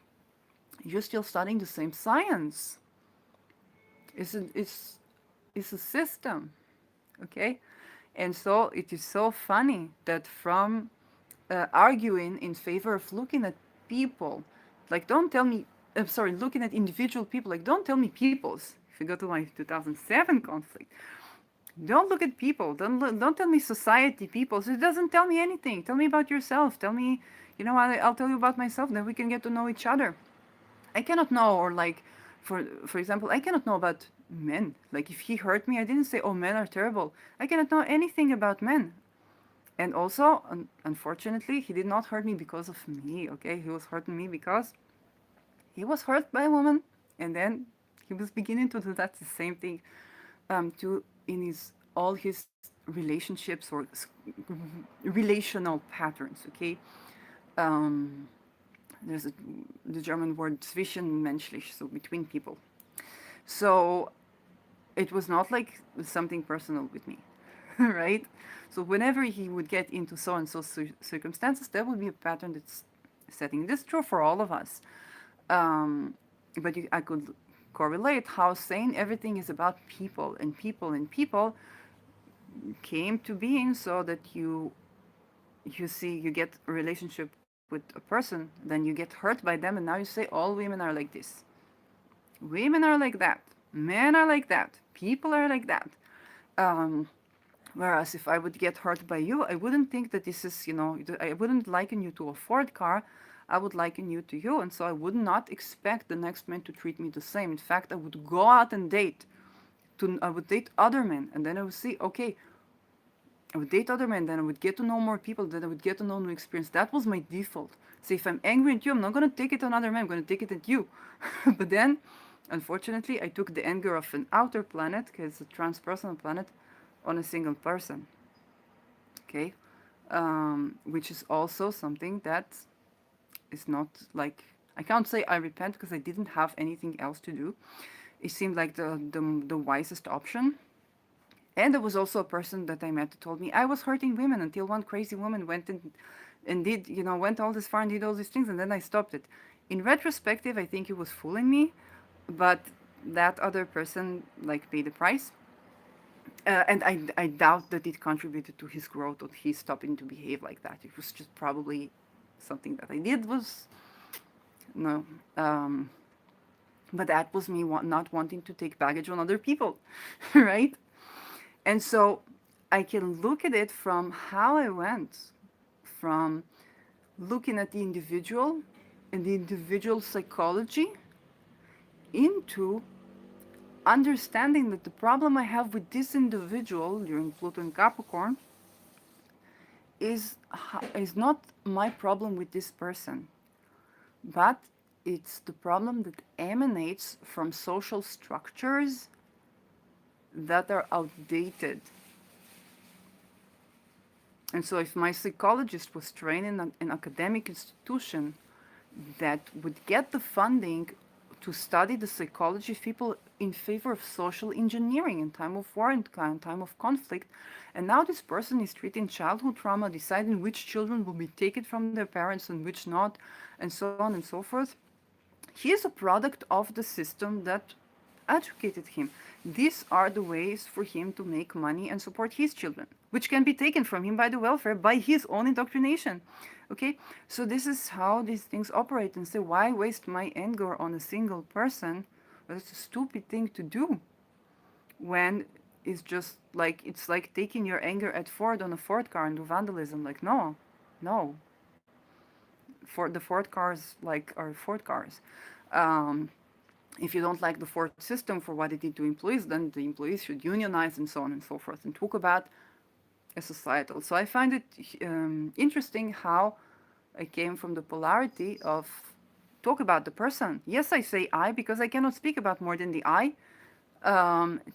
you're still studying the same science. It's a system, okay? And so it is so funny that from arguing in favor of looking at people, like don't tell me, I'm sorry, looking at individual people, like don't tell me peoples. If you go to my 2007 conflict, don't look at people. Don't tell me society, people. So it doesn't tell me anything. Tell me about yourself. Tell me, I'll tell you about myself. Then we can get to know each other. I cannot know, or like, for example, I cannot know about men. Like if he hurt me, I didn't say, "Oh, men are terrible." I cannot know anything about men. And also, unfortunately, he did not hurt me because of me. Okay, he was hurting me because he was hurt by a woman, and then he was beginning to do that the same thing to in his all his relationships or relational patterns. Okay, um, there's the German word zwischenmenschlich, so between people. So it was not like something personal with me, right? So whenever he would get into so and so circumstances, there would be a pattern that's setting. This is true for all of us. But I could correlate how saying everything is about people and people and people came to being so that you see you get a relationship with a person, then you get hurt by them, and now you say all women are like this, women are like that, men are like that, people are like that. Um, Whereas if I would get hurt by you, I wouldn't think that this is, I wouldn't liken you to a Ford car. I would liken you to you. And so I would not expect the next man to treat me the same. In fact, I would go out and date. I would date other men. And then I would see, okay, I would date other men. Then I would get to know more people. Then I would get to know new experience. That was my default. So if I'm angry at you, I'm not going to take it on another man. I'm going to take it at you. But then, unfortunately, I took the anger of an outer planet, because it's a transpersonal planet, on a single person. Okay, which is also something that is not like, I can't say I repent because I didn't have anything else to do. It seemed like the wisest option. And there was also a person that I met who told me I was hurting women until one crazy woman went and did, went all this far and did all these things, and then I stopped it. In retrospective, I think he was fooling me, but that other person like paid the price. And I doubt that it contributed to his growth or he stopping to behave like that. It was just probably something that I did was no. But that was me not wanting to take baggage on other people, right? And so I can look at it from how I went from looking at the individual and the individual psychology into understanding that the problem I have with this individual during Pluto and Capricorn is is not my problem with this person, but it's the problem that emanates from social structures that are outdated. And so if my psychologist was trained in an academic institution that would get the funding to study the psychology of people in favor of social engineering in time of war and in time of conflict. And now this person is treating childhood trauma, deciding which children will be taken from their parents and which not, and so on and so forth. He is a product of the system that educated him. These are the ways for him to make money and support his children, which can be taken from him by the welfare by his own indoctrination. Okay, so this is how these things operate. And say, why waste my anger on a single person? Well, it's a stupid thing to do when it's like taking your anger at Ford on a Ford car and do vandalism. Like, no, no. For the Ford cars, like, are Ford cars. Um, if you don't like the Ford system for what it did to employees, then the employees should unionize and so on and so forth, and talk about a societal. So I find it interesting how I came from the polarity of talk about the person. Yes, I say I because I cannot speak about more than the I,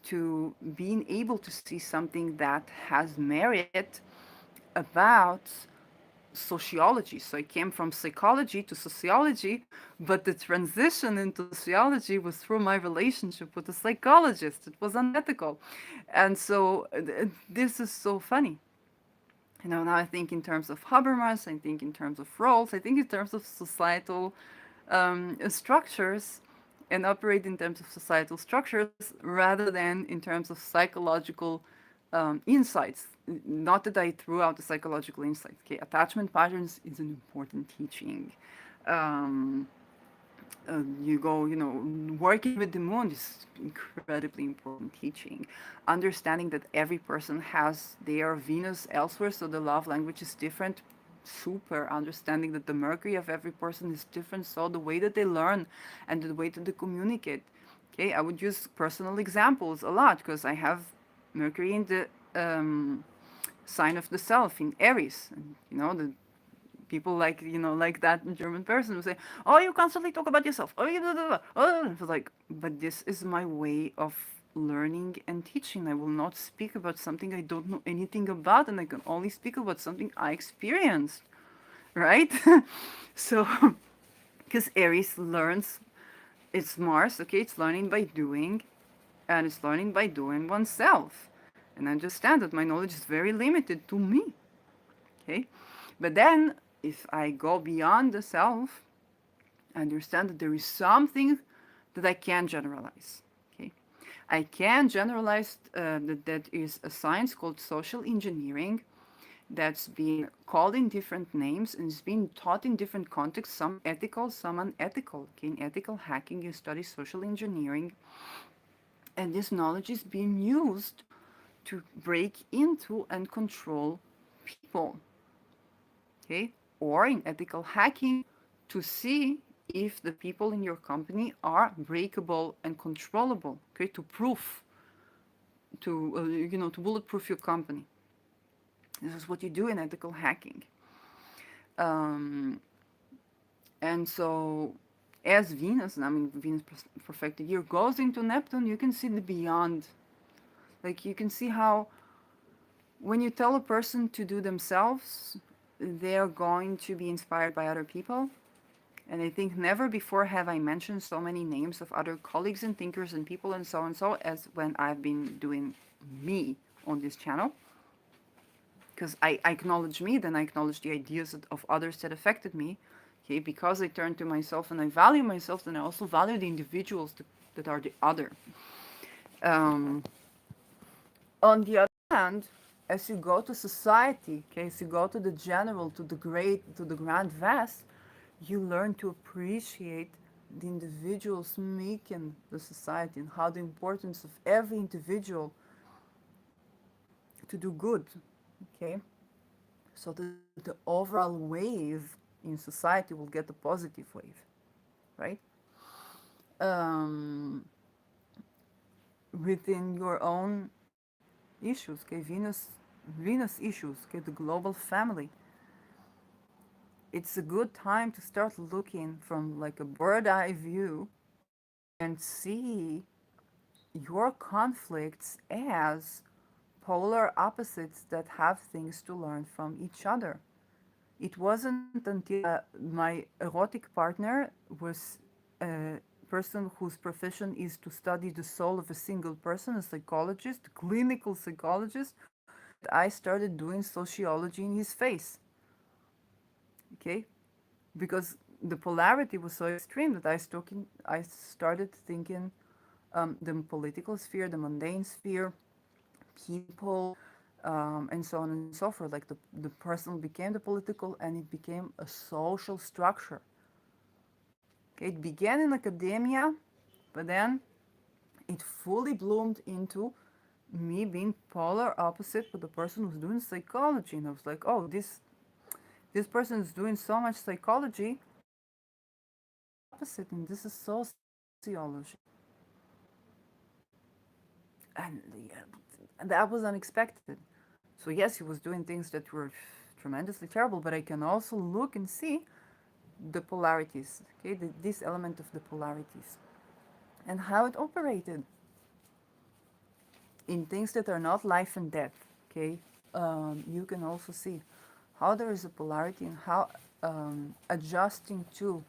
to being able to see something that has merit about sociology. So I came from psychology to sociology, but the transition into sociology was through my relationship with a psychologist. It was unethical. And so this is so funny. Now I think in terms of Habermas, I think in terms of roles, I think in terms of societal structures, and operate in terms of societal structures rather than in terms of psychological insights. Not that I threw out the psychological insights. Okay, attachment patterns is an important teaching. Um, working with the moon is incredibly important teaching. Understanding that every person has their Venus elsewhere, so the love language is different. super understanding that the mercury of every person is different, so the way that they learn and the way that they communicate. Okay, I would use personal examples a lot because I have mercury in the sign of the self in Aries, and the people like like that German person who say, "Oh, you constantly talk about yourself." Oh, you blah, blah, blah. Oh, it's like, but this is my way of learning and teaching. I will not speak about something I don't know anything about, and I can only speak about something I experienced, right? So, because Aries learns, it's Mars, okay? It's learning by doing, and it's learning by doing oneself. And understand that my knowledge is very limited to me, okay? But then, if I go beyond the self, I understand that there is something that I can generalize, okay? I can generalize that is a science called social engineering that's been called in different names and is being taught in different contexts, some ethical, some unethical. Okay, in ethical hacking, you study social engineering, and this knowledge is being used to break into and control people. Okay, or in ethical hacking, to see if the people in your company are breakable and controllable. Okay, to proof, to bulletproof your company. This is what you do in ethical hacking. Um, And so, as Venus, and I mean, Venus perfected year goes into Neptune, you can see the beyond. Like, you can see how when you tell a person to do themselves, they're going to be inspired by other people. And I think never before have I mentioned so many names of other colleagues and thinkers and people and so as when I've been doing me on this channel. Because I acknowledge me, then I acknowledge the ideas of others that affected me. Okay, because I turn to myself and I value myself, then I also value the individuals that are the other. Um, on the other hand, as you go to society, okay, as you go to the general, to the great, to the grand vast, you learn to appreciate the individuals making the society and how the importance of every individual to do good. Okay, so the overall wave in society will get a positive wave, right? um, Within your own issues, okay, Venus issues, okay, the global family. It's a good time to start looking from like a bird eye view and see your conflicts as polar opposites that have things to learn from each other. It wasn't until my erotic partner was a person whose profession is to study the soul of a single person, a psychologist, a clinical psychologist, that I started doing sociology in his face. Okay? Because the polarity was so extreme that I started thinking the political sphere, the mundane sphere, people, and so on and so forth. Like the personal became the political and it became a social structure. Okay, it began in academia, but then it fully bloomed into me being polar opposite with the person who's doing psychology. And I was like, oh, this person is doing so much psychology, opposite, and this is sociology. And, yeah, and that was unexpected. So yes, he was doing things that were tremendously terrible, but I can also look and see the polarities, okay, this element of the polarities and how it operated in things that are not life and death, okay. You can also see how there is a polarity and how adjusting to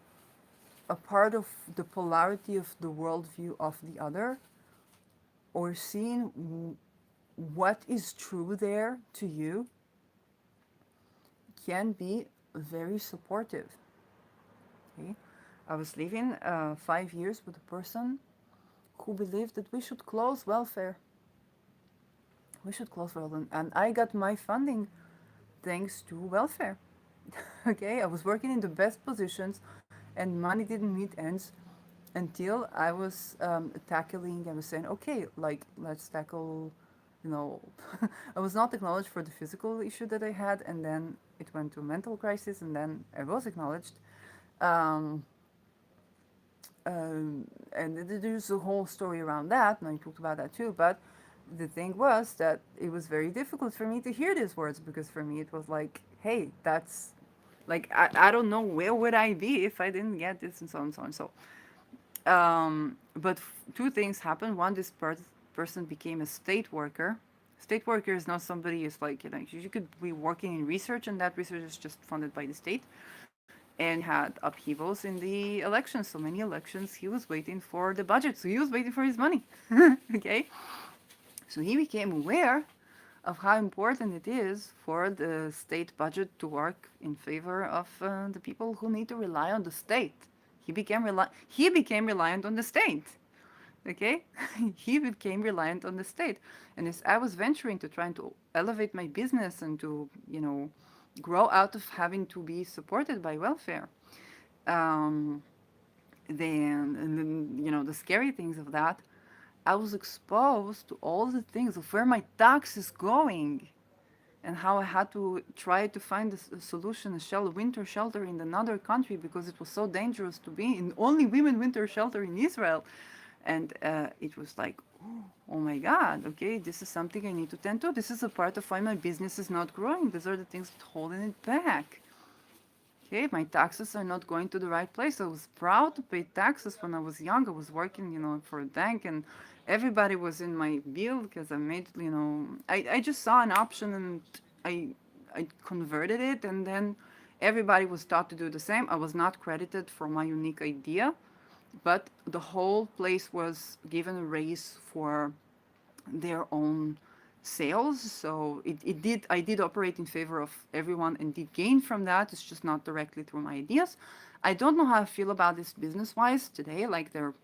a part of the polarity of the worldview of the other, or seeing what is true there to you, can be very supportive. Okay? I was living 5 years with a person who believed that we should close welfare. We should close welfare. And I got my funding thanks to welfare. Okay, I was working in the best positions and money didn't meet ends until I was tackling, I was saying, okay, like let's tackle you know, I was not acknowledged for the physical issue that I had, and then it went to a mental crisis, and then I was acknowledged. Um, and there's a whole story around that, and I talked about that too. But the thing was that it was very difficult for me to hear these words because for me it was like, hey, that's like I don't know where would I be if I didn't get this and so on and so on. So, but two things happened. One, this person became a state worker. State worker is not somebody who's like, you could be working in research, and that research is just funded by the state. And he had upheavals in the elections, so many elections. He was waiting for the budget, so he was waiting for his money. Okay, so he became aware of how important it is for the state budget to work in favor of the people who need to rely on the state. He became reliant on the state. Okay, he became reliant on the state, and as I was venturing to trying to elevate my business and to grow out of having to be supported by welfare, um, then the scary things of that, I was exposed to all the things of where my tax is going and how I had to try to find a solution, a winter shelter in another country because it was so dangerous to be in only women winter shelter in Israel. And it was like, oh my God, okay, this is something I need to tend to. This is a part of why my business is not growing. These are the things holding it back. Okay, my taxes are not going to the right place. I was proud to pay taxes when I was young. I was working, for a bank, and everybody was in my bill because I made, I just saw an option and I I converted it, and then everybody was taught to do the same. I was not credited for my unique idea, but the whole place was given a raise for their own sales. So I did operate in favor of everyone and did gain from that. It's just not directly through my ideas. I don't know how I feel about this business wise today. Like there are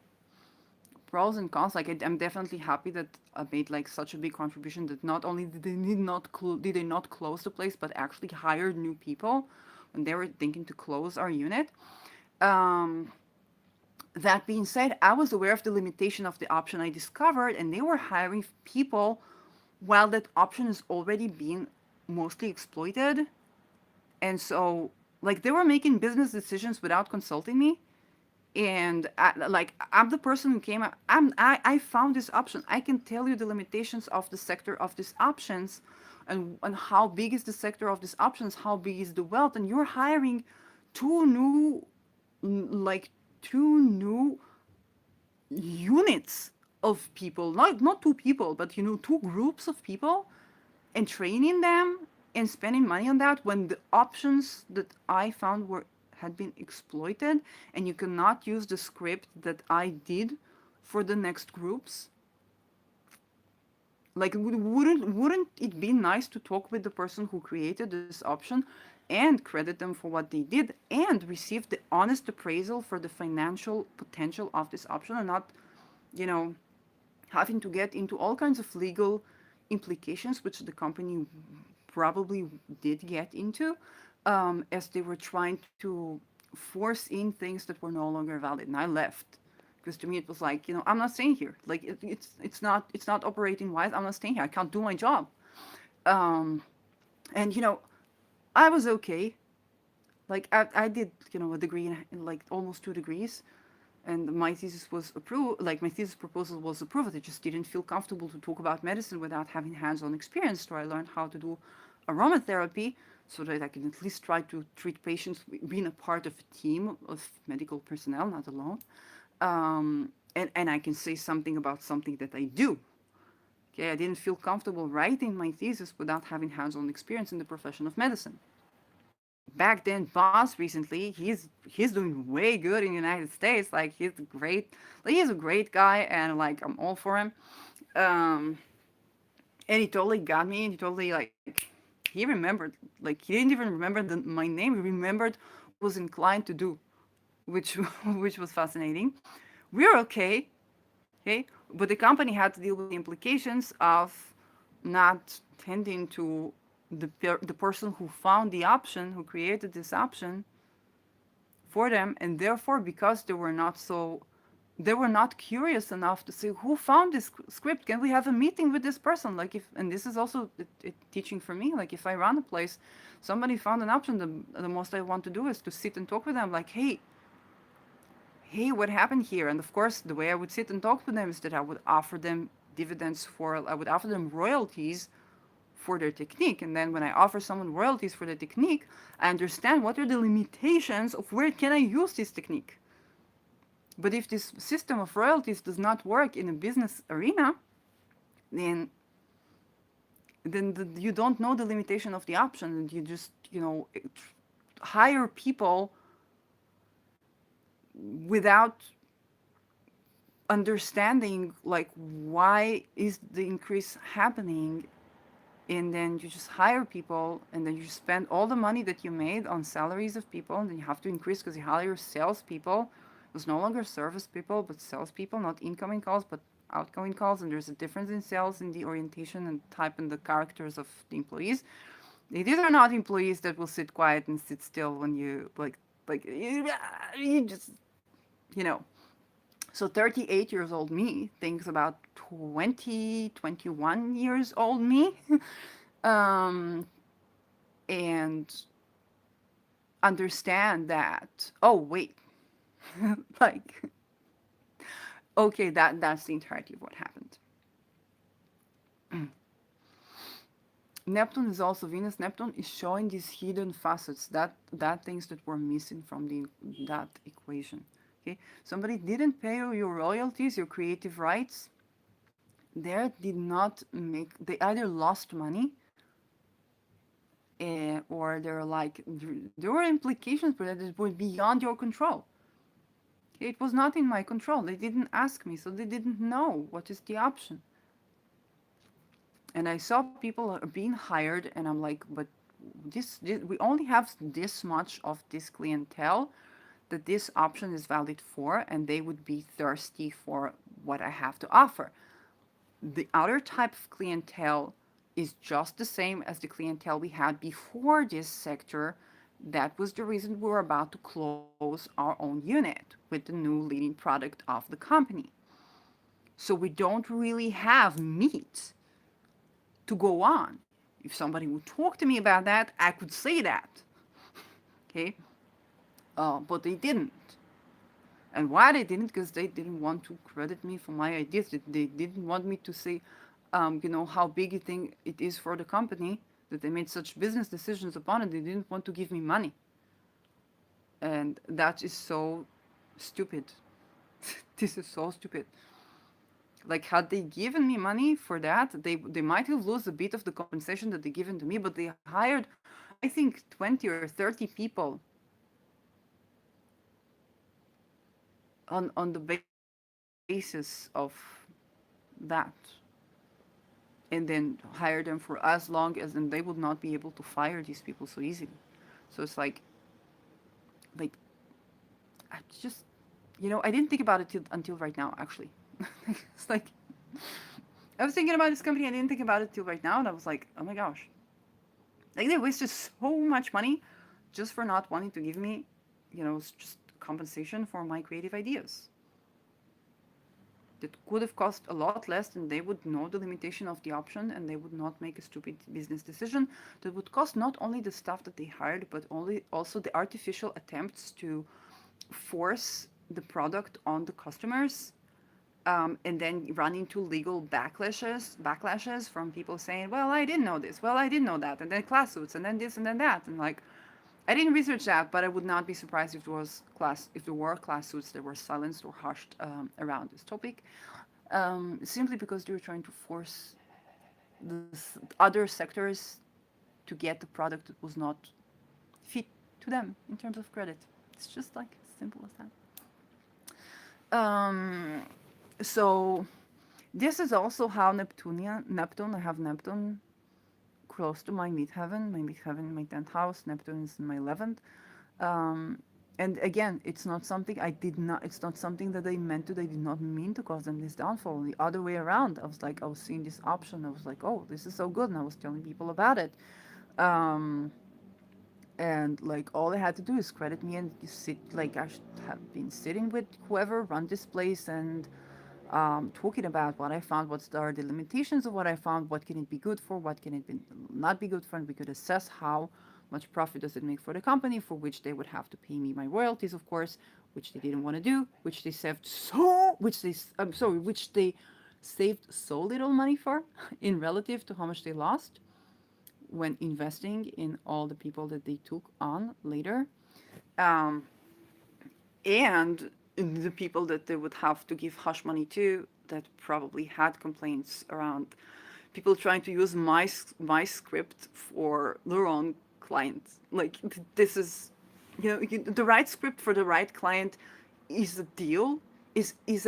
pros and cons. Like I'm definitely happy that I made like such a big contribution that not only did they not close the place, but actually hired new people when they were thinking to close our unit. Um, that being said, I was aware of the limitation of the option I discovered, and they were hiring people while that option is already being mostly exploited. And so, like, they were making business decisions without consulting me. And I'm the person who came up. I found this option. I can tell you the limitations of the sector of these options, and how big is the sector of these options, how big is the wealth, and you're hiring two new like two new units of people, not two people, but two groups of people, and training them and spending money on that when the options that I found were had been exploited, and you cannot use the script that I did for the next groups. Like, wouldn't it be nice to talk with the person who created this option and credit them for what they did and receive the honest appraisal for the financial potential of this option, and not, you know, having to get into all kinds of legal implications, which the company probably did get into, as they were trying to force in things that were no longer valid. And I left because to me it was like, I'm not staying here. Like it's not operating wise. I'm not staying here. I can't do my job. Um, and I was okay. Like I did a degree in like almost 2 degrees, and my thesis was approved. Like my thesis proposal was approved. I just didn't feel comfortable to talk about medicine without having hands-on experience. So I learned how to do aromatherapy so that I can at least try to treat patients being a part of a team of medical personnel, not alone. And I can say something about something that I do. Okay, I didn't feel comfortable writing my thesis without having hands-on experience in the profession of medicine. Back then, Boss recently, he's doing way good in the United States. Like he's a great guy, and like I'm all for him. Um, and he totally got me, and he totally he remembered, like he didn't even remember my name. He remembered what I was inclined to do, which which was fascinating. We're okay, okay, but the company had to deal with the implications of not tending to the person who found the option, who created this option for them, and therefore because they were not so they were not curious enough to say who found this script. Can we have a meeting with this person? Like if, and this is also teaching for me. Like if I run a place, somebody found an option. The most I want to do is to sit and talk with them. Like, hey, what happened here? And of course, the way I would sit and talk with them is that I would offer them dividends for, I would offer them royalties for their technique. And then when I offer someone royalties for their technique, I understand what are the limitations of where can I use this technique. But if this system of royalties does not work in a business arena, then you don't know the limitation of the option, and you just hire people without understanding like why is the increase happening, and then you just hire people, and then you spend all the money that you made on salaries of people, and then you have to increase because you hire salespeople. It's no longer service people, but salespeople, not incoming calls, but outgoing calls. And there's a difference in sales in the orientation and type and the characters of the employees. These are not employees that will sit quiet and sit still when you you just you know. So 38 years old me thinks about 20, 21 years old me. um, and understand that, oh, wait, like, okay, that's the entirety of what happened. Neptune is also Venus. Neptune is showing these hidden facets, that things that were missing from that equation. Okay, somebody didn't pay you your royalties, your creative rights. They did not make. They either lost money, or they're like there were implications for that were beyond your control. Okay, it was not in my control. They didn't ask me, so they didn't know what is the option. And I saw people are being hired, and I'm like, but this we only have this much of this clientele that this option is valid for, and they would be thirsty for what I have to offer. The other type of clientele is just the same as the clientele we had before this sector. That was the reason we were about to close our own unit with the new leading product of the company. So we don't really have meat to go on. If somebody would talk to me about that, I could say that. Okay? But they didn't. And why they didn't? Because they didn't want to credit me for my ideas. They didn't want me to say, how big you think it is for the company that they made such business decisions upon it. They didn't want to give me money. And that is so stupid. This is so stupid. Like, had they given me money for that, they might have lost a bit of the compensation that they given to me, but they hired, I think, 20 or 30 people on the basis of that, and then hire them for as long as, and they would not be able to fire these people so easily. So it's like I just, I didn't think about it until right now, actually. It's like I was thinking about this company. I didn't think about it till right now, and I was like, oh my gosh, like they wasted so much money just for not wanting to give me, just compensation for my creative ideas. That could have cost a lot less, and they would know the limitation of the option, and they would not make a stupid business decision that would cost not only the staff that they hired, but also the artificial attempts to force the product on the customers, and then run into legal backlashes from people saying, well, I didn't know this, well, I didn't know that, and then class suits, and then this and then that. And like, I didn't research that, but I would not be surprised if there were class suits that were silenced or hushed around this topic, simply because they were trying to force the other sectors to get the product that was not fit to them in terms of credit. It's just like as simple as that. So this is also how Neptune, I have Neptune close to my midheaven, my 10th house. Neptune is in my 11th. And again, it's not something that I meant to, they did not mean to cause them this downfall. The other way around, I was seeing this option. I was like, oh, this is so good. And I was telling people about it. And like all I had to do is credit me and sit, like I should have been sitting with whoever run this place and talking about what I found, what are the limitations of what I found, what can it be good for, what can it be not be good for, and we could assess how much profit does it make for the company, for which they would have to pay me my royalties, of course, which they didn't want to do, which they saved so, which they, I'm sorry, which they saved so little money for in relative to how much they lost when investing in all the people that they took on later. Um, and the people that they would have to give hush money to that probably had complaints around people trying to use my script for their own clients. Like this is, the right script for the right client is a deal, is is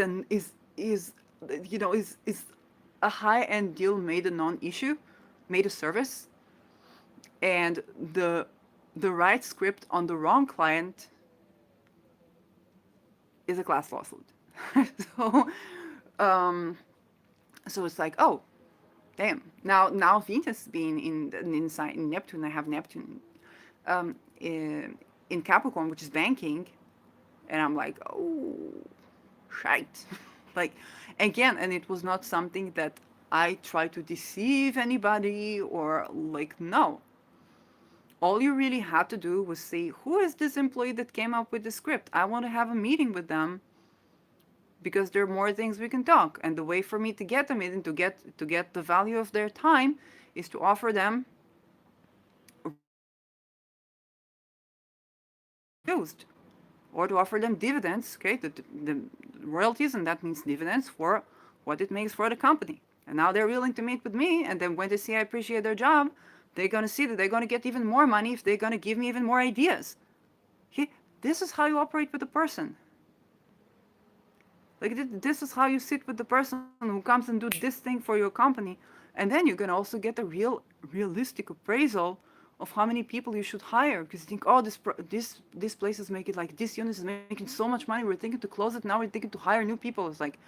a high end deal made a non issue, made a service, and the right script on the wrong client is a class lawsuit. so um, so it's like, oh damn, now Venus being inside in Neptune, I have Neptune um, in Capricorn, which is banking, and I'm like, oh shite. Like again, and it was not something that I try to deceive anybody or like, no. All you really had to do was say, who is this employee that came up with the script? I want to have a meeting with them because there are more things we can talk. And the way for me to get them in, to get the value of their time, is to offer them used, or to offer them dividends, okay, the royalties, and that means dividends for what it makes for the company. And now they're willing to meet with me, and then when they see I appreciate their job, they're gonna see that they're gonna get even more money if they're gonna give me even more ideas. Okay, this is how you operate with a person. Like this is how you sit with the person who comes and do this thing for your company, and then you can also get a realistic appraisal of how many people you should hire, because you think, oh, this place is making, like, this unit is making so much money, we're thinking to close it, now we're thinking to hire new people. It's like,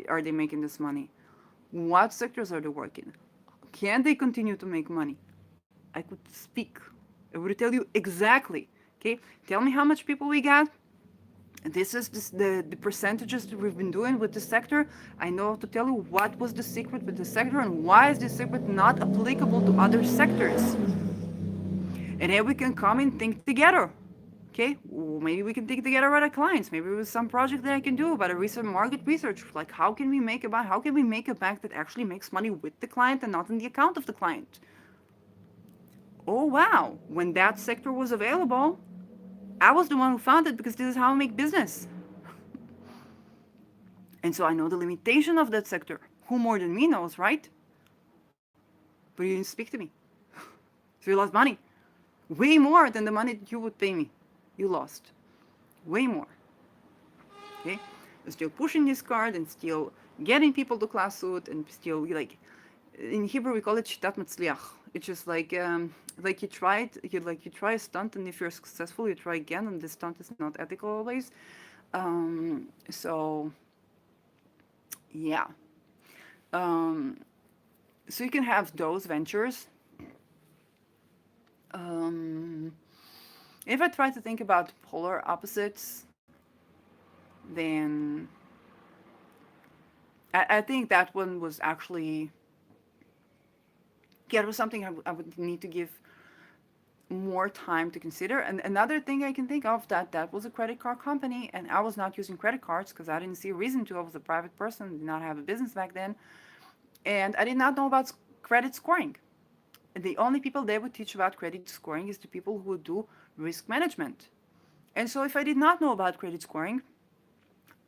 are they making this money? What sectors are they working? Can they continue to make money? I could speak. I would tell you exactly. Okay, tell me how much people we got. This is the percentages that we've been doing with the sector. I know to tell you what was the secret with the sector and why is this secret not applicable to other sectors. And then we can come and think together. Okay, well, maybe we can think together with our clients. Maybe with some project that I can do about a recent market research. Like how can we make a bank that actually makes money with the client and not in the account of the client? Oh wow, when that sector was available, I was the one who found it because this is how I make business. And so I know the limitation of that sector. Who more than me knows, right? But you didn't speak to me. So you lost money. Way more than the money that you would pay me. You lost. Way more. Okay? You're still pushing this card and still getting people to class suit and still, like, in Hebrew we call it shitat matzliach. It's just like you try a stunt, and if you're successful you try again, and this stunt is not ethical always. So yeah. Um, so you can have those ventures. Um, if I try to think about polar opposites, then I think that one was actually, yeah, it was something I would need to give more time to consider. And another thing I can think of, that was a credit card company, and I was not using credit cards because I didn't see a reason to. I was a private person, did not have a business back then, and I did not know about credit scoring. The only people they would teach about credit scoring is the people who would do risk management. And so if I did not know about credit scoring,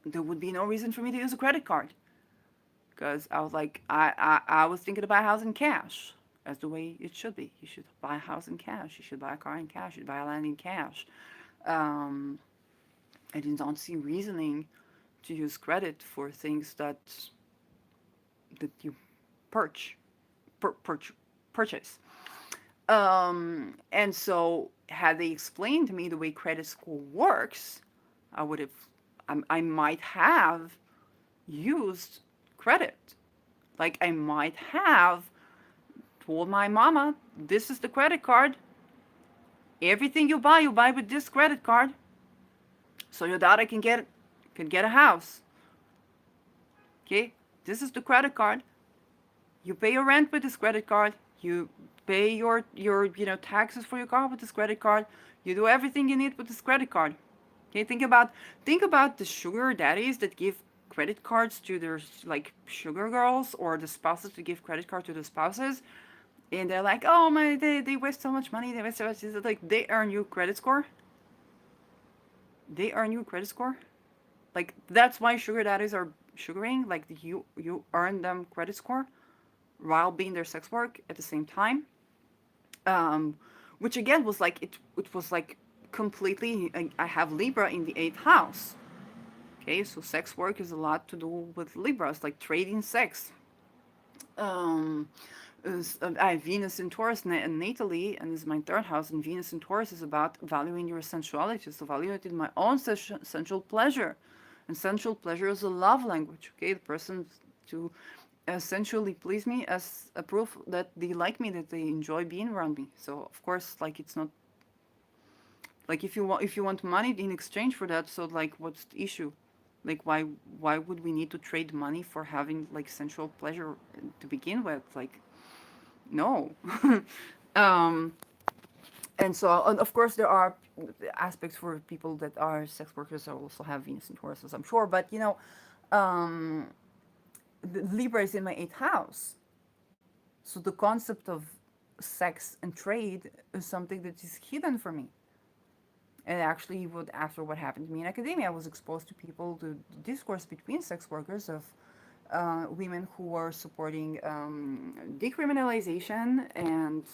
there would be no reason for me to use a credit card. Because I was like, I was thinking to buy a house in cash. That's the way it should be. You should buy a house in cash. You should buy a car in cash. You should buy a land in cash. Um, I did not see reasoning to use credit for things that you purchase. Purchase. And so, had they explained to me the way credit score works, I would have, I might have used credit. Like, I might have told my mama, this is the credit card. Everything you buy with this credit card, so your daughter can get a house. Okay, this is the credit card. You pay your rent with this credit card. You pay your taxes for your car with this credit card. You do everything you need with this credit card. Okay, think about the sugar daddies that give credit cards to their like sugar girls, or the spouses to give credit card to the spouses, and they're like, oh my, they waste so much money. They waste so much. It's like they earn you credit score. They earn you credit score. Like that's why sugar daddies are sugaring. Like you earn them credit score while being their sex work at the same time. Um, which again was like it was like completely. I have Libra in the eighth house. Okay, so sex work is a lot to do with Libras, like trading sex. Um, I have Venus in Taurus natally, and this is my third house. And Venus in Taurus is about valuing your sensuality, so valuing my own sensual pleasure, and sensual pleasure is a love language. Okay, the person to sensually please me as a proof that they like me, that they enjoy being around me. So of course, like it's not like if you want money in exchange for that, so like what's the issue? Like why would we need to trade money for having like sensual pleasure to begin with? Like no. um and so and of course there are aspects for people that are sex workers that also have Venus and Taurus, as I'm sure, but um the Libra is in my eighth house. So the concept of sex and trade is something that is hidden for me. And actually, after what happened to me in academia, I was exposed to people, to discourse between sex workers of women who were supporting decriminalization and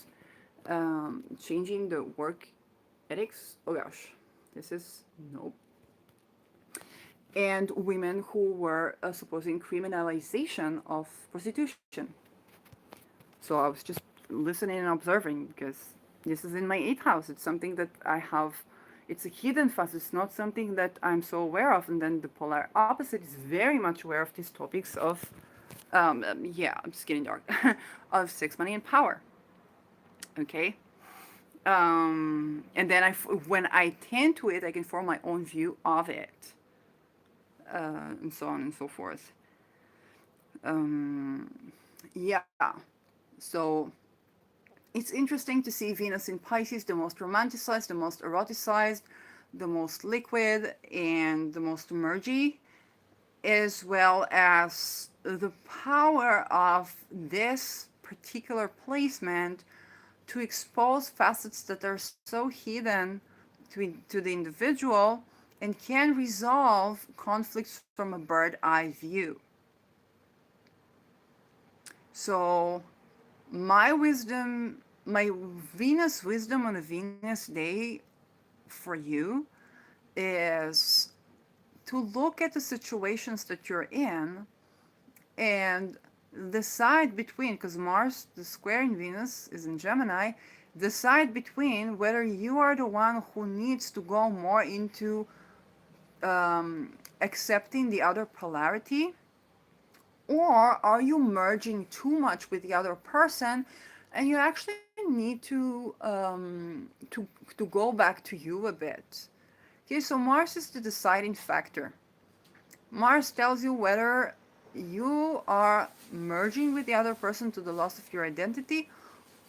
changing the work ethics. Oh gosh, this is nope. And women who were supposing criminalization of prostitution. So I was just listening and observing because this is in my eighth house. It's something that I have. It's a hidden fast. It's not something that I'm so aware of. And then the polar opposite is very much aware of these topics of, yeah, I'm just getting dark, of sex, money, and power. Okay. And then when I tend to it, I can form my own view of it, and so on and so forth. Yeah. So it's interesting to see Venus in Pisces, the most romanticized, the most eroticized, the most liquid, and the most mergy, as well as the power of this particular placement to expose facets that are so hidden to the individual and can resolve conflicts from a bird eye view. So my wisdom, my Venus wisdom on a Venus day for you is to look at the situations that you're in and decide between, because Mars, the square in Venus, is in Gemini, decide between whether you are the one who needs to go more into accepting the other polarity, or are you merging too much with the other person and you actually need to go back to you a bit. Okay, so Mars is the deciding factor. Mars tells you whether you are merging with the other person to the loss of your identity,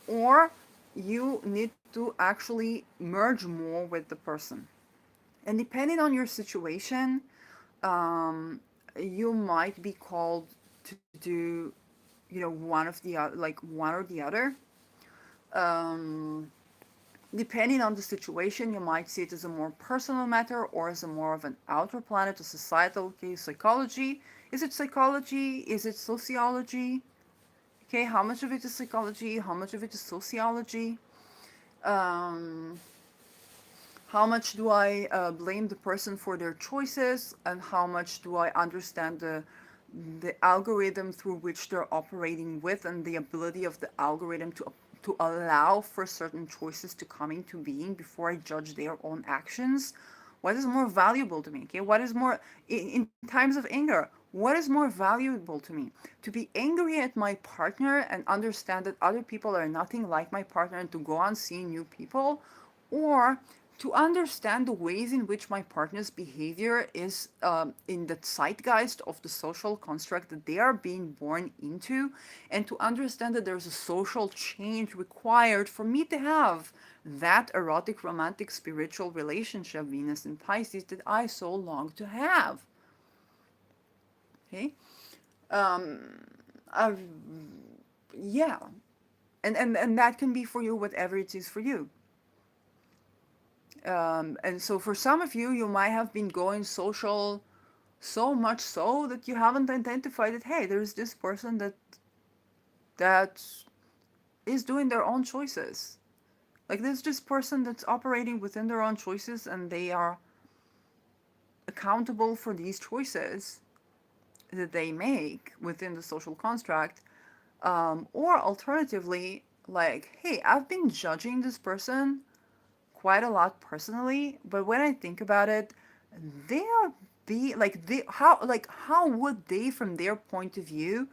or you need to actually merge more with the person. And depending on your situation, you might be called to do, one of the other, like one or the other. Um, Depending on the situation, you might see it as a more personal matter or as a more of an outer planet, a societal case, psychology. Is it psychology? Is it sociology? Okay, how much of it is psychology? How much of it is sociology? Um, how much do I blame the person for their choices, and how much do I understand the algorithm through which they're operating with, and the ability of the algorithm to allow for certain choices to come into being before I judge their own actions? What is more valuable to me? Okay, what is more in times of anger? What is more valuable to me? To be angry at my partner and understand that other people are nothing like my partner, and to go on seeing new people, or to understand the ways in which my partner's behavior is in the zeitgeist of the social construct that they are being born into, and to understand that there's a social change required for me to have that erotic, romantic, spiritual relationship, Venus in Pisces, that I so long to have. Okay? Um, uh, yeah. And that can be for you whatever it is for you. And so for some of you, you might have been going social so much so that you haven't identified that, hey, there's this person that is doing their own choices. Like there's this person that's operating within their own choices and they are accountable for these choices that they make within the social construct. Or alternatively, like, hey, I've been judging this person quite a lot personally, but when I think about it, they are be like how would they from their point of view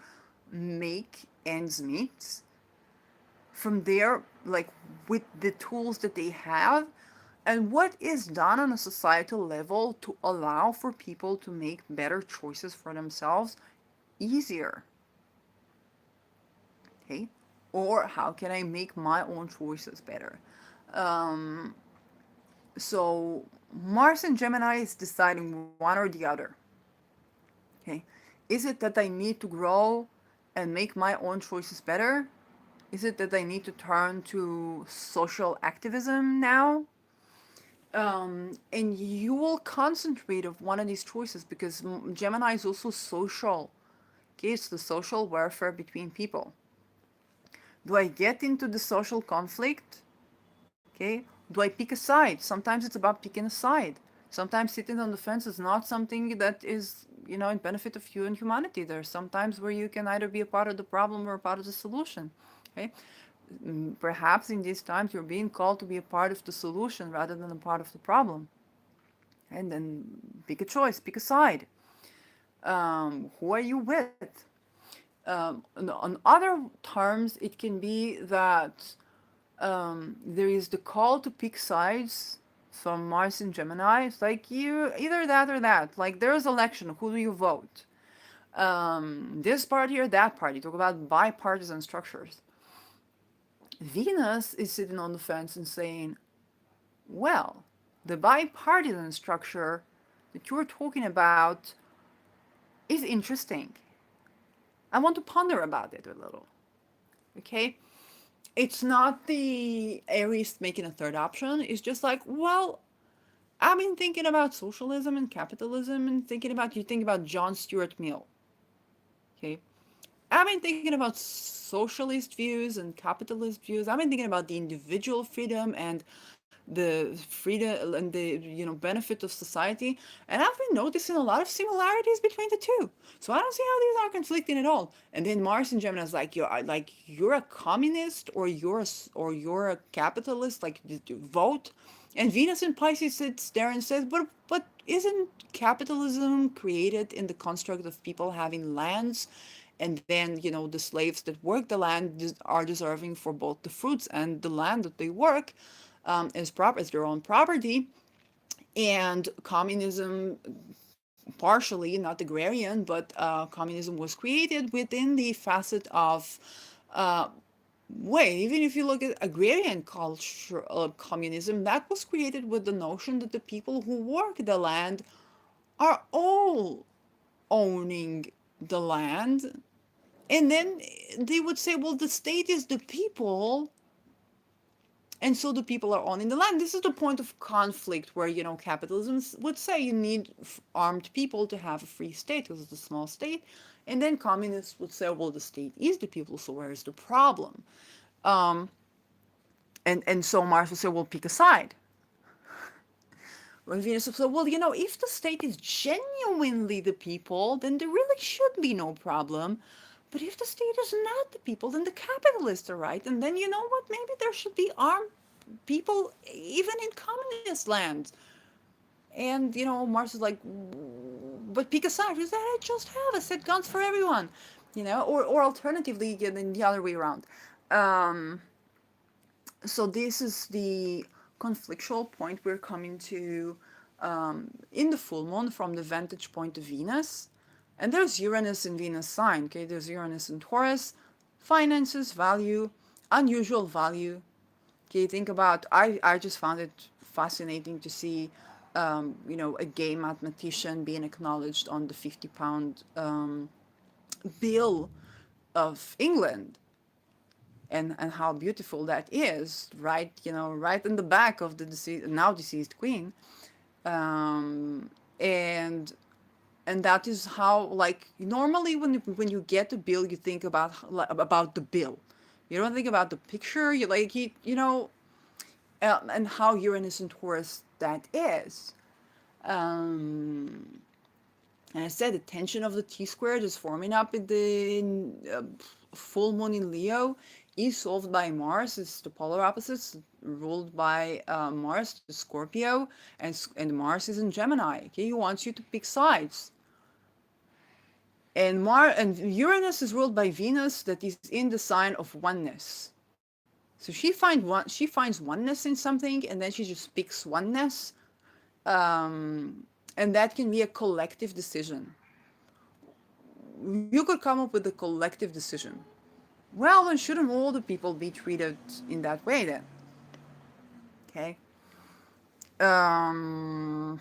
make ends meet from their like with the tools that they have, and what is done on a societal level to allow for people to make better choices for themselves easier. Okay, or how can I make my own choices better? um, so Mars and Gemini is deciding one or the other. Okay, is it that I need to grow and make my own choices better? Is it that I need to turn to social activism now? And you will concentrate of one of these choices because Gemini is also social. Okay, it's the social warfare between people. Do I get into the social conflict? Okay, do I pick a side? Sometimes it's about picking a side. Sometimes sitting on the fence is not something that is, in benefit of you and humanity. There's sometimes where you can either be a part of the problem or a part of the solution. Okay, perhaps in these times you're being called to be a part of the solution rather than a part of the problem. And then pick a choice, pick a side. Who are you with? On other terms, it can be that there is the call to pick sides from Mars and Gemini. It's like you either that or that. Like there's election, who do you vote? This party or that party. Talk about bipartisan structures. Venus is sitting on the fence and saying, well, the bipartisan structure that you're talking about is interesting. I want to ponder about it a little. Okay? It's not the Aries making a third option. It's just like, well, I've been thinking about socialism and capitalism and thinking about, you think about John Stuart Mill. Okay? I've been thinking about socialist views and capitalist views. I've been thinking about the individual freedom and the freedom and the benefit of society, and I've been noticing a lot of similarities between the two. So I don't see how these are conflicting at all. And then Mars and Gemini is like you're a communist or you're a capitalist, like vote. And Venus in Pisces sits there and says, but isn't capitalism created in the construct of people having lands? And then, the slaves that work the land are deserving for both the fruits and the land that they work as their own property. And communism, partially, not agrarian, but communism was created within the facet of uh, wait, even if you look at agrarian culture, communism, that was created with the notion that the people who work the land are all owning the land. And then they would say, well, the state is the people, and so the people are owning the land. This is the point of conflict where, capitalism would say you need armed people to have a free state because it's a small state. And then communists would say, well, the state is the people, so where is the problem? Um, and so Mars would say, well, pick a side. When Venus would say, well, if the state is genuinely the people, then there really should be no problem. But if the state is not the people, then the capitalists are right. And then you know what? Maybe there should be armed people even in communist lands. And Mars is like, but pick a side. Is that I just have a set guns for everyone, or alternatively, then the other way around. Um, so this is the conflictual point we're coming to in the full moon from the vantage point of Venus. And there's Uranus in Venus sign, okay? There's Uranus in Taurus, finances, value, unusual value. Okay, think about, I just found it fascinating to see, a gay mathematician being acknowledged on the 50-pound bill of England, and how beautiful that is, right? Right in the back of the now deceased queen, um, and and that is how, like, normally when you get a bill, you think about the bill. You don't think about the picture. You like and how Uranus and Taurus that is. Um, and I said the tension of the T squared is forming up in full moon in Leo is solved by Mars. It's the polar opposites ruled by Mars, the Scorpio, and Mars is in Gemini. Okay, he wants you to pick sides. And Uranus is ruled by Venus, that is in the sign of oneness. So she finds oneness in something, and then she just picks oneness, and that can be a collective decision. You could come up with a collective decision. Well, then shouldn't all the people be treated in that way then? Okay. Um,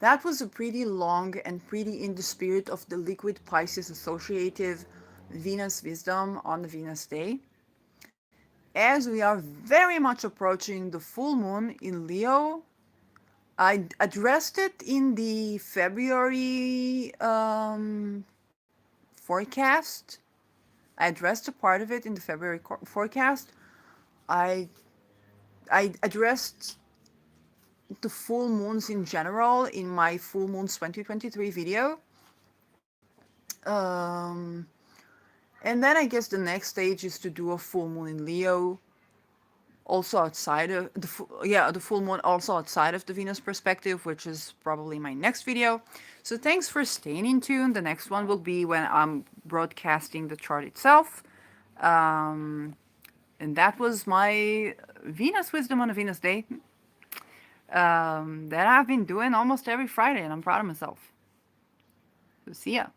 that was a pretty long and pretty in the spirit of the liquid Pisces associative Venus wisdom on the Venus day. As we are very much approaching the full moon in Leo, I addressed it in the February forecast. I addressed a part of it in the February forecast. I I addressed the full moons in general in my full moons 2023 video. Um, and then I guess the next stage is to do a full moon in Leo, also outside of the full moon also outside of the Venus perspective, which is probably my next video. So thanks for staying in tune. The next one will be when I'm broadcasting the chart itself. Um, and that was my Venus wisdom on a Venus day, that I've been doing almost every Friday, and I'm proud of myself. So see ya.